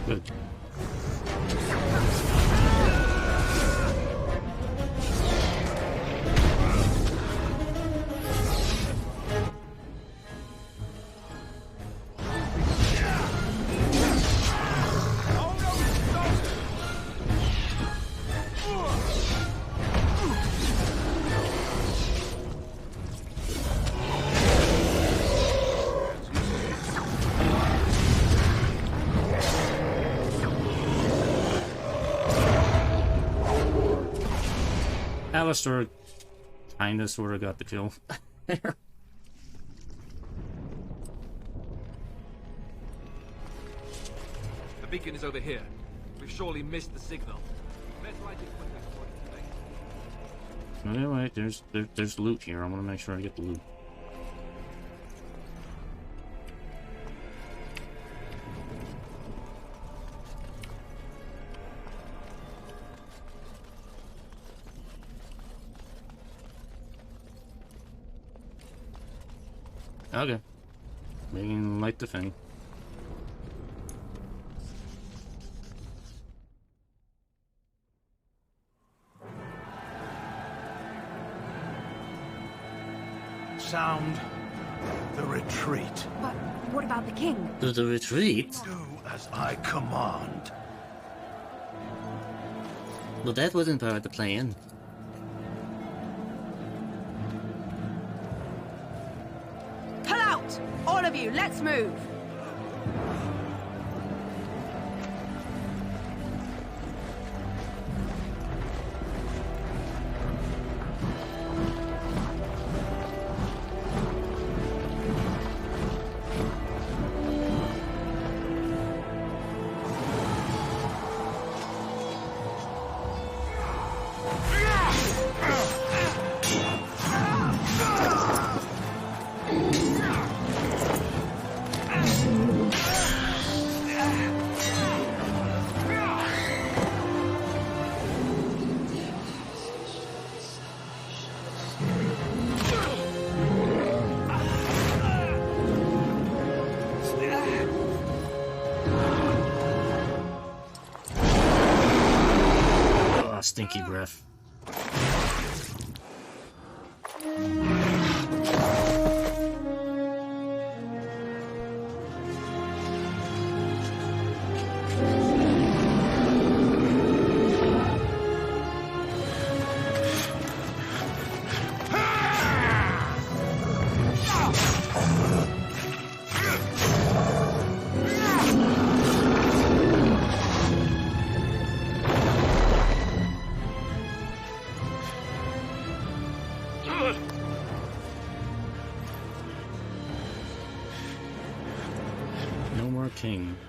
Good. Alistair kinda sorta got the kill there. The beacon is over here. We've surely missed the signal. Let's light it quicker before it's too late. Anyway, there's loot here. I want to make sure I get the loot. Okay. We can light the thing. Sound the retreat. But what about the king? To the retreat? Do as I command. Well, that wasn't part of the plan. Pull out! All of you, let's move! Stinky breath.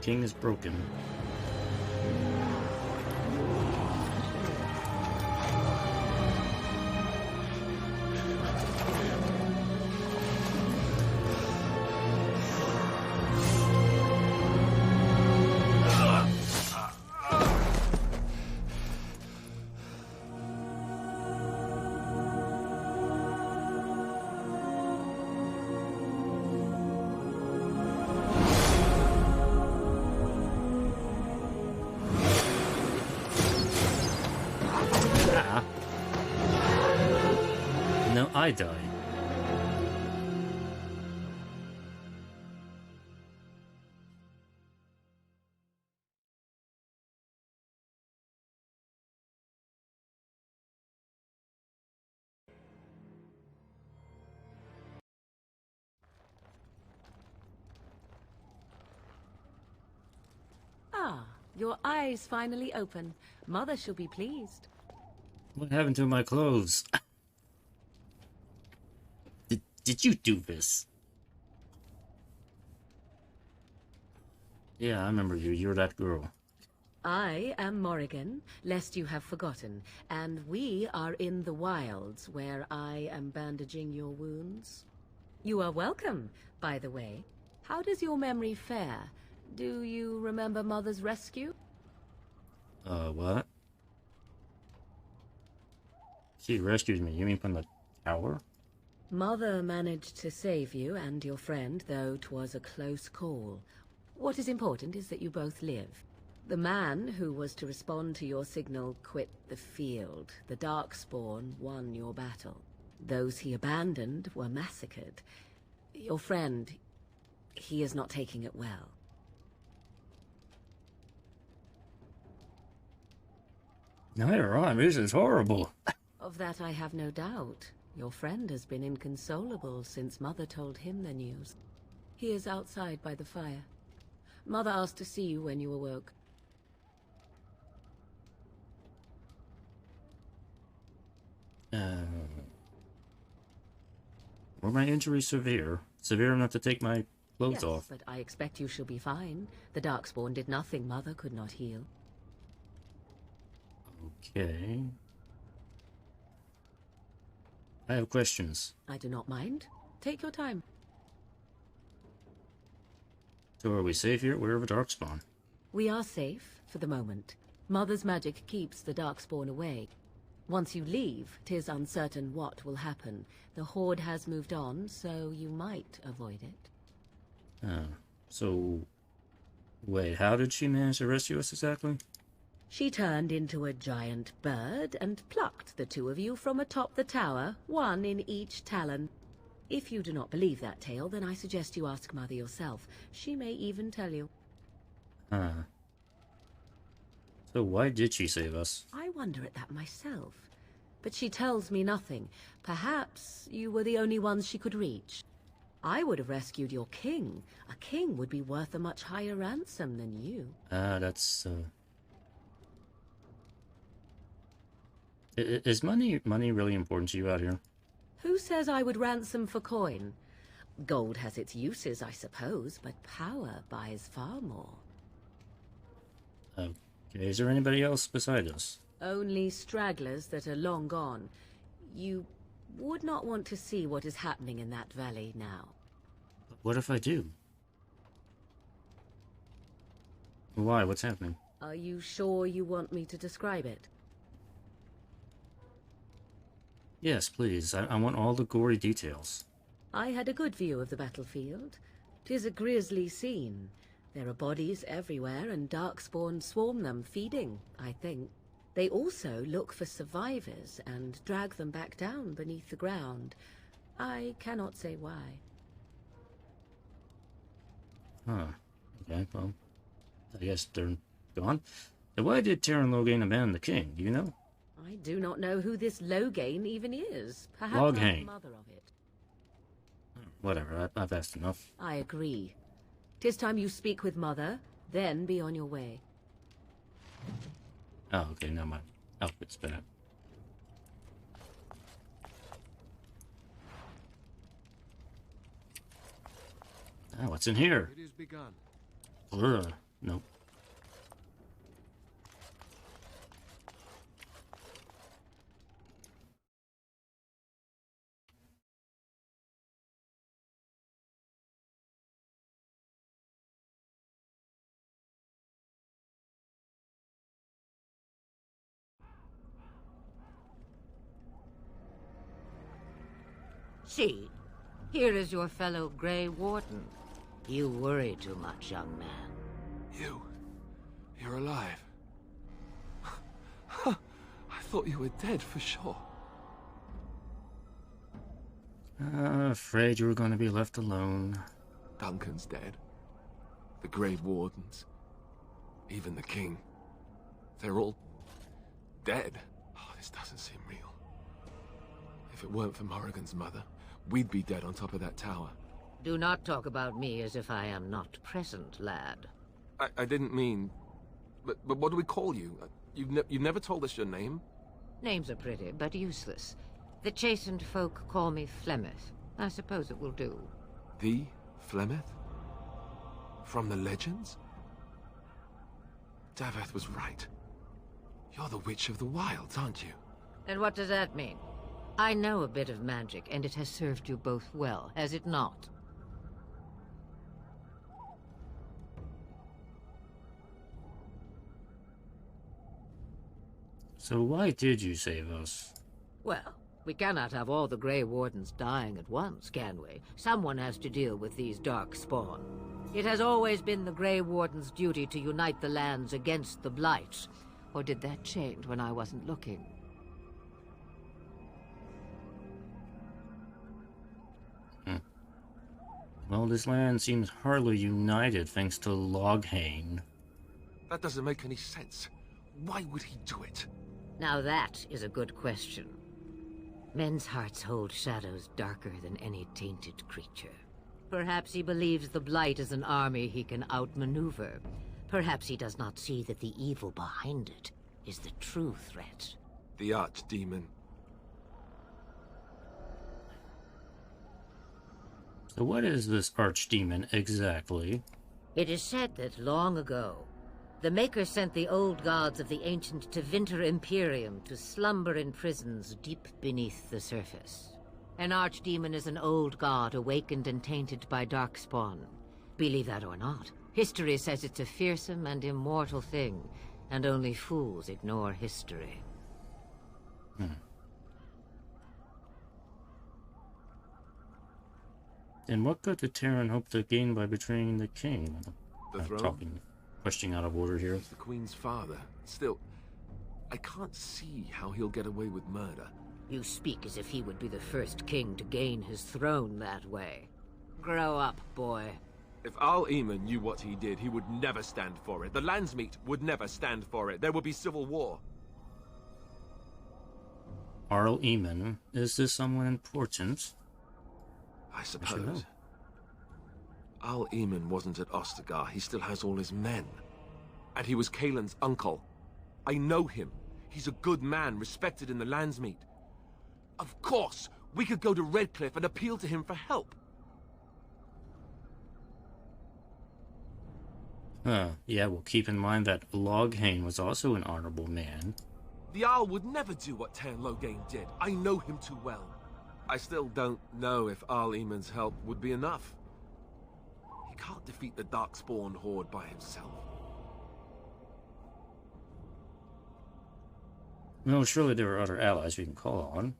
King is broken. I died. Ah, your eyes finally open. Mother shall be pleased. What happened to my clothes? Did you do this? Yeah, I remember you. You're that girl. I am Morrigan, lest you have forgotten, and we are in the wilds where I am bandaging your wounds. You are welcome, by the way. How does your memory fare? Do you remember Mother's rescue? What? She rescued me. You mean from the tower? Mother managed to save you and your friend, though 'twas a close call. What is important is that you both live. The man who was to respond to your signal quit the field. The Darkspawn won your battle. Those he abandoned were massacred. Your friend, he is not taking it well. No, this is horrible. Of that I have no doubt. Your friend has been inconsolable since Mother told him the news. He is outside by the fire. Mother asked to see you when you awoke. Were my injuries severe? Severe enough to take my clothes off? But I expect you shall be fine. The Darkspawn did nothing Mother could not heal. Okay. I have questions. I do not mind. Take your time. So are we safe here? We're over Darkspawn. We are safe, for the moment. Mother's magic keeps the Darkspawn away. Once you leave, 'tis uncertain what will happen. The horde has moved on, so you might avoid it. So... Wait, how did she manage to rescue us exactly? She turned into a giant bird and plucked the two of you from atop the tower, one in each talon. If you do not believe that tale, then I suggest you ask Mother yourself. She may even tell you. So why did she save us? I wonder at that myself. But she tells me nothing. Perhaps you were the only ones she could reach. I would have rescued your king. A king would be worth a much higher ransom than you. That's, Is money really important to you out here? Who says I would ransom for coin? Gold has its uses, I suppose, but power buys far more. Okay, is there anybody else beside us? Only stragglers that are long gone. You would not want to see what is happening in that valley now. But what if I do? Why? What's happening? Are you sure you want me to describe it? Yes, please. I want all the gory details. I had a good view of the battlefield. 'Tis a grisly scene. There are bodies everywhere, and Darkspawn swarm them, feeding, I think. They also look for survivors and drag them back down beneath the ground. I cannot say why. Huh. Okay, well, I guess they're gone. So why did Terran Loghain abandon the king, do you know? I do not know who this Loghain even is. Perhaps Loghain. I'm the mother of it. Whatever, I've asked enough. I agree. 'Tis time you speak with Mother, then be on your way. Oh, okay, now my outfit's back. Oh, what's in here? It is begun. Ugh, nope. See, here is your fellow Grey Warden. You worry too much, young man. You're alive. I thought you were dead for sure. Afraid you were going to be left alone. Duncan's dead. The Grey Wardens. Even the king. They're all dead. Oh, this doesn't seem real. If it weren't for Morrigan's mother, we'd be dead on top of that tower. Do not talk about me as if I am not present, lad. I didn't mean... But what do we call you? You've never told us your name? Names are pretty, but useless. The chastened folk call me Flemeth. I suppose it will do. The Flemeth? From the legends? Daveth was right. You're the Witch of the Wilds, aren't you? And what does that mean? I know a bit of magic, and it has served you both well, has it not? So why did you save us? Well, we cannot have all the Grey Wardens dying at once, can we? Someone has to deal with these Darkspawn. It has always been the Grey Warden's duty to unite the lands against the Blight. Or did that change when I wasn't looking? Well, this land seems hardly united thanks to Loghain. That doesn't make any sense. Why would he do it? Now that is a good question. Men's hearts hold shadows darker than any tainted creature. Perhaps he believes the Blight is an army he can outmaneuver. Perhaps he does not see that the evil behind it is the true threat. The Archdemon. So what is this Archdemon exactly? It is said that long ago, the Maker sent the old gods of the ancient Tevinter Imperium to slumber in prisons deep beneath the surface. An Archdemon is an old god awakened and tainted by Darkspawn. Believe that or not, history says it's a fearsome and immortal thing, and only fools ignore history. And what could the Terran hope to gain by betraying the king? The throne? Talking, questioning out of order here. He's the Queen's father. Still, I can't see how he'll get away with murder. You speak as if he would be the first king to gain his throne that way. Grow up, boy. If Al-Eamon knew what he did, he would never stand for it. The Landsmeet would never stand for it. There would be civil war. Al-Eamon, is this someone important? I suppose. Al-Eamon wasn't at Ostagar. He still has all his men. And he was Kaelin's uncle. I know him. He's a good man, respected in the Landsmeet. Of course, we could go to Redcliffe and appeal to him for help. Yeah, well, keep in mind that Loghain was also an honorable man. The Jarl would never do what Tair Loghain did. I know him too well. I still don't know if Al-Eamon's help would be enough. He can't defeat the Darkspawn horde by himself. No, surely there are other allies we can call on.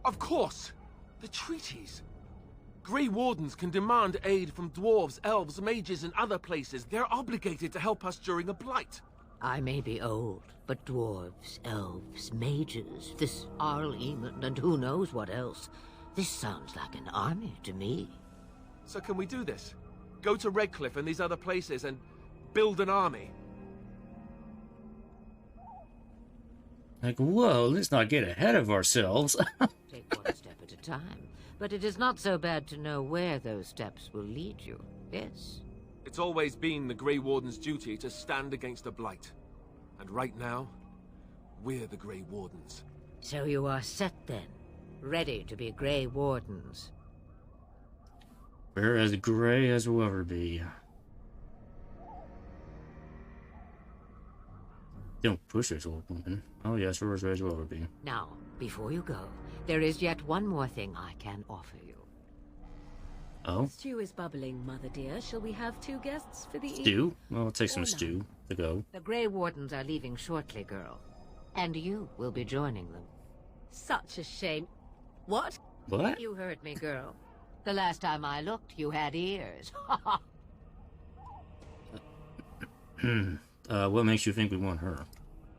Of course! The treaties! Grey Wardens can demand aid from dwarves, elves, mages, and other places. They're obligated to help us during a blight. I may be old, but dwarves, elves, mages, this Al-Eamon, and who knows what else. This sounds like an army to me. So can we do this? Go to Redcliffe and these other places and build an army? Like, whoa, let's not get ahead of ourselves. Take one step at a time. But it is not so bad to know where those steps will lead you, yes? It's always been the Grey Warden's duty to stand against a blight. And right now, we're the Grey Wardens. So you are set then, ready to be Grey Wardens. We're as grey as we'll ever be. Don't push us, old woman. Oh yes, we're as grey as we'll ever be. Now, before you go, there is yet one more thing I can offer you. Oh? Stew is bubbling, Mother dear. Shall we have 2 guests for the evening? Stew? Well, I'll take some stew to go. The Grey Wardens are leaving shortly, girl. And you will be joining them. Such a shame. What? What? You heard me, girl. The last time I looked, you had ears. What makes you think we want her?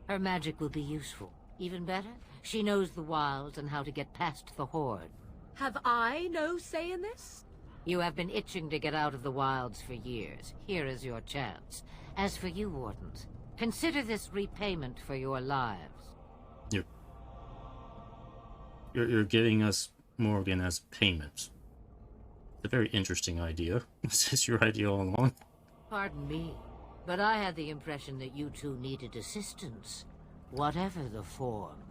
Her magic will be useful. Even better, she knows the wilds and how to get past the horde. Have I no say in this? You have been itching to get out of the wilds for years. Here is your chance. As for you, Wardens, consider this repayment for your lives. You're giving us Morgan as payment. It's a very interesting idea. Was this your idea all along? Pardon me, but I had the impression that you two needed assistance, whatever the form.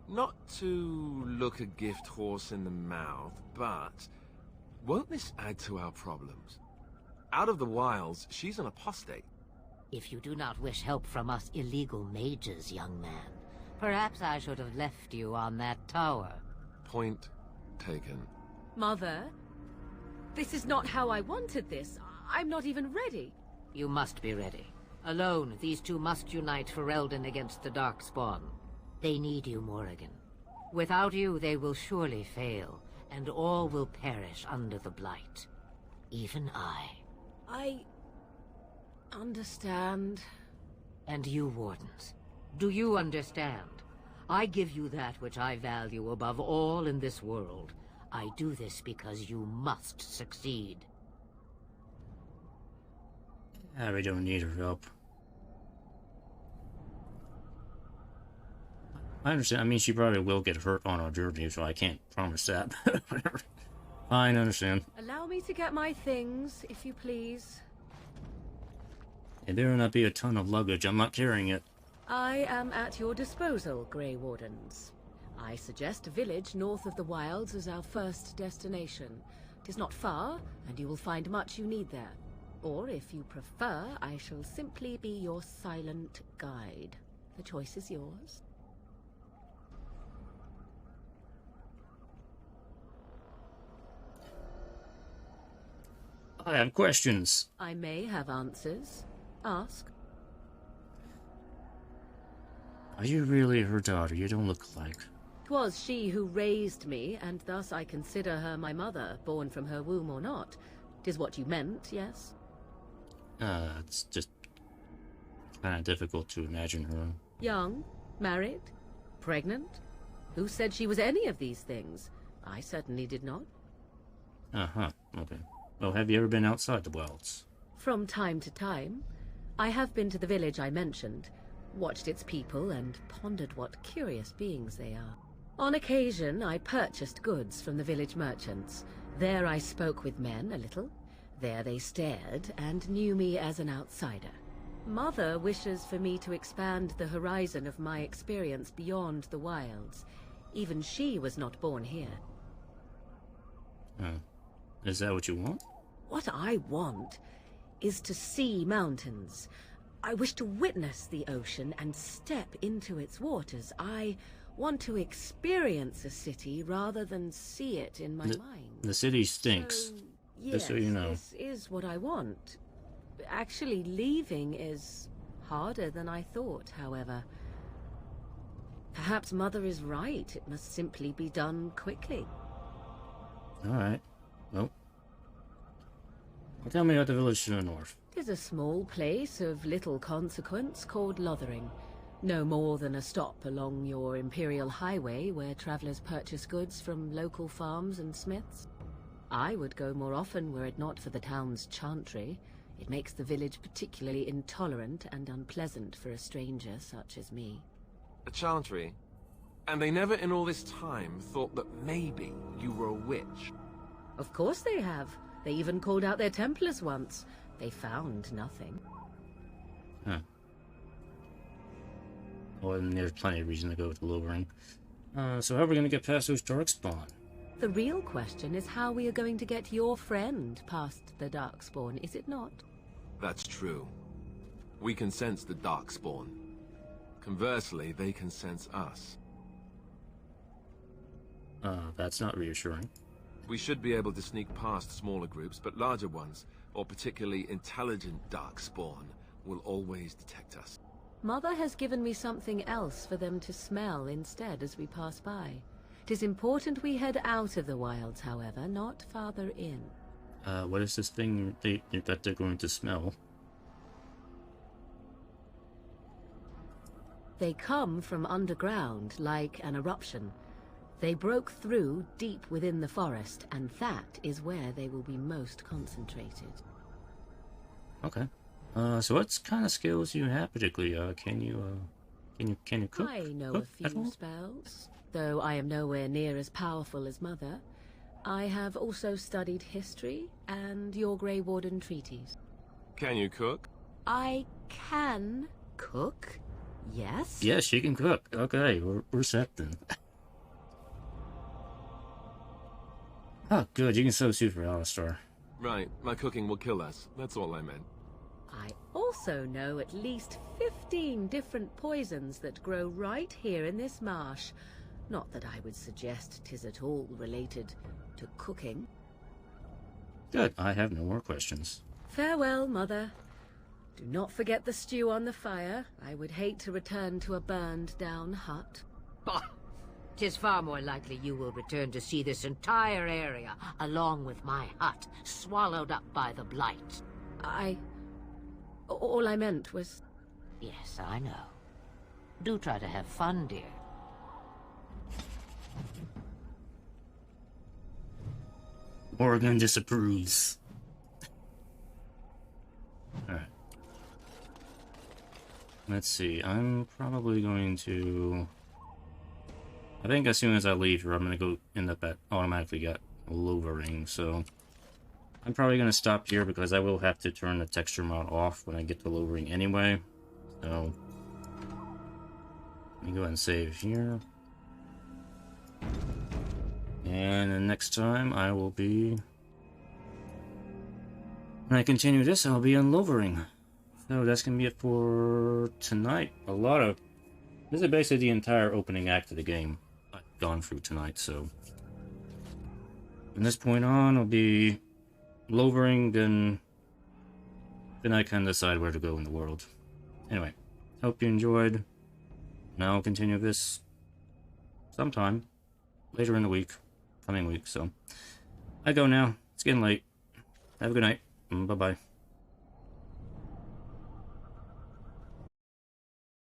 Not to look a gift horse in the mouth, but won't this add to our problems? Out of the wilds, she's an apostate. If you do not wish help from us illegal mages, young man, perhaps I should have left you on that tower. Point taken. Mother, this is not how I wanted this. I'm not even ready. You must be ready. Alone, these two must unite for Eldon against the Darkspawn. They need you, Morrigan. Without you, they will surely fail, and all will perish under the blight. Even I. I understand. And you, Wardens, do you understand? I give you that which I value above all in this world. I do this because you must succeed. We don't need her help. I understand. I mean, she probably will get hurt on our journey, so I can't promise that. Whatever. Fine, I understand. Allow me to get my things, if you please. And there will not be a ton of luggage. I'm not carrying it. I am at your disposal, Grey Wardens. I suggest a village north of the wilds as our first destination. It is not far, and you will find much you need there. Or, if you prefer, I shall simply be your silent guide. The choice is yours. I have questions. I may have answers. Ask. Are you really her daughter? You don't look like. 'Twas she who raised me, and thus I consider her my mother, born from her womb or not. 'Tis what you meant, yes? It's just kind of difficult to imagine her. Young? Married? Pregnant? Who said she was any of these things? I certainly did not. Uh-huh, okay. Well, have you ever been outside the wilds? From time to time. I have been to the village I mentioned, watched its people, and pondered what curious beings they are. On occasion, I purchased goods from the village merchants. There I spoke with men a little. There they stared and knew me as an outsider. Mother wishes for me to expand the horizon of my experience beyond the wilds. Even she was not born here. Is that what you want? What I want is to see mountains. I wish to witness the ocean and step into its waters. I want to experience a city rather than see it in my mind. The city stinks. So, yes, just so you know. This is what I want. Actually, leaving is harder than I thought, however. Perhaps Mother is right. It must simply be done quickly. Alright. Well, tell me about the village to the north. It is a small place of little consequence called Lothering. No more than a stop along your Imperial Highway where travelers purchase goods from local farms and smiths. I would go more often were it not for the town's chantry. It makes the village particularly intolerant and unpleasant for a stranger such as me. A chantry? And they never in all this time thought that maybe you were a witch? Of course they have. They even called out their Templars once. They found nothing. Huh. Well, and there's plenty of reason to go with the lowering. So how are we going to get past those Darkspawn? The real question is how we are going to get your friend past the Darkspawn, is it not? That's true. We can sense the Darkspawn. Conversely, they can sense us. That's not reassuring. We should be able to sneak past smaller groups, but larger ones, or particularly intelligent Darkspawn, will always detect us. Mother has given me something else for them to smell instead as we pass by. It is important we head out of the wilds, however, not farther in. What is this thing that they're going to smell? They come from underground, like an eruption. They broke through deep within the forest, and that is where they will be most concentrated. Okay. So what kind of skills do you have particularly? Can you cook? I know a few spells, though I am nowhere near as powerful as Mother. I have also studied history and your Grey Warden treaties. Can you cook? I can cook, yes. Yes, she can cook. Okay, we're set then. Oh, good. You can substitute for Alistar. Right. My cooking will kill us. That's all I meant. I also know at least 15 different poisons that grow right here in this marsh. Not that I would suggest 'tis at all related to cooking. Good. I have no more questions. Farewell, Mother. Do not forget the stew on the fire. I would hate to return to a burned-down hut. Bah! 'Tis far more likely you will return to see this entire area, along with my hut, swallowed up by the blight. All I meant was... Yes, I know. Do try to have fun, dear. Oregon disapproves. Alright. Let's see, I'm probably going to... I think as soon as I leave here, I'm going to go end up at automatically got lowering, so... I'm probably going to stop here because I will have to turn the texture mod off when I get to lowering anyway. So... let me go ahead and save here. And the next time I will be... when I continue this, I'll be on lowering. So that's going to be it for tonight. This is basically the entire opening act of the game I've gone through tonight, so... from this point on, I'll be lowering, then I can decide where to go in the world. Anyway, hope you enjoyed. Now I'll continue this sometime later in the week, coming week, so... I go now. It's getting late. Have a good night. Bye-bye.